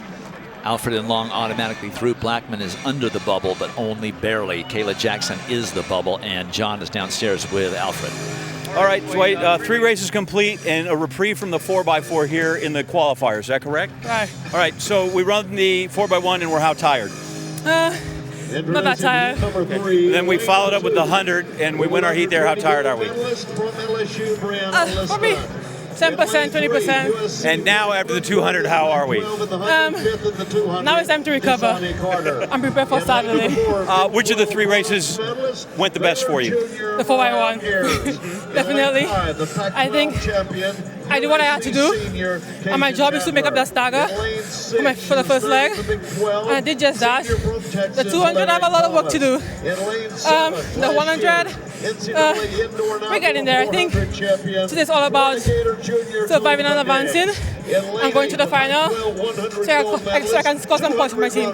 Alfred and Long automatically through. Blackman is under the bubble, but only barely. Kayla Jackson is the bubble, and John is downstairs with Alfred. All right, Dwight, 3 races complete and a reprieve from the 4x4 here in the qualifiers. Is that correct? Right. All right, so we run the 4x1 and we're how tired? Not that tired. Then we followed up with the 100 and we win our heat there. How tired are we? Probably 10%, 20%. And now after the 200, how are we? Now it's time to recover. I'm prepared for Saturday. Which of the 3 races went the best for you? The 4x1. Definitely. I think I did what I had to do. And my job is to make up that stagger for the first leg. And I did just that. The 200, I have a lot of work to do. The 100, we're getting there. I think today's all about surviving and advancing. I'm going to the final so I can score some points for my team.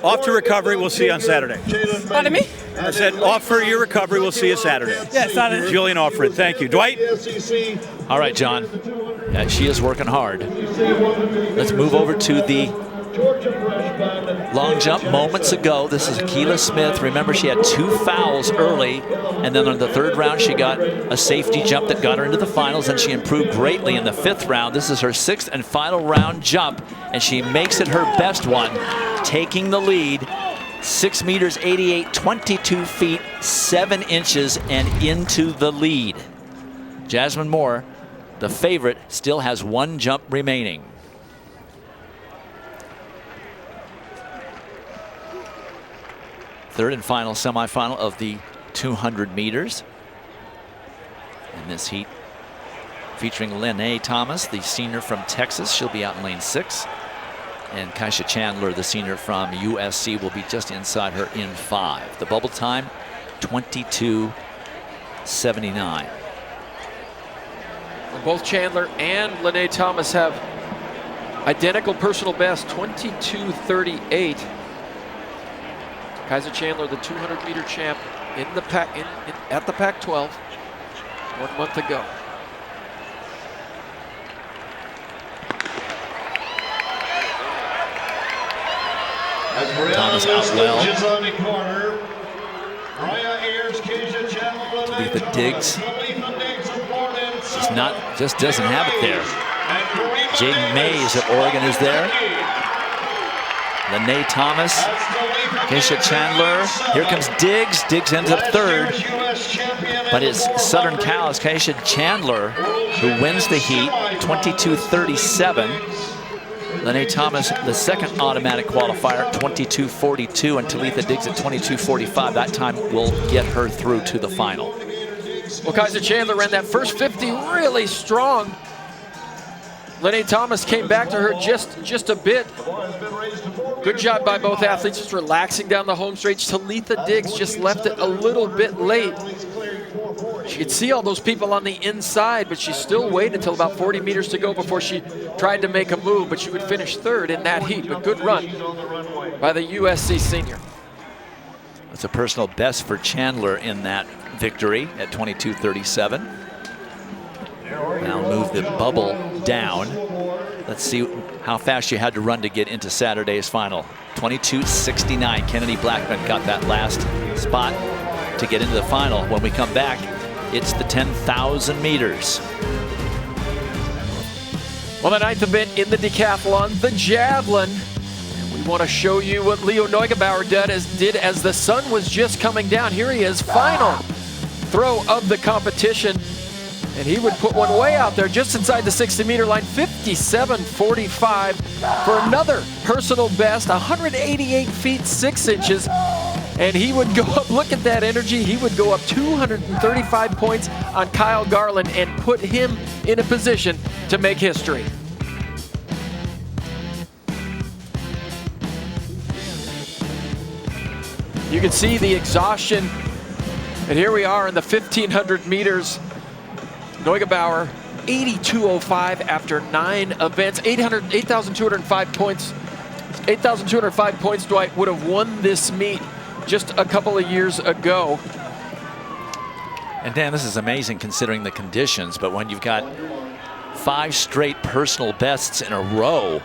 Off to recovery. We'll see you on Saturday. Pardon me? I said off for your recovery. We'll see you Saturday. Yes, Saturday. Julian Alfred. Thank you. Dwight? All right, John. She is working hard. Let's move over to the long jump. Moments ago, this is Akila Smith. Remember, she had 2 fouls early, and then in the 3rd round, she got a safety jump that got her into the finals, and she improved greatly in the 5th round. This is her 6th and final round jump, and she makes it her best one, taking the lead. 6 meters 88, 22 feet 7 inches, and into the lead. Jasmine Moore, the favorite, still has 1 jump remaining. Third and final semifinal of the 200 meters. In this heat, featuring Lene Thomas, the senior from Texas. She'll be out in lane 6. And Kaisha Chandler, the senior from USC, will be just inside her in 5. The bubble time, 22:79. Both Chandler and Lene Thomas have identical personal best, 22:38. Kaisha Chandler, the 200-meter champ, in the pack at the Pac-12 1 month ago. Thomas out well. Talitha Diggs just doesn't have it there. Jaden Mays of Oregon is there. Lene Thomas, Kaisha Chandler. Here comes Diggs. Diggs ends up 3rd. But it's Southern Cal's Kaisha Chandler who wins the heat, 22:37. Lene Thomas, the 2nd automatic qualifier, 22:42, and Talitha Diggs at 22:45. That time will get her through to the final. Well, Kaisha Chandler ran that first 50 really strong. Lene Thomas came back to her just a bit. Good job by both athletes, just relaxing down the home stretch. Talitha Diggs just left it a little bit late. She could see all those people on the inside, but she still waited until about 40 meters to go before she tried to make a move, but she would finish 3rd in that heat. But good run by the USC senior. It's a personal best for Chandler in that victory at 22:37. Now move the bubble down. Let's see how fast you had to run to get into Saturday's final. 22:69. Kennedy Blackman got that last spot to get into the final. When we come back, it's the 10,000 meters. Well, the 9th event in the decathlon, the javelin. And we want to show you what Leo Neugebauer did as the sun was just coming down. Here he is, final throw of the competition. And he would put one way out there just inside the 60-meter line, 57:45 for another personal best, 188 feet 6 inches. And he would go up, look at that energy, he would go up 235 points on Kyle Garland and put him in a position to make history. You can see the exhaustion. And here we are in the 1,500 meters. Neugebauer, 82.05 after 9 events, 8,205 points. 8,205 points, Dwight, would have won this meet just a couple of years ago. And Dan, this is amazing considering the conditions, but when you've got 5 straight personal bests in a row,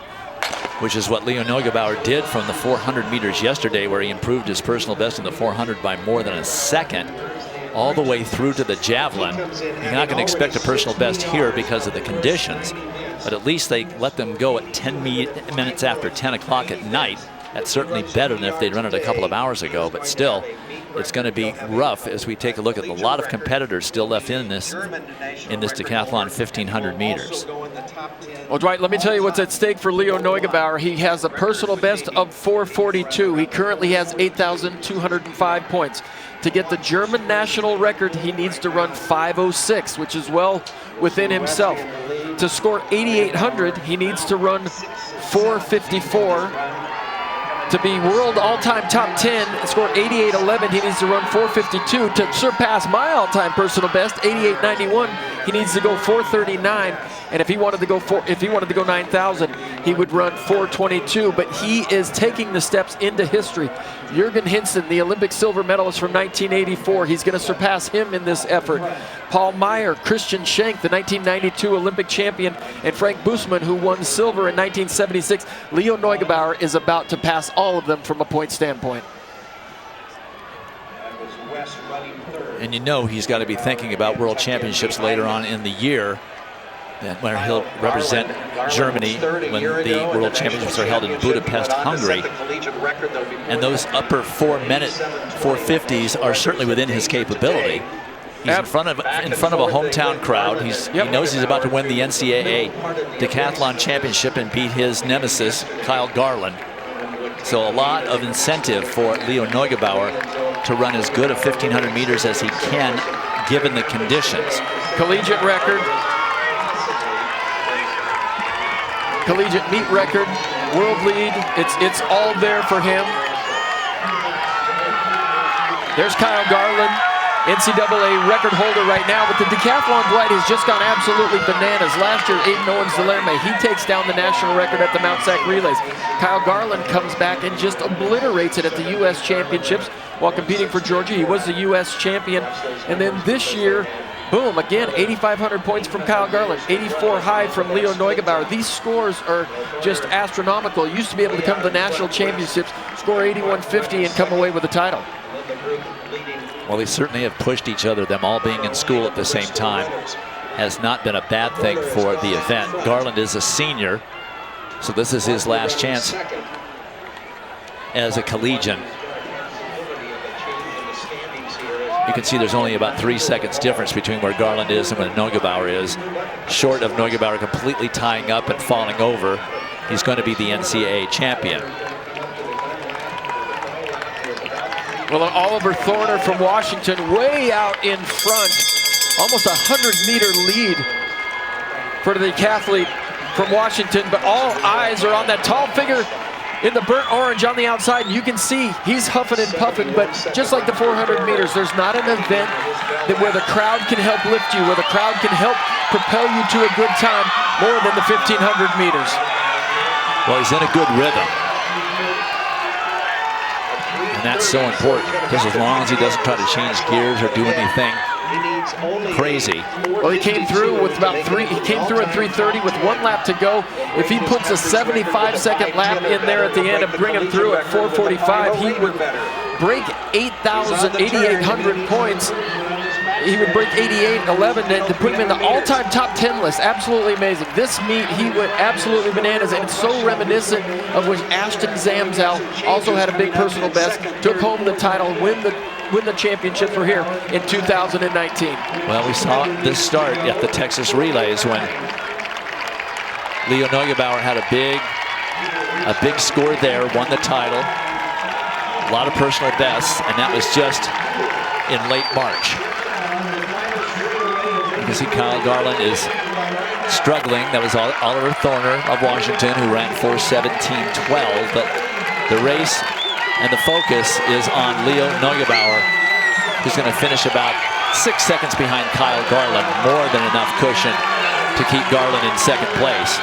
which is what Leo Neugebauer did from the 400 meters yesterday, where he improved his personal best in the 400 by more than a second, all the way through to the javelin. You're not going to expect a personal best here because of the conditions, but at least they let them go at 10 minutes after 10 o'clock at night. That's certainly better than if they'd run it a couple of hours ago, but still, it's going to be rough as we take a look at a lot of competitors still left in this decathlon 1,500 meters. Well, Dwight, let me tell you what's at stake for Leo Neugebauer. He has a personal best of 442. He currently has 8,205 points. To get the German national record, he needs to run 5:06, which is well within himself. To score 8,800, he needs to run 4:54. To be world all-time top 10 and score 88.11, he needs to run 4:52. To surpass my all-time personal best, 88.91, he needs to go 4:39. And if he wanted to go 9,000, he would run 4:22. But he is taking the steps into history. Jürgen Hinsen, the Olympic silver medalist from 1984, he's going to surpass him in this effort. Paul Meyer, Christian Schenk, the 1992 Olympic champion, and Frank Buseman, who won silver in 1976. Leo Neugebauer is about to pass all of them from a point standpoint. And you know he's got to be thinking about world championships later on in the year, where he'll represent Germany when the World Championships are held in Budapest, Hungary. And those upper 4-minute 450s are certainly within his capability. He's in front of a hometown crowd. He knows he's about to win the NCAA Decathlon Championship and beat his nemesis, Kyle Garland. So a lot of incentive for Leo Neugebauer to run as good a 1,500 meters as he can, given the conditions. Collegiate record. Collegiate meet record, world lead, it's all there for him. There's Kyle Garland, NCAA record holder right now, but the decathlon Dwight has just gone absolutely bananas. Last year, Aiden Owens-Delerme, he takes down the national record at the Mount Sac Relays. Kyle Garland comes back and just obliterates it at the U.S. Championships while competing for Georgia. He was the U.S. champion, and then this year, boom, again, 8,500 points from Kyle Garland, 84 high from Leo Neugebauer. These scores are just astronomical. Used to be able to come to the national championships, score 81.50 and come away with the title. Well, they certainly have pushed each other. Them all being in school at the same time has not been a bad thing for the event. Garland is a senior, so this is his last chance as a collegian. You can see there's only about 3 seconds difference between where Garland is and where Neugebauer is. Short of Neugebauer completely tying up and falling over, he's going to be the NCAA champion. Well, Oliver Thorner from Washington way out in front. Almost a 100-meter lead for the decathlete from Washington, but all eyes are on that tall figure in the burnt orange on the outside. You can see he's huffing and puffing, but just like the 400 meters, there's not an event where the crowd can help lift you, where the crowd can help propel you to a good time more than the 1,500 meters. Well, he's in a good rhythm. And that's so important, because as long as he doesn't try to change gears or do anything crazy. Well, he came through with about he came through at 3:30 with 1 lap to go. If he puts a 75-second lap in there at the end and bring him through at 4:45, he would break 8,800 points. He would break 88.11 to put him in the all-time top 10 list. Absolutely amazing. This meet, he went absolutely bananas, and it's so reminiscent of when Ashton Zamzow also had a big personal best, took home the title, win the championships. We're here in 2019. Well, we saw this start at the Texas Relays when Leo Neugebauer had a big score there, won the title, a lot of personal bests, and that was just in late March. You can see Kyle Garland is struggling. That was Oliver Thorner of Washington, who ran 4:17.12, but the race and the focus is on Leo Neugebauer, who's going to finish about 6 seconds behind Kyle Garland, more than enough cushion to keep Garland in second place.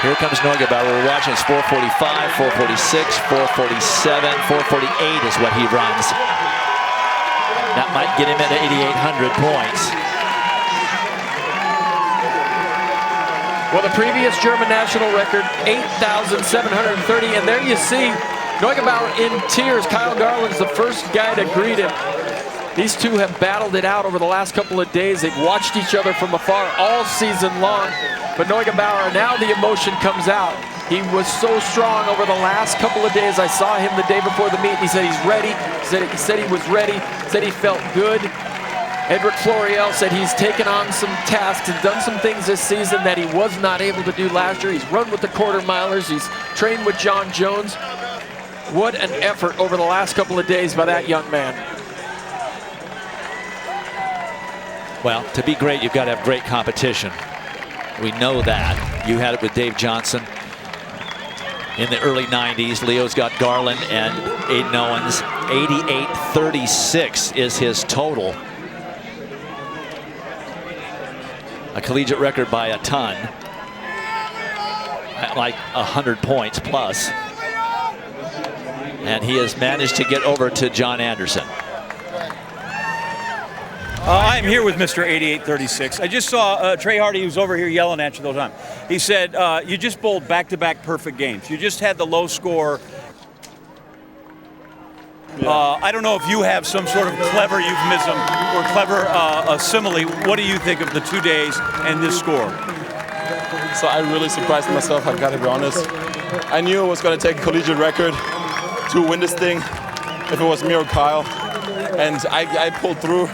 Here comes Neugebauer. We're watching. It's 4:45, 4:46, 4:47, 4:48 is what he runs. That might get him at 8,800 points. Well, the previous German national record, 8,730, and there you see Neugebauer in tears. Kyle Garland's the first guy to greet him. These two have battled it out over the last couple of days. They've watched each other from afar all season long. But Neugebauer, now the emotion comes out. He was so strong over the last couple of days. I saw him the day before the meet, and he said he's ready. He said he was ready. He said he felt good. Edric Floriel said he's taken on some tasks and done some things this season that he was not able to do last year. He's run with the quarter milers. He's trained with John Jones. What an effort over the last couple of days by that young man. Well, to be great, you've got to have great competition. We know that. You had it with Dave Johnson. in the early 90s. Leo's got Garland and Aiden Owens. 88.36 is his total. A collegiate record by a ton. Like 100 points plus. And he has managed to get over to John Anderson. I'm here with Mr. 8836. I just saw Trey Hardy, who's over here yelling at you the whole time. He said, you just bowled back-to-back perfect games. You just had the low score. I don't know if you have some sort of clever euphemism or clever simile. What do you think of the 2 days and this score? So I really surprised myself, I've got to be honest. I knew I was going to take a collegiate record to win this thing if it was me or Kyle. And I pulled through.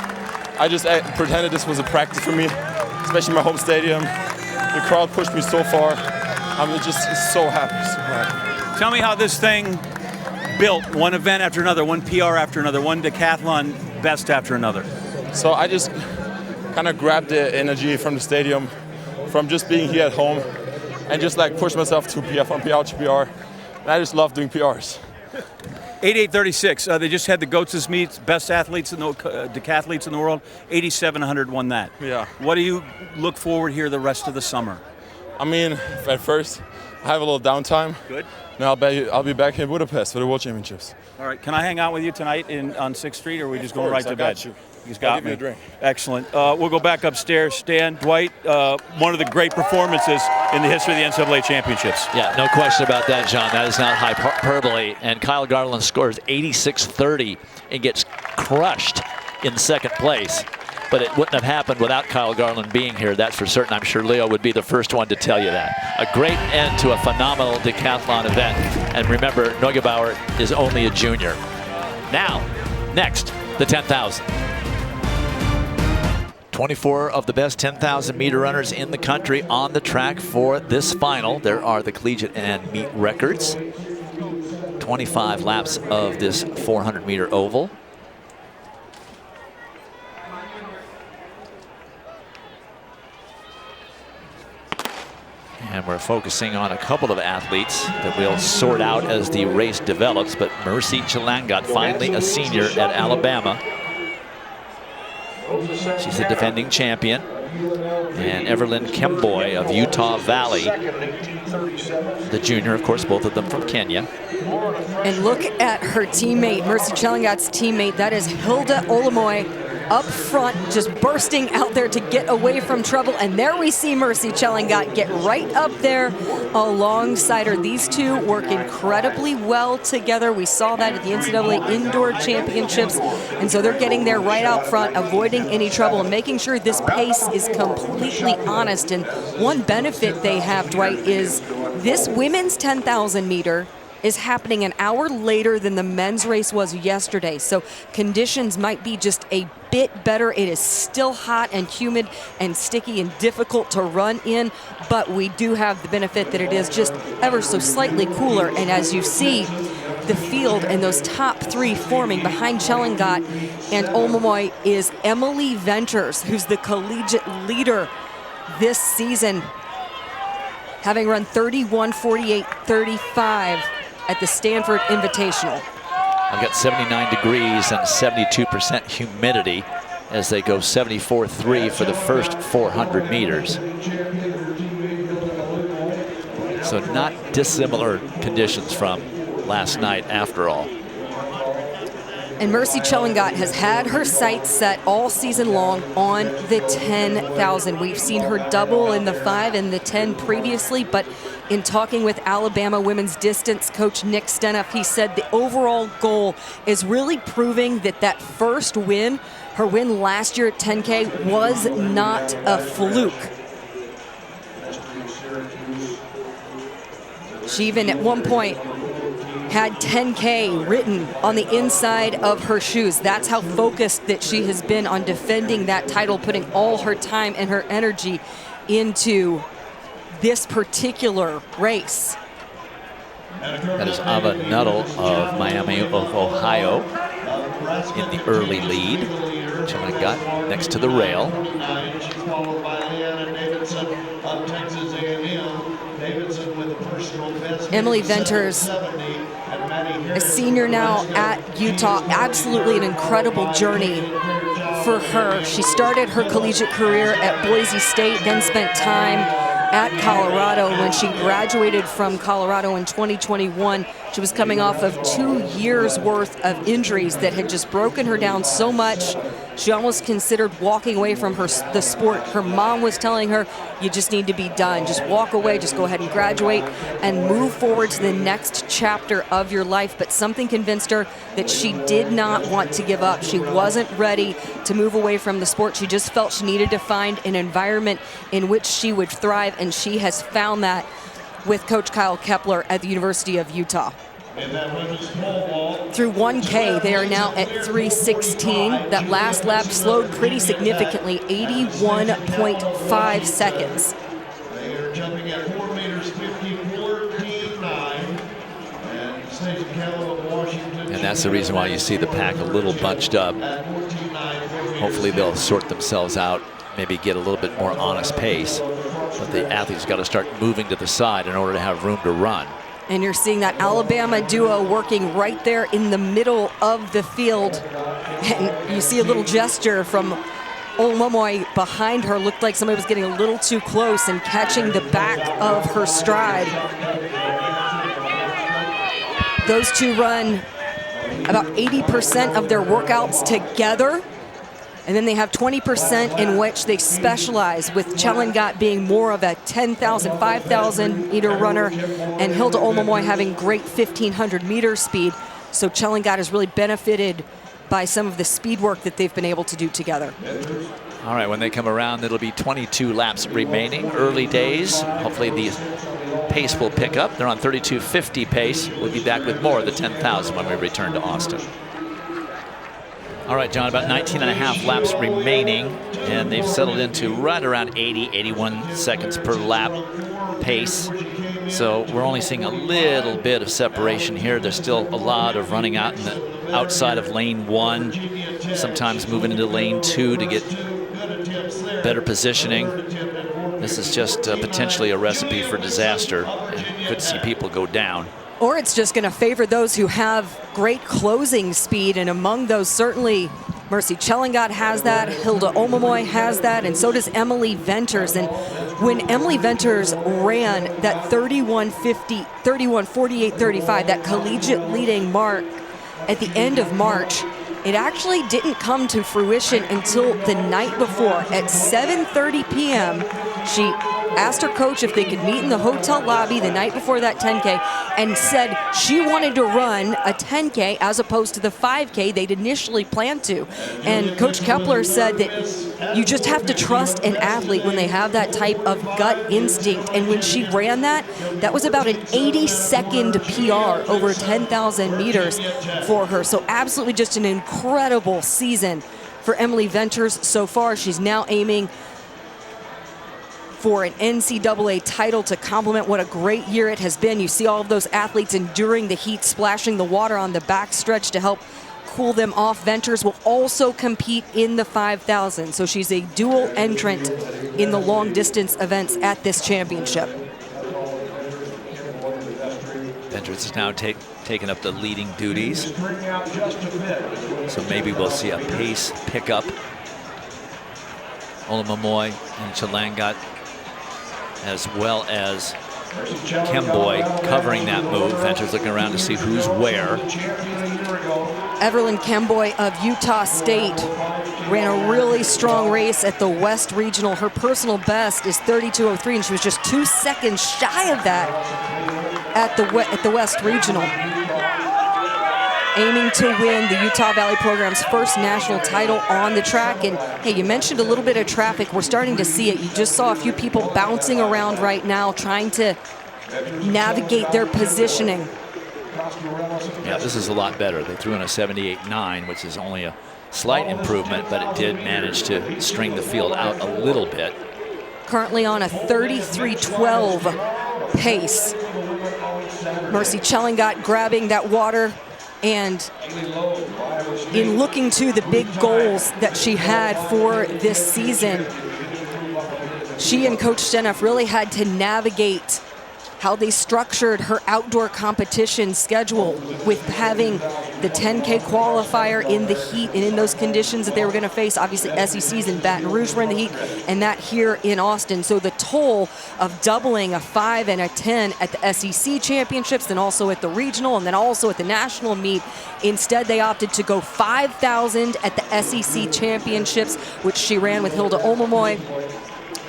I just pretended this was a practice for me, especially my home stadium. The crowd pushed me so far. I'm just so happy, so happy. Tell me how this thing built, one event after another, one PR after another, one decathlon best after another. So I just kind of grabbed the energy from the stadium, from just being here at home, and just like push myself to PR, from PR to PR. And I just love doing PRs. 8836. They just had the GOATS meets, best athletes in the decathletes in the world. 8,700 won that. Yeah. What do you look forward here the rest of the summer? I mean, at first, I have a little downtime. Good. Now I'll be back in Budapest for the World Championships. All right. Can I hang out with you tonight on 6th Street, or are we just going right to bed? Got you. He's got I'll give me. you a drink. Excellent. We'll go back upstairs. Stan, Dwight, one of the great performances in the history of the NCAA championships. Yeah, no question about that, John. That is not hyperbole. And Kyle Garland scores 86.30 and gets crushed in second place. But it wouldn't have happened without Kyle Garland being here, that's for certain. I'm sure Leo would be the first one to tell you that. A great end to a phenomenal decathlon event. And remember, Neugebauer is only a junior. Now, next, the 10,000. 24 of the best 10,000 meter runners in the country on the track for this final. There are the collegiate and meet records. 25 laps of this 400 meter oval. And we're focusing on a couple of athletes that we'll sort out as the race develops. But Mercy Chilangat, finally a senior at Alabama. She's the defending champion. And Everlyn Kemboy of Utah Valley, the junior, of course, both of them from Kenya. And look at her teammate, Mercy Chilangat's teammate. That is Hilda Olamoy up front, just bursting out there to get away from trouble. And there we see Mercy Chilangat get right up there alongside her. These two work incredibly well together. We saw that at the NCAA Indoor Championships. And so they're getting there right out front, avoiding any trouble and making sure this pace is completely honest. And one benefit they have, Dwight, is this women's 10,000 meter is happening an hour later than the men's race was yesterday. So conditions might be just a bit better. It is still hot and humid and sticky and difficult to run in, but we do have the benefit that it is just ever so slightly cooler. And as you see, the field and those top three forming behind Chilangat and Olamoy is Emily Venters, who's the collegiate leader this season, having run 31:48:35 at the Stanford Invitational. I've got 79 degrees and 72% humidity as they go 74.3 for the first 400 meters. So not dissimilar conditions from last night after all. And Mercy Chilangat has had her sights set all season long on the 10,000. We've seen her double in the 5 and the 10 previously, but in talking with Alabama women's distance coach Nick Stenoff, he said the overall goal is really proving that that first win, her win last year at 10K, was not a fluke. She even at one point had 10K written on the inside of her shoes. That's how focused that she has been on defending that title, putting all her time and her energy into this particular race. That is Ava Nuttall of Miami of Ohio in the early lead. Chilangat next to the rail. Emily Venters, a senior now at Utah, absolutely an incredible journey for her. She started her collegiate career at Boise State, then spent time at Colorado. When she graduated from Colorado in 2021, she was coming off of 2 years worth of injuries that had just broken her down so much. She almost considered walking away from the sport. Her mom was telling her, you just need to be done. Just walk away, just go ahead and graduate and move forward to the next chapter of your life. But something convinced her that she did not want to give up. She wasn't ready to move away from the sport. She just felt she needed to find an environment in which she would thrive, and she has found that with Coach Kyle Kepler at the University of Utah. Through 1K, they are now at 3:16. That last lap slowed pretty significantly, 81.5 seconds. They are jumping at 4 meters 54.9. And State of Canada, Washington. And that's the reason why you see the pack a little bunched up. Hopefully they'll sort themselves out, maybe get a little bit more honest pace. But the athletes got to start moving to the side in order to have room to run. And you're seeing that Alabama duo working right there in the middle of the field. And you see a little gesture from Olmomoy behind her. Looked like somebody was getting a little too close and catching the back of her stride. Those two run about 80% of their workouts together. And then they have 20% in which they specialize, with Chelangat being more of a 10,000, 5,000 meter runner, and Hilda Olmomoy having great 1,500 meter speed. So Chelangat has really benefited by some of the speed work that they've been able to do together. All right, when they come around, it'll be 22 laps remaining. Early days. Hopefully the pace will pick up. They're on 32:50 pace. We'll be back with more of the 10,000 when we return to Austin. All right, John, about 19 and a half laps remaining, and they've settled into right around 80, 81 seconds per lap pace. So we're only seeing a little bit of separation here. There's still a lot of running out in the outside of lane 1, sometimes moving into lane 2 to get better positioning. This is just potentially a recipe for disaster, and could see people go down. Or it's just going to favor those who have great closing speed, and among those, certainly Mercy Chelangat has that, Hilda Olmomoy has that, and so does Emily Venters. And when Emily Venters ran that 31:48:35, that collegiate leading mark at the end of March, it actually didn't come to fruition until the night before. At 7:30 p.m., she asked her coach if they could meet in the hotel lobby the night before that 10K, and said she wanted to run a 10K as opposed to the 5K they'd initially planned to. And Coach Kepler said that you just have to trust an athlete when they have that type of gut instinct. And when she ran that, that was about an 80-second PR over 10,000 meters for her. So absolutely just an incredible season for Emily Venters so far. She's now aiming for an NCAA title to complement what a great year it has been. You see all of those athletes enduring the heat, splashing the water on the backstretch to help cool them off. Venters will also compete in the 5,000. So she's a dual entrant in the long distance events at this championship. Venters is now taking up the leading duties. So maybe we'll see a pace pickup. Olmomoy and Chelangat, as well as Kemboy covering that move. Venters looking around to see who's where. Evelyn Kemboy of Utah State ran a really strong race at the West Regional. Her personal best is 32:03, and she was just 2 seconds shy of that at the West Regional. Aiming to win the Utah Valley program's first national title on the track. And hey, you mentioned a little bit of traffic. We're starting to see it. You just saw a few people bouncing around right now, trying to navigate their positioning. Yeah, this is a lot better. They threw in a 78.9, which is only a slight improvement, but it did manage to string the field out a little bit. Currently on a 33:12 pace. Mercy Chelangat grabbing that water, and in looking to the big goals that she had for this season, she and Coach Stenef really had to navigate how they structured her outdoor competition schedule with having the 10K qualifier in the heat and in those conditions that they were going to face. Obviously, SECs in Baton Rouge were in the heat, and that here in Austin. So the toll of doubling a 5 and a 10 at the SEC championships, then also at the regional, and then also at the national meet. Instead, they opted to go 5,000 at the SEC championships, which she ran with Hilda Olmomoy.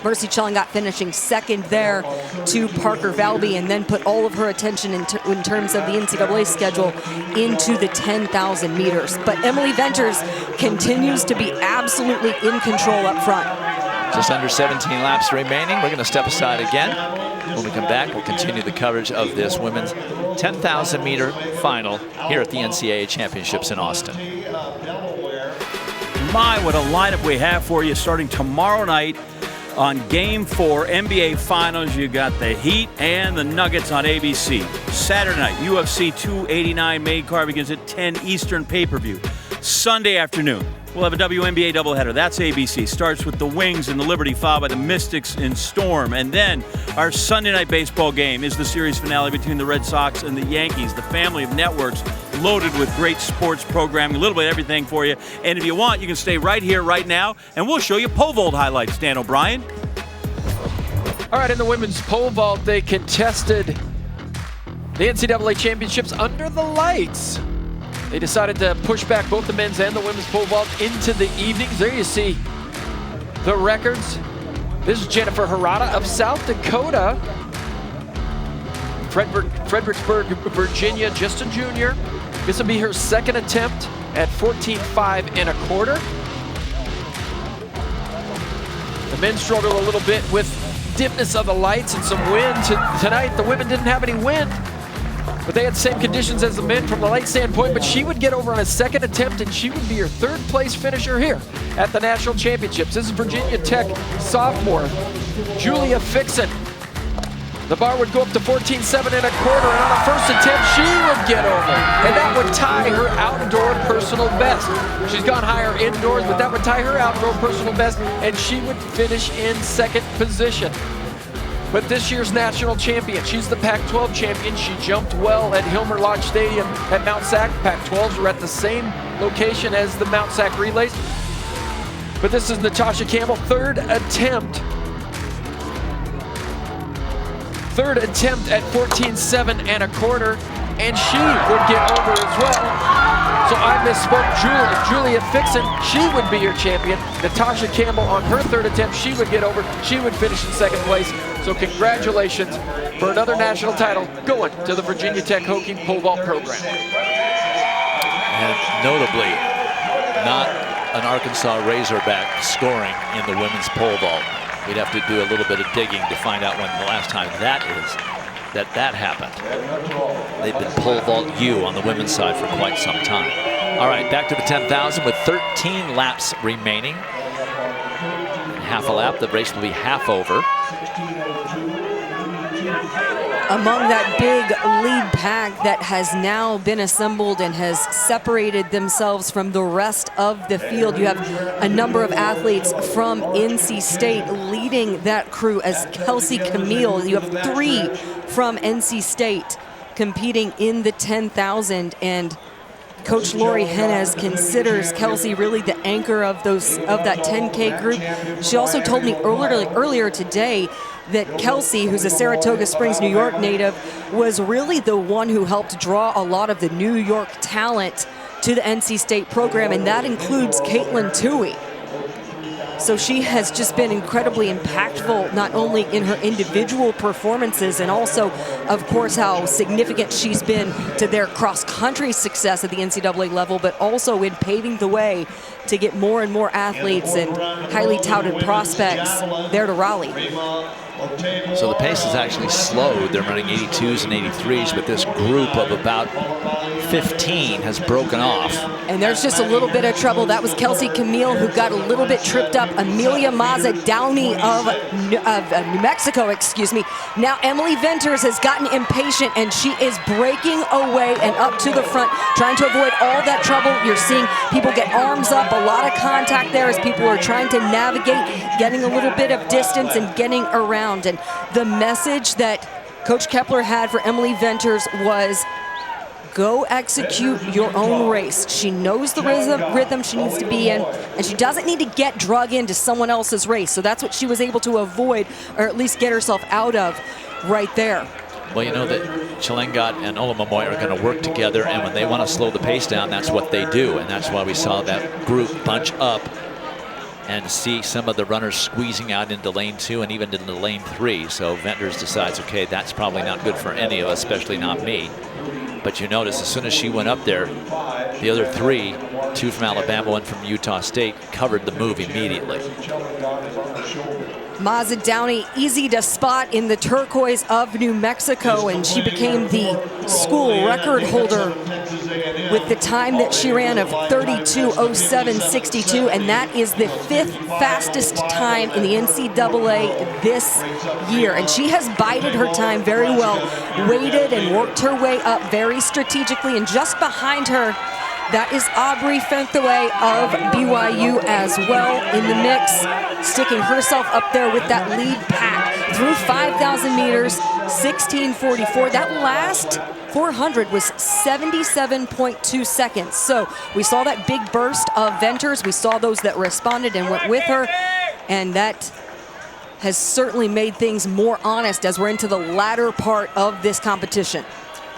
Mercy Chellingott finishing second there to Parker Valby, and then put all of her attention in terms of the NCAA schedule into the 10,000 meters. But Emily Venters continues to be absolutely in control up front. Just under 17 laps remaining. We're going to step aside again. When we come back, we'll continue the coverage of this women's 10,000 meter final here at the NCAA Championships in Austin. My, what a lineup we have for you starting tomorrow night. On Game 4 NBA Finals, you got the Heat and the Nuggets on ABC. Saturday night, UFC 289 main card begins at 10 Eastern pay-per-view. Sunday afternoon, we'll have a WNBA doubleheader. That's ABC. Starts with the Wings and the Liberty, followed by the Mystics and Storm. And then our Sunday night baseball game is the series finale between the Red Sox and the Yankees. The family of networks loaded with great sports programming, a little bit of everything for you. And if you want, you can stay right here, right now, and we'll show you pole vault highlights. Dan O'Brien. All right, in the women's pole vault, they contested the NCAA championships under the lights. They decided to push back both the men's and the women's pole vault into the evenings. There you see the records. This is Jennifer Harada of South Dakota. Fredericksburg, Virginia, just a junior. This will be her second attempt at 14.5 1/4. The men struggled a little bit with dimness of the lights and some wind. Tonight, the women didn't have any wind, but they had the same conditions as the men from the light standpoint. But she would get over on a second attempt, and she would be your third place finisher here at the national championships. This is Virginia Tech sophomore, Julia Fixon. The bar would go up to 14.7 1/4, and on a first attempt, she would get over. And that would tie her outdoor personal best. She's gone higher indoors, but that would tie her outdoor personal best, and she would finish in second position. But this year's national champion, she's the Pac-12 champion. She jumped well at Hilmer Lodge Stadium at Mount Sac. Pac-12s were at the same location as the Mount Sac relays. But this is Natasha Campbell, third attempt at 14.7 1/4, and she would get over as well. So I misspoke. Julia Fixon, she would be your champion. Natasha Campbell on her third attempt, she would get over. She would finish in second place. So congratulations for another national title going to the Virginia Tech Hokie pole vault program. And notably, not an Arkansas Razorback scoring in the women's pole vault. We'd have to do a little bit of digging to find out when the last time that happened. They've been pole vault U on the women's side for quite some time. All right, back to the 10,000 with 13 laps remaining. In half a lap, the race will be half over. Among that big lead pack that has now been assembled and has separated themselves from the rest of the field, you have a number of athletes from NC State leading that crew as Kelsey Camille. You have 3 from NC State competing in the 10,000, and Coach Lori Hennes considers Kelsey really the anchor of that 10K group. She also told me earlier today that Kelsey, who's a Saratoga Springs, New York native, was really the one who helped draw a lot of the New York talent to the NC State program, and that includes Caitlin Toohey. So she has just been incredibly impactful, not only in her individual performances and also, of course, how significant she's been to their cross-country success at the NCAA level, but also in paving the way to get more and more athletes and highly touted prospects there to Raleigh. So the pace has actually slowed. They're running 82s and 83s, but this group of about 15 has broken off. And there's just a little bit of trouble. That was Kelsey Camille, who got a little bit tripped up. Amelia Maza Downey of New Mexico, excuse me. Now Emily Venters has gotten impatient, and she is breaking away and up to the front, trying to avoid all that trouble. You're seeing people get arms up, a lot of contact there as people are trying to navigate, getting a little bit of distance and getting around. And the message that Coach Kepler had for Emily Venters was go execute your own race. She knows the rhythm she needs to be in, and she doesn't need to get drug into someone else's race. So that's what she was able to avoid, or at least get herself out of right there. Well, you know that Chilengat and Olamomoy are going to work together, and when they want to slow the pace down, that's what they do. And that's why we saw that group bunch up and see some of the runners squeezing out into lane 2 and even into lane 3. So Venters decides, okay, that's probably not good for any of us, especially not me. But you notice as soon as she went up there, the other 3, 2 from Alabama, 1 from Utah State, covered the move immediately. Mazza Downey, easy to spot in the turquoise of New Mexico, and she became the school record holder with the time that she ran of 32:07.62, and that is the 5th fastest time in the NCAA this year. And she has bided her time very well, waited and worked her way up very strategically, and just behind her, that is Aubrey Fenthaway of BYU as well in the mix, sticking herself up there with that lead pack through 5,000 meters, 16:44. That last 400 was 77.2 seconds. So we saw that big burst of Venters. We saw those that responded and went with her, and that has certainly made things more honest as we're into the latter part of this competition.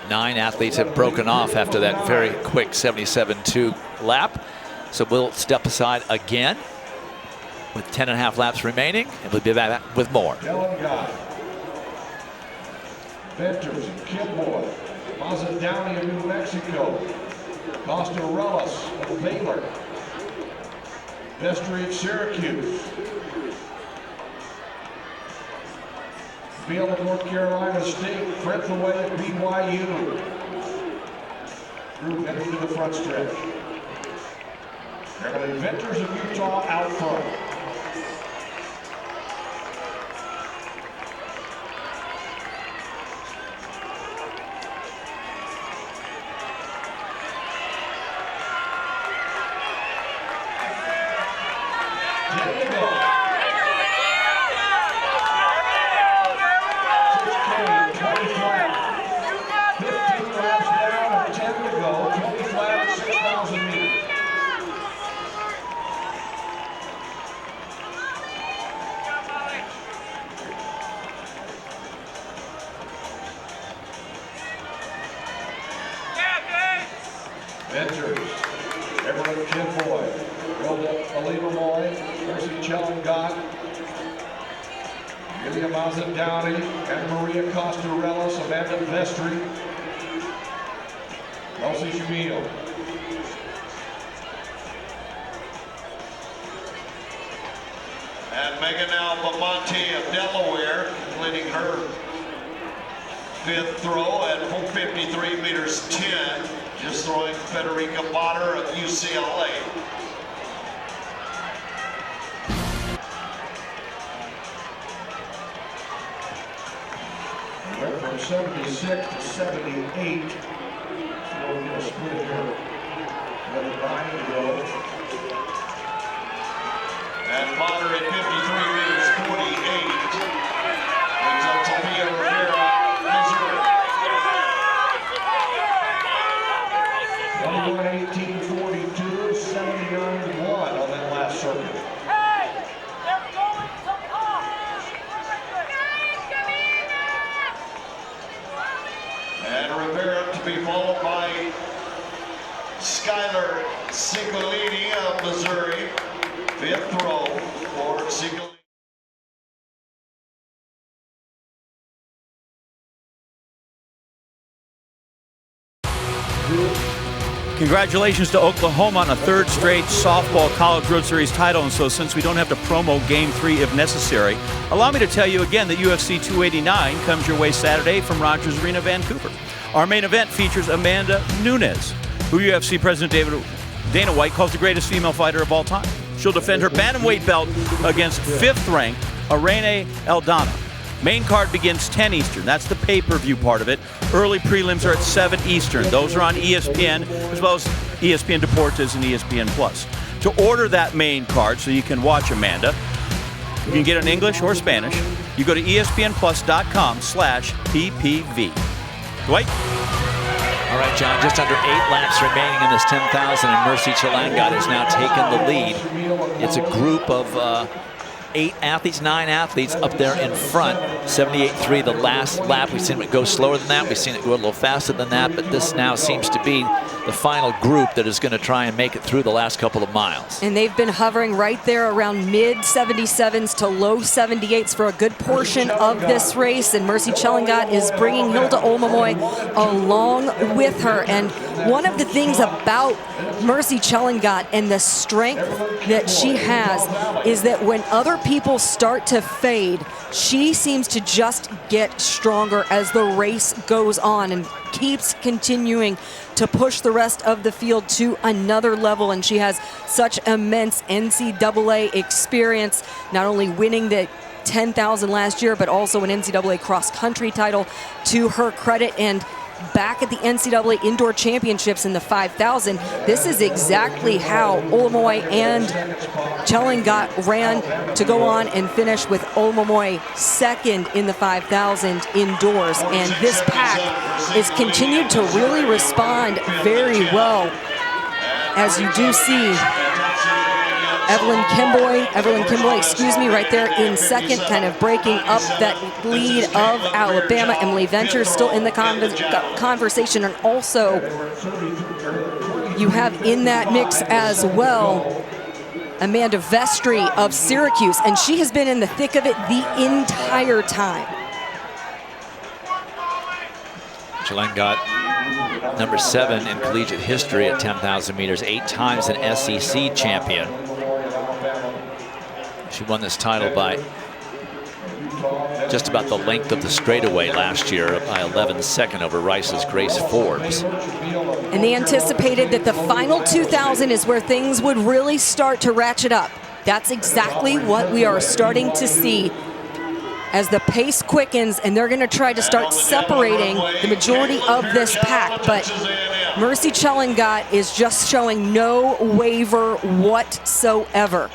9 athletes have broken off after that very quick 77.2 lap. So we'll step aside again with 10.5 laps remaining, and we'll be back with more. Venters, Kidmore, Mazza Downey of New Mexico, Costa Rellis of Baylor, Vestry of Syracuse, Field of North Carolina State, Fenthaway of BYU. Group heading to the front stretch. Emily Venters of Utah out front. Venters, Everett Kidboy, Hilda Alimamoy, Mercy Chilengat, Julia Mazza Downey, and Maria Costa-Rellis, Amanda Vestry, Elsie Jamil. And Megan Albamonte of Delaware, completing her 5th throw at 53 meters 10. Just throwing Federica Potter of UCLA. Went from 76 to 78. So we're going to split here. Another 9 to go. And Potter at 53 meters 48. Brings up Sophia Rivera, Missouri. 18:42, 79-1 on that last circuit. And Rivera to be followed by Skylar Ciccolini of Missouri. 5th throw for Ciccolini. Congratulations to Oklahoma on a 3rd straight softball College World Series title. And so since we don't have to promo Game 3 if necessary, allow me to tell you again that UFC 289 comes your way Saturday from Rogers Arena, Vancouver. Our main event features Amanda Nunes, who UFC President Dana White calls the greatest female fighter of all time. She'll defend her bantamweight belt against 5th-ranked Irene Aldana. Main card begins 10 Eastern. That's the pay-per-view part of it. Early prelims are at 7 Eastern. Those are on ESPN, as well as ESPN Deportes and ESPN Plus. To order that main card so you can watch Amanda, you can get it in English or Spanish. You go to espnplus.com/PPV. Dwight? All right, John, just under 8 laps remaining in this 10,000, and Mercy Chalangat has now taken the lead. It's a group of 8 athletes, 9 athletes up there in front. 78.3 the last lap. We've seen it go slower than that. We've seen it go a little faster than that, but this now seems to be the final group that is going to try and make it through the last couple of miles. And they've been hovering right there around mid 77s to low 78s for a good portion of this race. And Mercy Chalangat is bringing Hilda Olmamoy along with her. And one of the things about Mercy Chalangat and the strength that she has is that when other people start to fade, she seems to just get stronger as the race goes on and keeps continuing to push the rest of the field to another level. And she has such immense NCAA experience, not only winning the 10,000 last year, but also an NCAA cross-country title to her credit. And back at the NCAA Indoor Championships in the 5,000, this is exactly how Olmamoy and Chalangat ran to go on and finish with Olmamoy second in the 5,000 indoors. And this pack is continued to really respond very well, as you do see Evelyn Kimboy, right there in second, kind of breaking up that lead of Alabama. Emily Venters still in the conversation. And also, you have in that mix as well Amanda Vestry of Syracuse, and she has been in the thick of it the entire time. Chalangat, number 7 in collegiate history at 10,000 meters, 8 times an SEC champion. She won this title by just about the length of the straightaway last year, by 11 seconds over Rice's Grace Forbes. And they anticipated that the final 2,000 is where things would really start to ratchet up. That's exactly what we are starting to see as the pace quickens, and they're going to try to start separating the majority of this pack. But Mercy Chalangat is just showing no waiver whatsoever.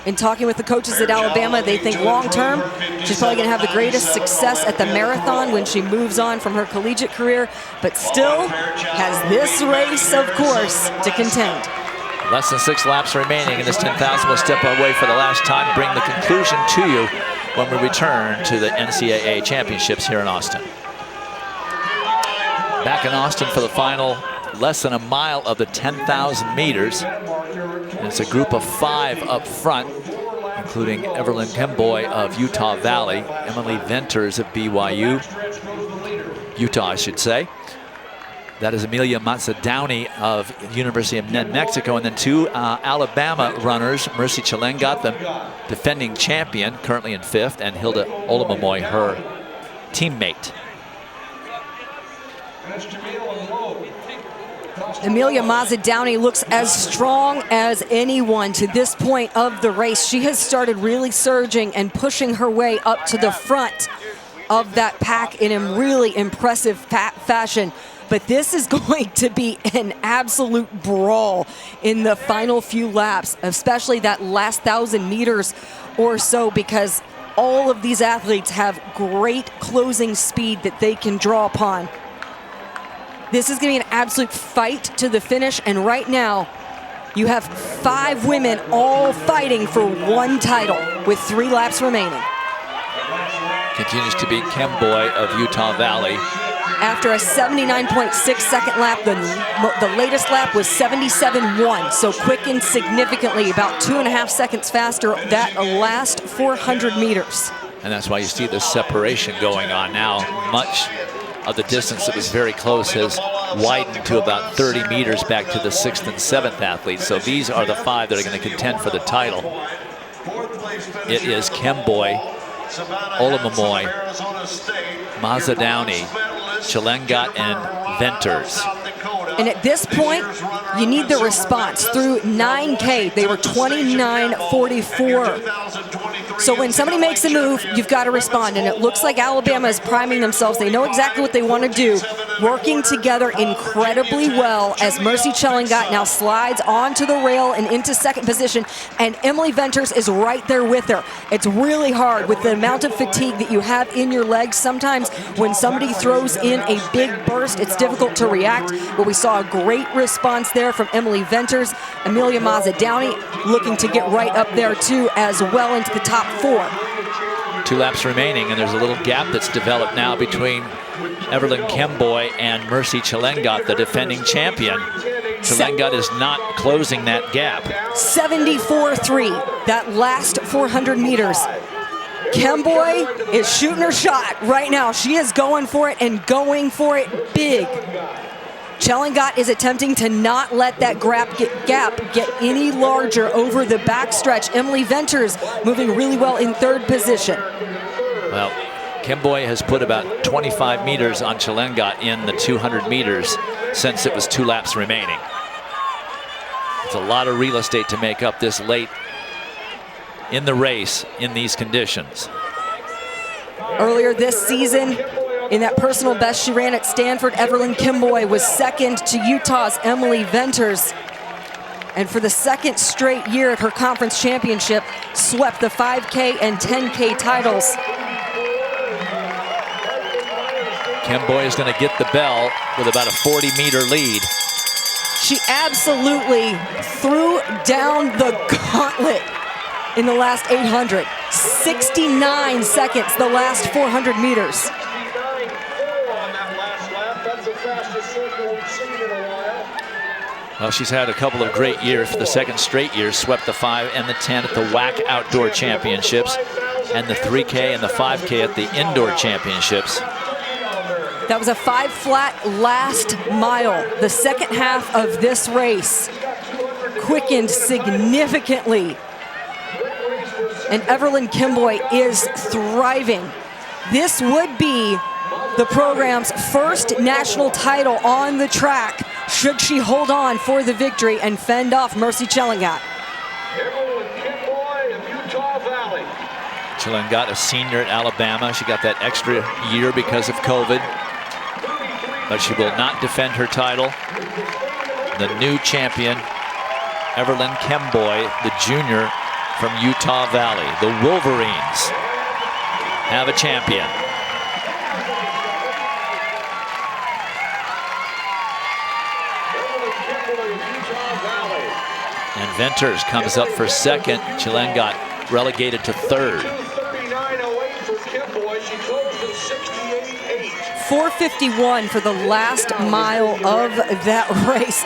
In talking with the coaches at Alabama, they think long-term, she's probably going to have the greatest success at the marathon when she moves on from her collegiate career, but still has this race, of course, to contend. Less than 6 laps remaining in this 10,000. We'll step away for the last time, bring the conclusion to you when we return to the NCAA championships here in Austin. Back in Austin for the final less than a mile of the 10,000 meters. And it's a group of 5 up front, including Evelyn Kimboy of Utah Valley, Emily Venters of BYU, Utah, I should say. That is Amelia Mazzadowney of University of New Mexico, and then 2 Alabama runners, Mercy Chalangat, the defending champion, currently in 5th, and Hilda Olmamoy, her teammate. Amelia Mazzadowney looks as strong as anyone to this point of the race. She has started really surging and pushing her way up to the front of that pack in a really impressive fashion. But this is going to be an absolute brawl in the final few laps, especially that last 1,000 meters or so, because all of these athletes have great closing speed that they can draw upon. This is going to be an absolute fight to the finish, and right now you have 5 women all fighting for 1 title with 3 laps remaining. Continues to be Kimboy of Utah Valley. After a 79.6 second lap, the latest lap was 77.1, so quickened significantly, about 2.5 seconds faster that last 400 meters. And that's why you see the separation going on now. Much of the distance that was very close has widened to about 30 meters back to the 6th and 7th athletes. So these are the 5 that are going to contend for the title. It is Kimboy, Olmamoy, Mazzadowney, Chalangat, and Venters. And at this point, you need the response. Through 9K, they were 29.44. So when somebody makes a move, you've got to respond. And it looks like Alabama is priming themselves. They know exactly what they want to do. working together incredibly well as Mercy Chellingat now slides onto the rail and into second position, and Emily Venters is right there with her. It's really hard with the amount of fatigue that you have in your legs. Sometimes when somebody throws in a big burst, it's difficult to react, but we saw a great response there from Emily Venters. Amelia Mazza-Downey looking to get right up there too as well into the top 4. 2 laps remaining, and there's a little gap that's developed now between Evelyn Kemboy and Mercy Chellingat, the defending champion. Chellingat is not closing that gap. 74.3, that last 400 meters. Kemboy is shooting her shot right now. She is going for it and going for it big. Chellingat is attempting to not let that gap get any larger over the backstretch. Emily Venters moving really well in 3rd position. Well, Kemboy has put about 25 meters on Chellingat in the 200 meters since it was 2 laps remaining. It's a lot of real estate to make up this late in the race in these conditions. Earlier this season, in that personal best she ran at Stanford, Evelyn Kemboy was 2nd to Utah's Emily Venters. And for the 2nd straight year at her conference championship, swept the 5K and 10K titles. Kemboy is going to get the bell with about a 40-meter lead. She absolutely threw down the gauntlet in the last 800. 69 seconds, the last 400 meters. Well, she's had a couple of great years. For the 2nd straight year, swept the 5 and the 10 at the WAC Outdoor Championships and the 3K and the 5K at the Indoor Championships. That was a 5 flat last mile. The second half of this race quickened significantly. And Evelyn Kemboy is thriving. This would be the program's first national title on the track should she hold on for the victory and fend off Mercy Chellingat. Chellingat, a senior at Alabama. She got that extra year because of COVID, but she will not defend her title. The new champion, Evelyn Kemboy, the junior from Utah Valley. The Wolverines have a champion. And Venters comes up for 2nd. Chellingat relegated to 3rd. 4:51 for the last mile of that race.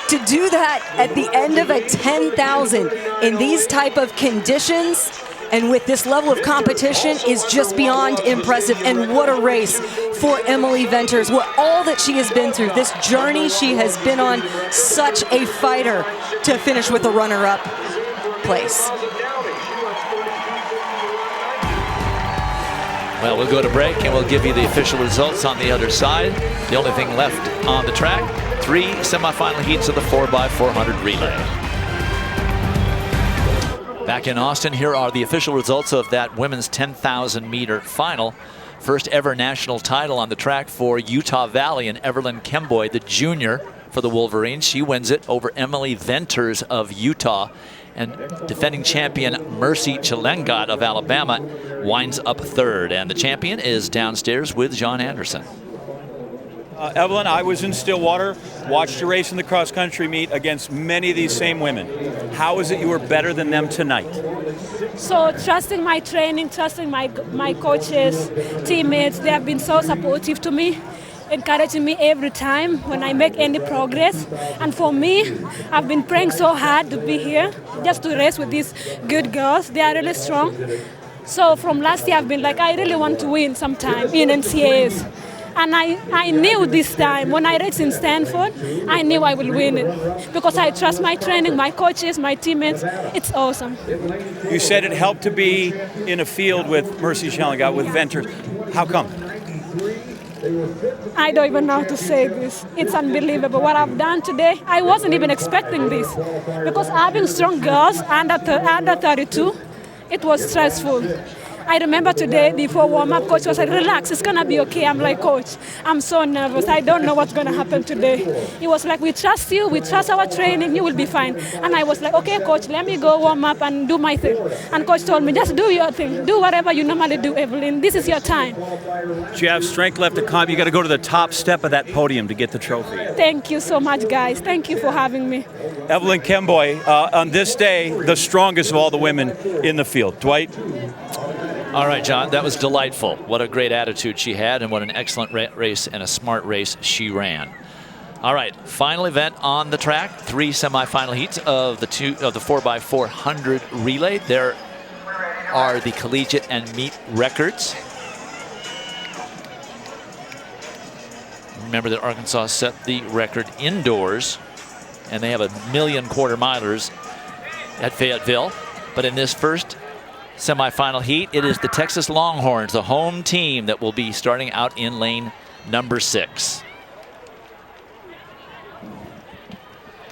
To do that at the end of a 10,000 in these type of conditions and with this level of competition is just beyond impressive. And what a race for Emily Venters. What all that she has been through, this journey she has been on, such a fighter to finish with a runner-up place. Well, we'll go to break and we'll give you the official results on the other side. The only thing left on the track, 3 semifinal heats of the 4x400 relay. Back in Austin, here are the official results of that women's 10,000 meter final. First ever national title on the track for Utah Valley and Evelyn Kemboy, the junior for the Wolverines. She wins it over Emily Venters of Utah. And defending champion Mercy Chellingat of Alabama winds up 3rd. And the champion is downstairs with John Anderson. Evelyn, I was in Stillwater, watched you race in the cross-country meet against many of these same women. How is it you were better than them tonight? So trusting my training, trusting my coaches, teammates, they have been so supportive to me, encouraging me every time when I make any progress. And for me, I've been praying so hard to be here, just to race with these good girls. They are really strong. So from last year, I've been like, I really want to win sometime in NCAAs. And I knew this time, when I raced in Stanford, I knew I will win it. Because I trust my training, my coaches, my teammates. It's awesome. You said it helped to be in a field with Mercy Chellingat, with Venters. How come? I don't even know how to say this. It's unbelievable what I've done today. I wasn't even expecting this. Because having strong girls under 32, it was stressful. I remember today before warm-up, coach was like, relax, it's going to be okay. I'm like, coach, I'm so nervous. I don't know what's going to happen today. He was like, we trust you. We trust our training. You will be fine. And I was like, okay, coach, let me go warm up and do my thing. And coach told me, just do your thing. Do whatever you normally do, Evelyn. This is your time. You have strength left to climb. You got to go to the top step of that podium to get the trophy. Thank you so much, guys. Thank you for having me. Evelyn Kemboy, on this day, the strongest of all the women in the field. Dwight? All right, John, that was delightful. What a great attitude she had, and what an excellent race and a smart race she ran. All right, final event on the track. 3 semifinal heats of the 4x400 relay. There are the collegiate and meet records. Remember that Arkansas set the record indoors, and they have 1 million quarter-milers at Fayetteville. But in this first semifinal heat, it is the Texas Longhorns, the home team, that will be starting out in lane number 6.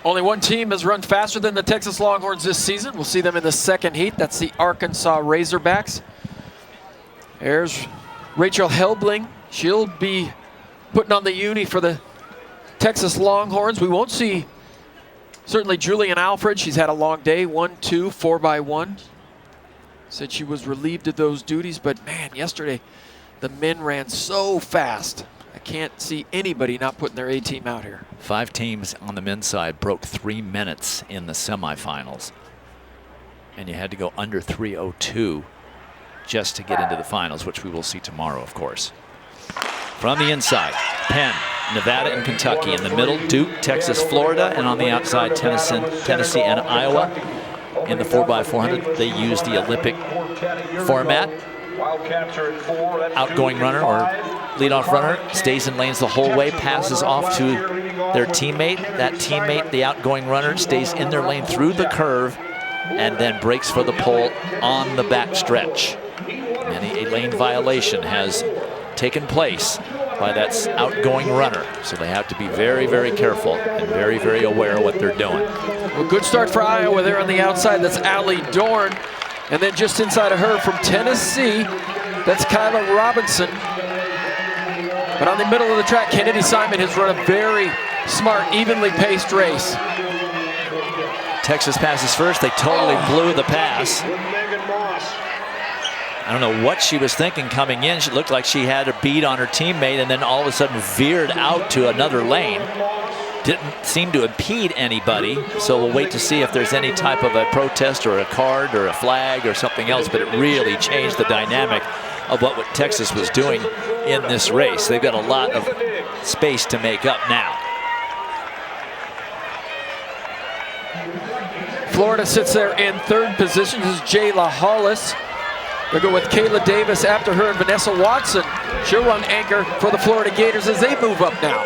Only one team has run faster than the Texas Longhorns this season. We'll see them in the second heat. That's the Arkansas Razorbacks. There's Rachel Helbling. She'll be putting on the uni for the Texas Longhorns. We won't see certainly Julian Alfred. She's had a long day. 1, 2, 4x1. Said she was relieved of those duties, but man, yesterday the men ran so fast. I can't see anybody not putting their A team out here. 5 teams on the men's side broke 3 minutes in the semifinals. And you had to go under 3:02 just to get into the finals, which we will see tomorrow, of course. From the inside, Penn, Nevada, and Kentucky. In the middle, Duke, Texas, Florida. And on the outside, Tennessee and Iowa. In the 4x400, they use the Olympic format. Outgoing runner or leadoff runner stays in lanes the whole way, passes off to their teammate. That teammate, the outgoing runner, stays in their lane through the curve and then breaks for the pole on the back stretch. And a lane violation has taken place by that outgoing runner. So they have to be very, very careful and very, very aware of what they're doing. Well, good start for Iowa there on the outside. That's Allie Dorn. And then just inside of her from Tennessee, that's Kyla Robinson. But on the middle of the track, Kennedy Simon has run a very smart, evenly paced race. Texas passes first. They totally blew the pass. I don't know what she was thinking coming in. She looked like she had a bead on her teammate and then all of a sudden veered out to another lane. Didn't seem to impede anybody, so we'll wait to see if there's any type of a protest or a card or a flag or something else, but it really changed the dynamic of what Texas was doing in this race. They've got a lot of space to make up now. Florida sits there in third position. This is Jayla Hollis. They'll go with Kayla Davis after her and Vanessa Watson. She'll run anchor for the Florida Gators as they move up now.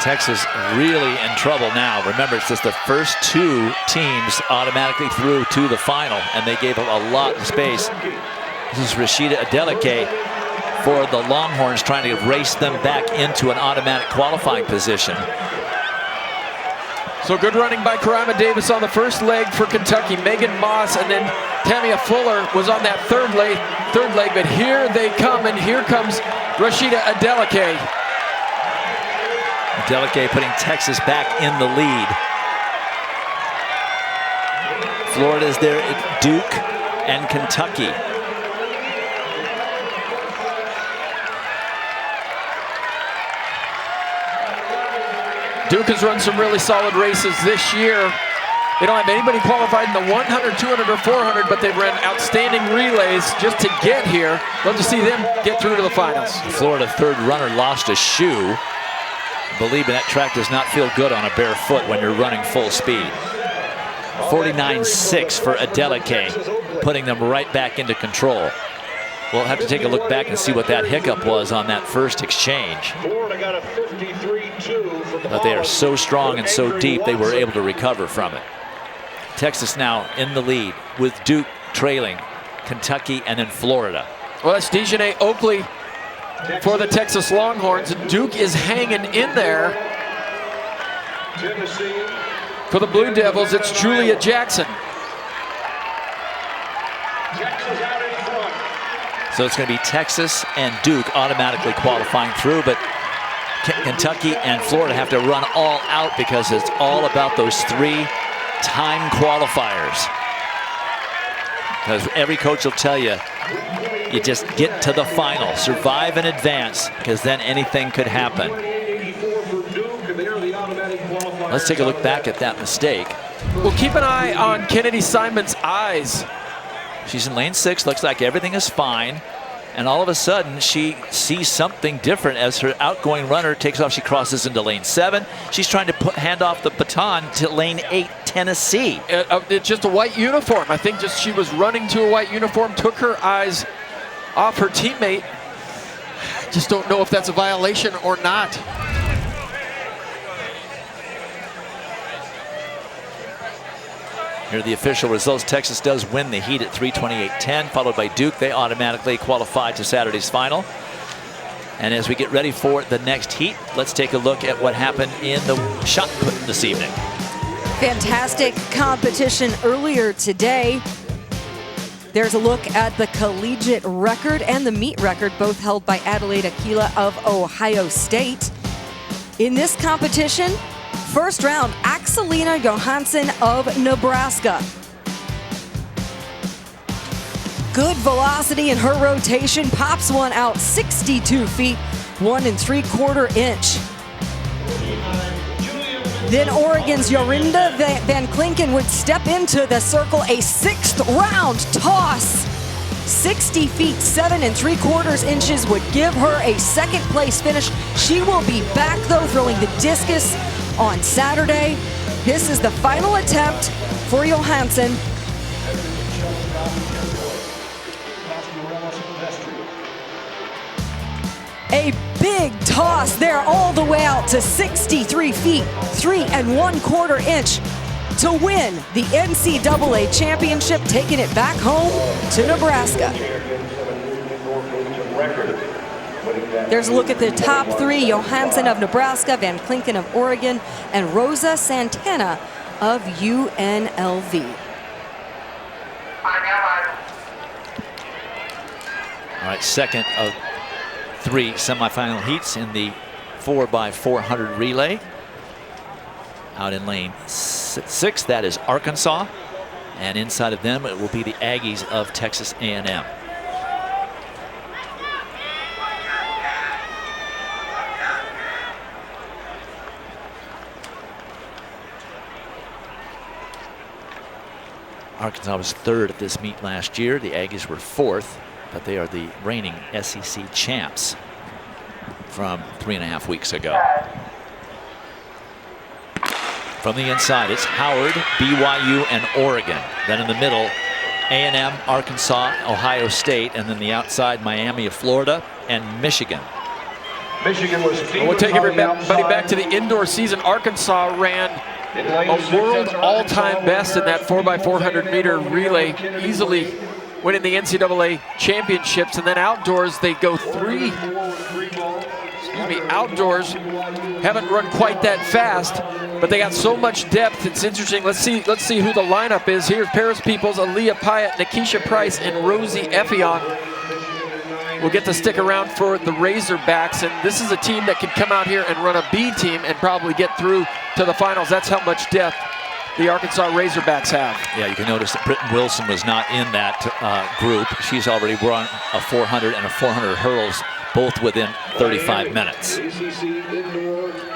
Texas really in trouble now. Remember, it's just the first 2 teams automatically through to the final, and they gave up a lot of space. This is Rashida Adeleke for the Longhorns, trying to race them back into an automatic qualifying position. So good running by Karima Davis on the first leg for Kentucky. Megan Moss and then Tamia Fuller was on that third leg, but here they come, and here comes Rashida Adeleke. Adeleke putting Texas back in the lead. Florida is there at Duke and Kentucky. Duke has run some really solid races this year. They don't have anybody qualified in the 100, 200, or 400, but they've run outstanding relays just to get here. Love to see them get through to the finals. Florida third runner lost a shoe. Believe me, that track does not feel good on a bare foot when you're running full speed. 49.6 for Adeleke, putting them right back into control. We'll have to take a look back and see what that hiccup was on that first exchange. But they are so strong and so deep, they were able to recover from it. Texas now in the lead with Duke trailing Kentucky and then Florida. Well, that's Dejanay Oakley for the Texas Longhorns. Duke is hanging in there. For the Blue Devils, it's Julia Jackson. So it's going to be Texas and Duke automatically qualifying through, but Kentucky and Florida have to run all out because it's all about those 3 time qualifiers. Because every coach will tell you, you just get to the final, survive and advance, because then anything could happen. Let's take a look back at that mistake. Well, keep an eye on Kennedy Simon's eyes. She's in lane 6, looks like everything is fine. And all of a sudden, she sees something different as her outgoing runner takes off. She crosses into lane 7. She's trying to hand off the baton to lane 8, Tennessee. It's just a white uniform. I think just she was running to a white uniform, took her eyes off her teammate. Just don't know if that's a violation or not. Here are the official results. Texas does win the heat at 3:28.10, followed by Duke. They automatically qualify to Saturday's final. And as we get ready for the next heat, let's take a look at what happened in the shot put this evening. Fantastic competition earlier today. There's a look at the collegiate record and the meet record, both held by Adelaide Aquila of Ohio State. In this competition, first round, Axelina Johansson of Nebraska. Good velocity in her rotation, pops one out 62 feet, 1 3/4 inch. Then Oregon's Yorinda Van Klinken would step into the circle, a 6th round toss. 60 feet, 7 3/4 inches would give her a 2nd place finish. She will be back though, throwing the discus on Saturday. This is the final attempt for Johansson. A big toss there all the way out to 63 feet, 3 1/4 inch to win the NCAA championship, taking it back home to Nebraska. There's a look at the top 3, Johansson of Nebraska, Van Klinken of Oregon, and Rosa Santana of UNLV. All right, second of 3 semifinal heats in the 4x400 relay. Out in lane 6, that is Arkansas. And inside of them, it will be the Aggies of Texas A&M. Arkansas was 3rd at this meet last year. The Aggies were 4th, but they are the reigning SEC champs from 3.5 weeks ago. From the inside, it's Howard, BYU, and Oregon. Then in the middle, A&M, Arkansas, Ohio State, and then the outside, Miami of Florida and Michigan. We'll take everybody back to the indoor season. Arkansas ran a world all-time best in that 4x400 meter relay, easily winning the NCAA championships. And then outdoors, they go outdoors haven't run quite that fast, but they got so much depth. It's interesting. Let's see who the lineup is. Here's Paris Peoples, Aaliyah Pyatt, Nikisha Price, and Rosie Effiong. Will get to stick around for the Razorbacks, and this is a team that can come out here and run a B team and probably get through to the finals. That's how much depth the Arkansas Razorbacks have. Yeah, you can notice that Britton Wilson was not in that group. She's already run a 400 and a 400 hurdles, both within 35 minutes.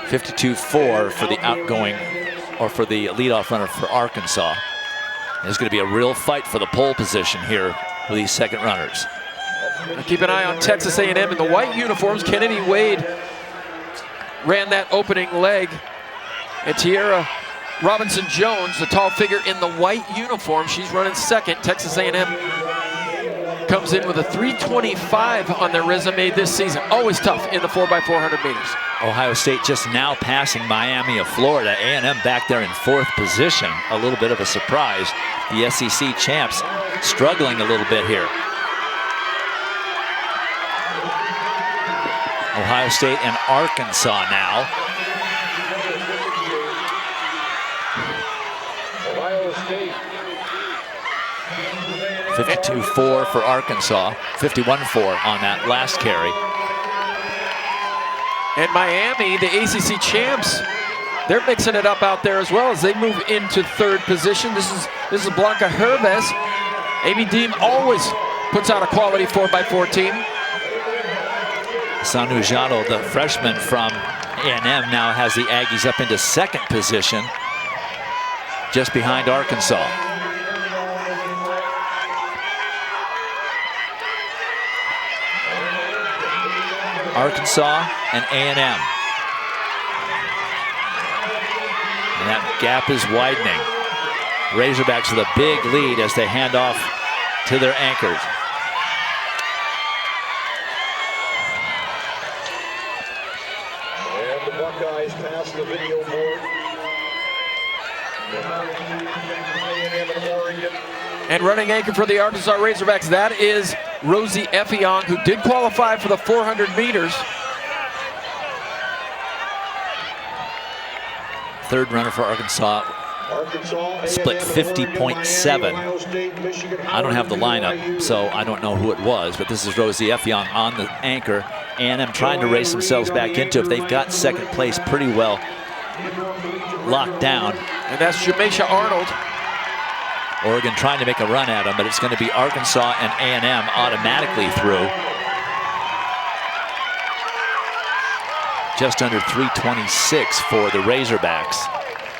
52.4 for the outgoing, or for the leadoff runner for Arkansas. There's going to be a real fight for the pole position here with these second runners. Keep an eye on Texas A&M in the white uniforms. Kennedy Wade ran that opening leg. And Tierra Robinson-Jones, the tall figure in the white uniform, she's running second. Texas A&M comes in with a 325 on their resume this season. Always tough in the 4x400 meters. Ohio State just now passing Miami of Florida. A&M back there in 4th position. A little bit of a surprise. The SEC champs struggling a little bit here. Ohio State and Arkansas now. 52-4 for Arkansas, 51-4 on that last carry. And Miami, the ACC champs, they're mixing it up out there as well as they move into third position. This is Blanca Herves. Amy Deem always puts out a quality 4x4 team. Sanu Jado, the freshman from A&M, now has the Aggies up into second position, just behind Arkansas. Arkansas and A&M. And that gap is widening. Razorbacks with a big lead as they hand off to their anchors. And the Buckeyes pass the video board. And running anchor for the Arkansas Razorbacks, that is Rosie Effiong, who did qualify for the 400 meters. Third runner for Arkansas, split 50.7. I don't have the lineup, so I don't know who it was, but this is Rosie Effiong on the anchor. A&M trying to race themselves back into it. They've got second place pretty well locked down. And that's Jameisha Arnold. Oregon trying to make a run at them, but it's going to be Arkansas and A&M automatically through. Just under 3:26 for the Razorbacks.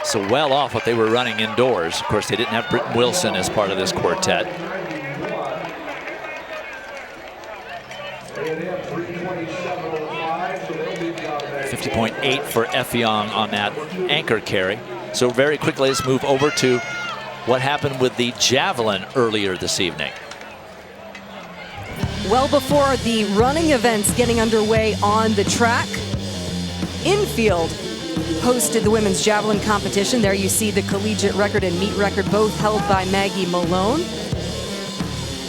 So well off what they were running indoors. Of course, they didn't have Britton Wilson as part of this quartet. 50.8 for Effiong on that anchor carry. So very quickly, let's move over to what happened with the javelin earlier this evening. Well, before the running events getting underway on the track, Infield hosted the women's javelin competition. There you see the collegiate record and meet record, both held by Maggie Malone.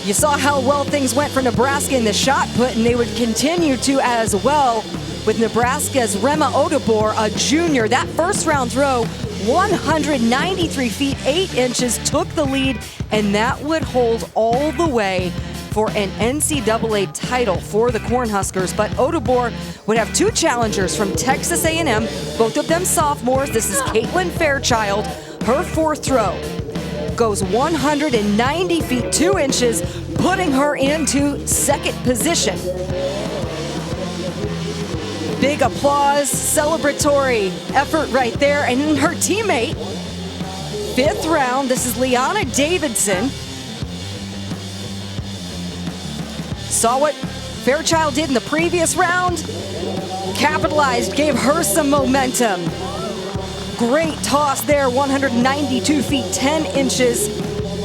You saw how well things went for Nebraska in the shot put, and they would continue to as well with Nebraska's Rema Odobor, a junior. That first round throw, 193 feet 8 inches, took the lead, and that would hold all the way for an NCAA title for the Cornhuskers. But Odobor would have two challengers from Texas A&M, both of them sophomores. This is Caitlin Fairchild. Her fourth throw goes 190 feet 2 inches, putting her into second position. Big applause, celebratory effort right there. And her teammate, fifth round, this is Liana Davidson. Saw what Fairchild did in the previous round, capitalized, gave her some momentum. Great toss there, 192 feet 10 inches,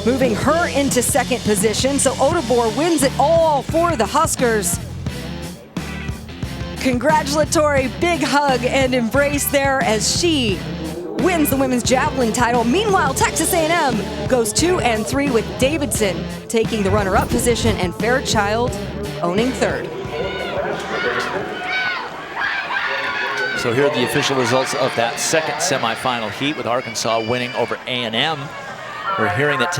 moving her into second position. So Odobor wins it all for the Huskers. Congratulatory big hug and embrace there as she wins the women's javelin title. Meanwhile, Texas A&M goes 2 and 3 with Davidson taking the runner-up position and Fairchild owning third. So here are the official results of that second semifinal heat with Arkansas winning over A&M. We're hearing that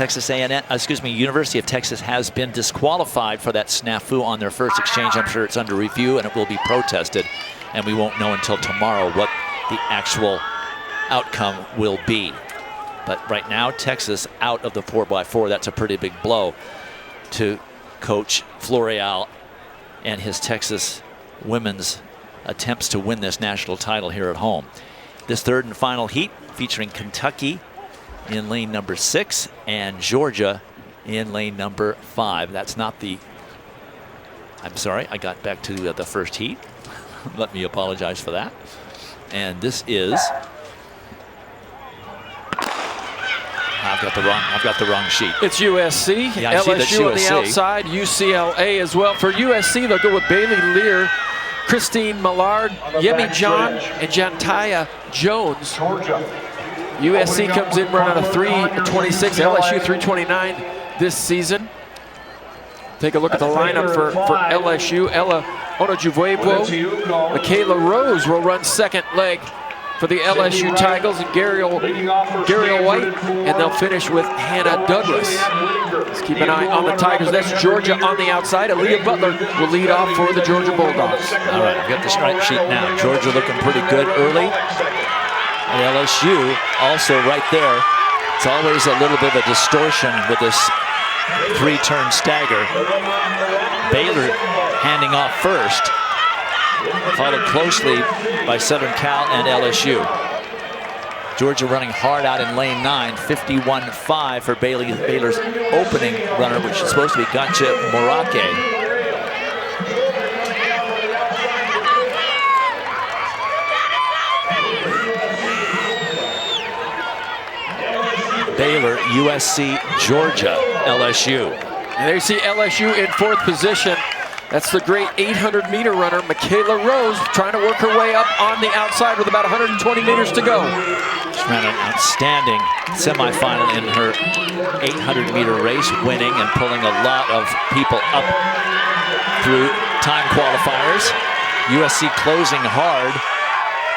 University of Texas has been disqualified for that snafu on their first exchange. I'm sure it's under review and it will be protested, and we won't know until tomorrow what the actual outcome will be. But right now, Texas out of the 4x4. That's a pretty big blow to Coach Floreal and his Texas women's attempts to win this national title here at home. This third and final heat featuring Kentucky in lane number 6 and Georgia in lane number 5. That's not the, I'm sorry, I got back to the first heat. Let me apologize for that. And this is, I've got the wrong sheet. It's USC, yeah, LSU on the outside, UCLA as well. For USC, they'll go with Bailey Lear, Christine Millard, Yemi John, and Jantaya Jones. USC comes in running a 3:26, LSU 3:29 this season. Take a look at the lineup for LSU. Ella Onojuvuevo, Michaela Rose will run second leg for the LSU Tigers and Gary White, and they'll finish with Hannah Douglas. Let's keep an eye on the Tigers. That's Georgia on the outside. Aaliyah Butler will lead off for the Georgia Bulldogs. All right, we've got the stripe sheet now. Georgia looking pretty good early. And LSU also right there. It's always a little bit of a distortion with this three-turn stagger. Baylor handing off first, followed closely by Southern Cal and LSU. Georgia running hard out in lane 9, 51-5 for Baylor's opening runner, which is supposed to be Gancha Morake. Baylor, USC, Georgia, LSU. And there you see LSU in 4th position. That's the great 800-meter runner, Michaela Rose, trying to work her way up on the outside with about 120 meters to go. She ran an outstanding semifinal in her 800-meter race, winning and pulling a lot of people up through time qualifiers. USC closing hard.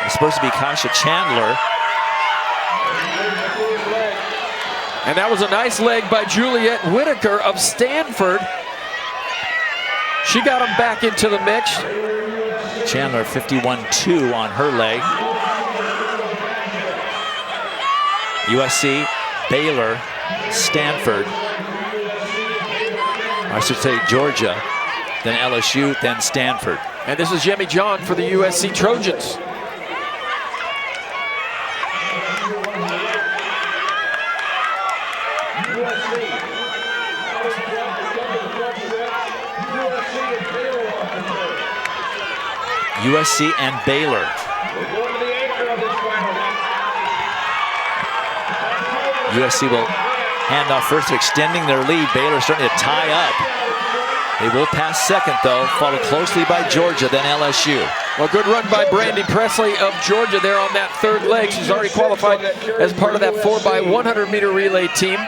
It's supposed to be Kasha Chandler. And that was a nice leg by Juliet Whitaker of Stanford. She got him back into the mix. Chandler 51-2 on her leg. USC, Baylor, Stanford. I should say Georgia, then LSU, then Stanford. And this is Yemi John for the USC Trojans. USC and Baylor. USC will hand off first, extending their lead. Baylor starting to tie up. They will pass second, though, followed closely by Georgia, then LSU. Well, good run by Brandy Presley of Georgia there on that third leg. She's already qualified as part of that 4x100-meter relay team.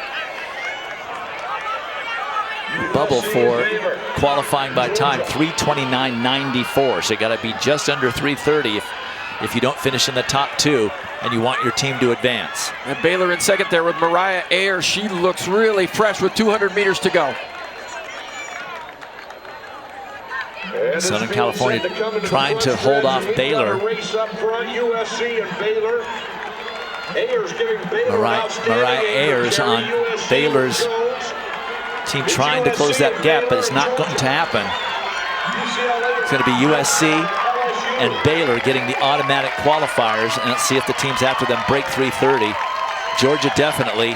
Bubble for qualifying by time, 3:29.94. So you got to be just under 3:30 if you don't finish in the top 2 and you want your team to advance. And Baylor in second there with Mariah Ayers. She looks really fresh with 200 meters to go. Southern California trying to hold off Baylor. Mariah Ayers on Baylor's team trying to close that gap, but it's not going to happen. It's going to be USC and Baylor getting the automatic qualifiers, and let's see if the teams after them break 3:30. Georgia definitely.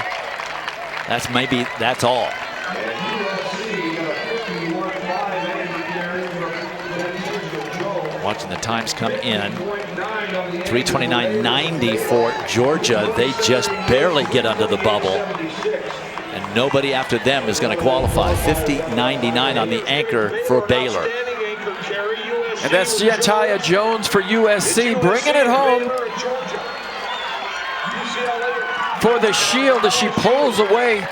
That's all. Watching the times come in. 3:29.90 for Georgia. They just barely get under the bubble. And nobody after them is going to qualify. 50.99 on the anchor for Baylor. And that's Jataya Jones for USC, bringing it home for the shield as she pulls away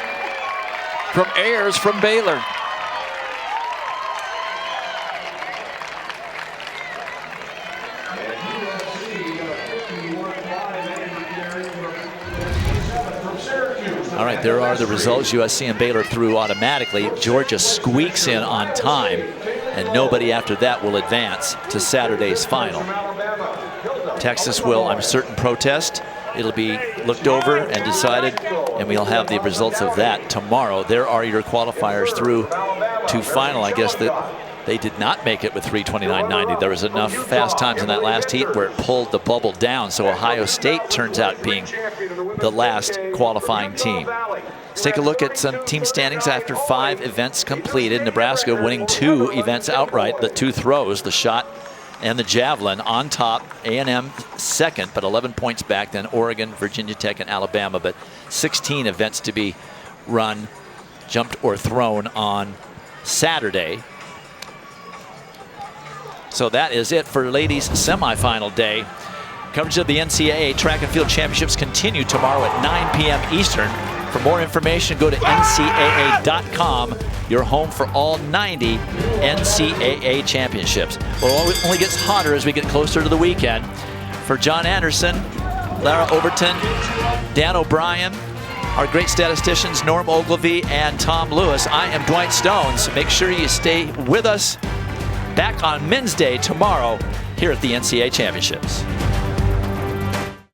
from Ayers from Baylor. All right, there are the results. USC and Baylor through automatically. Georgia squeaks in on time, and nobody after that will advance to Saturday's final. Texas will, I'm certain, protest. It'll be looked over and decided, and we'll have the results of that tomorrow. There are your qualifiers through to final. I guess that they did not make it with 3:29.90. There was enough fast times in that last heat where it pulled the bubble down, so Ohio State turns out being the last qualifying team. Let's take a look at some team standings after 5 events completed. Nebraska winning 2 events outright, the 2 throws, the shot and the javelin. On top, A&M second, but 11 points back, then Oregon, Virginia Tech, and Alabama. But 16 events to be run, jumped or thrown on Saturday. So that is it for ladies semifinal day. Coverage of the NCAA Track and Field Championships continue tomorrow at 9 p.m. Eastern. For more information, go to ncaa.com, your home for all 90 NCAA championships. Well, it only gets hotter as we get closer to the weekend. For John Anderson, Lara Overton, Dan O'Brien, our great statisticians Norm Ogilvie and Tom Lewis. I am Dwight Stones. Make sure you stay with us back on Men's Day tomorrow here at the NCAA Championships.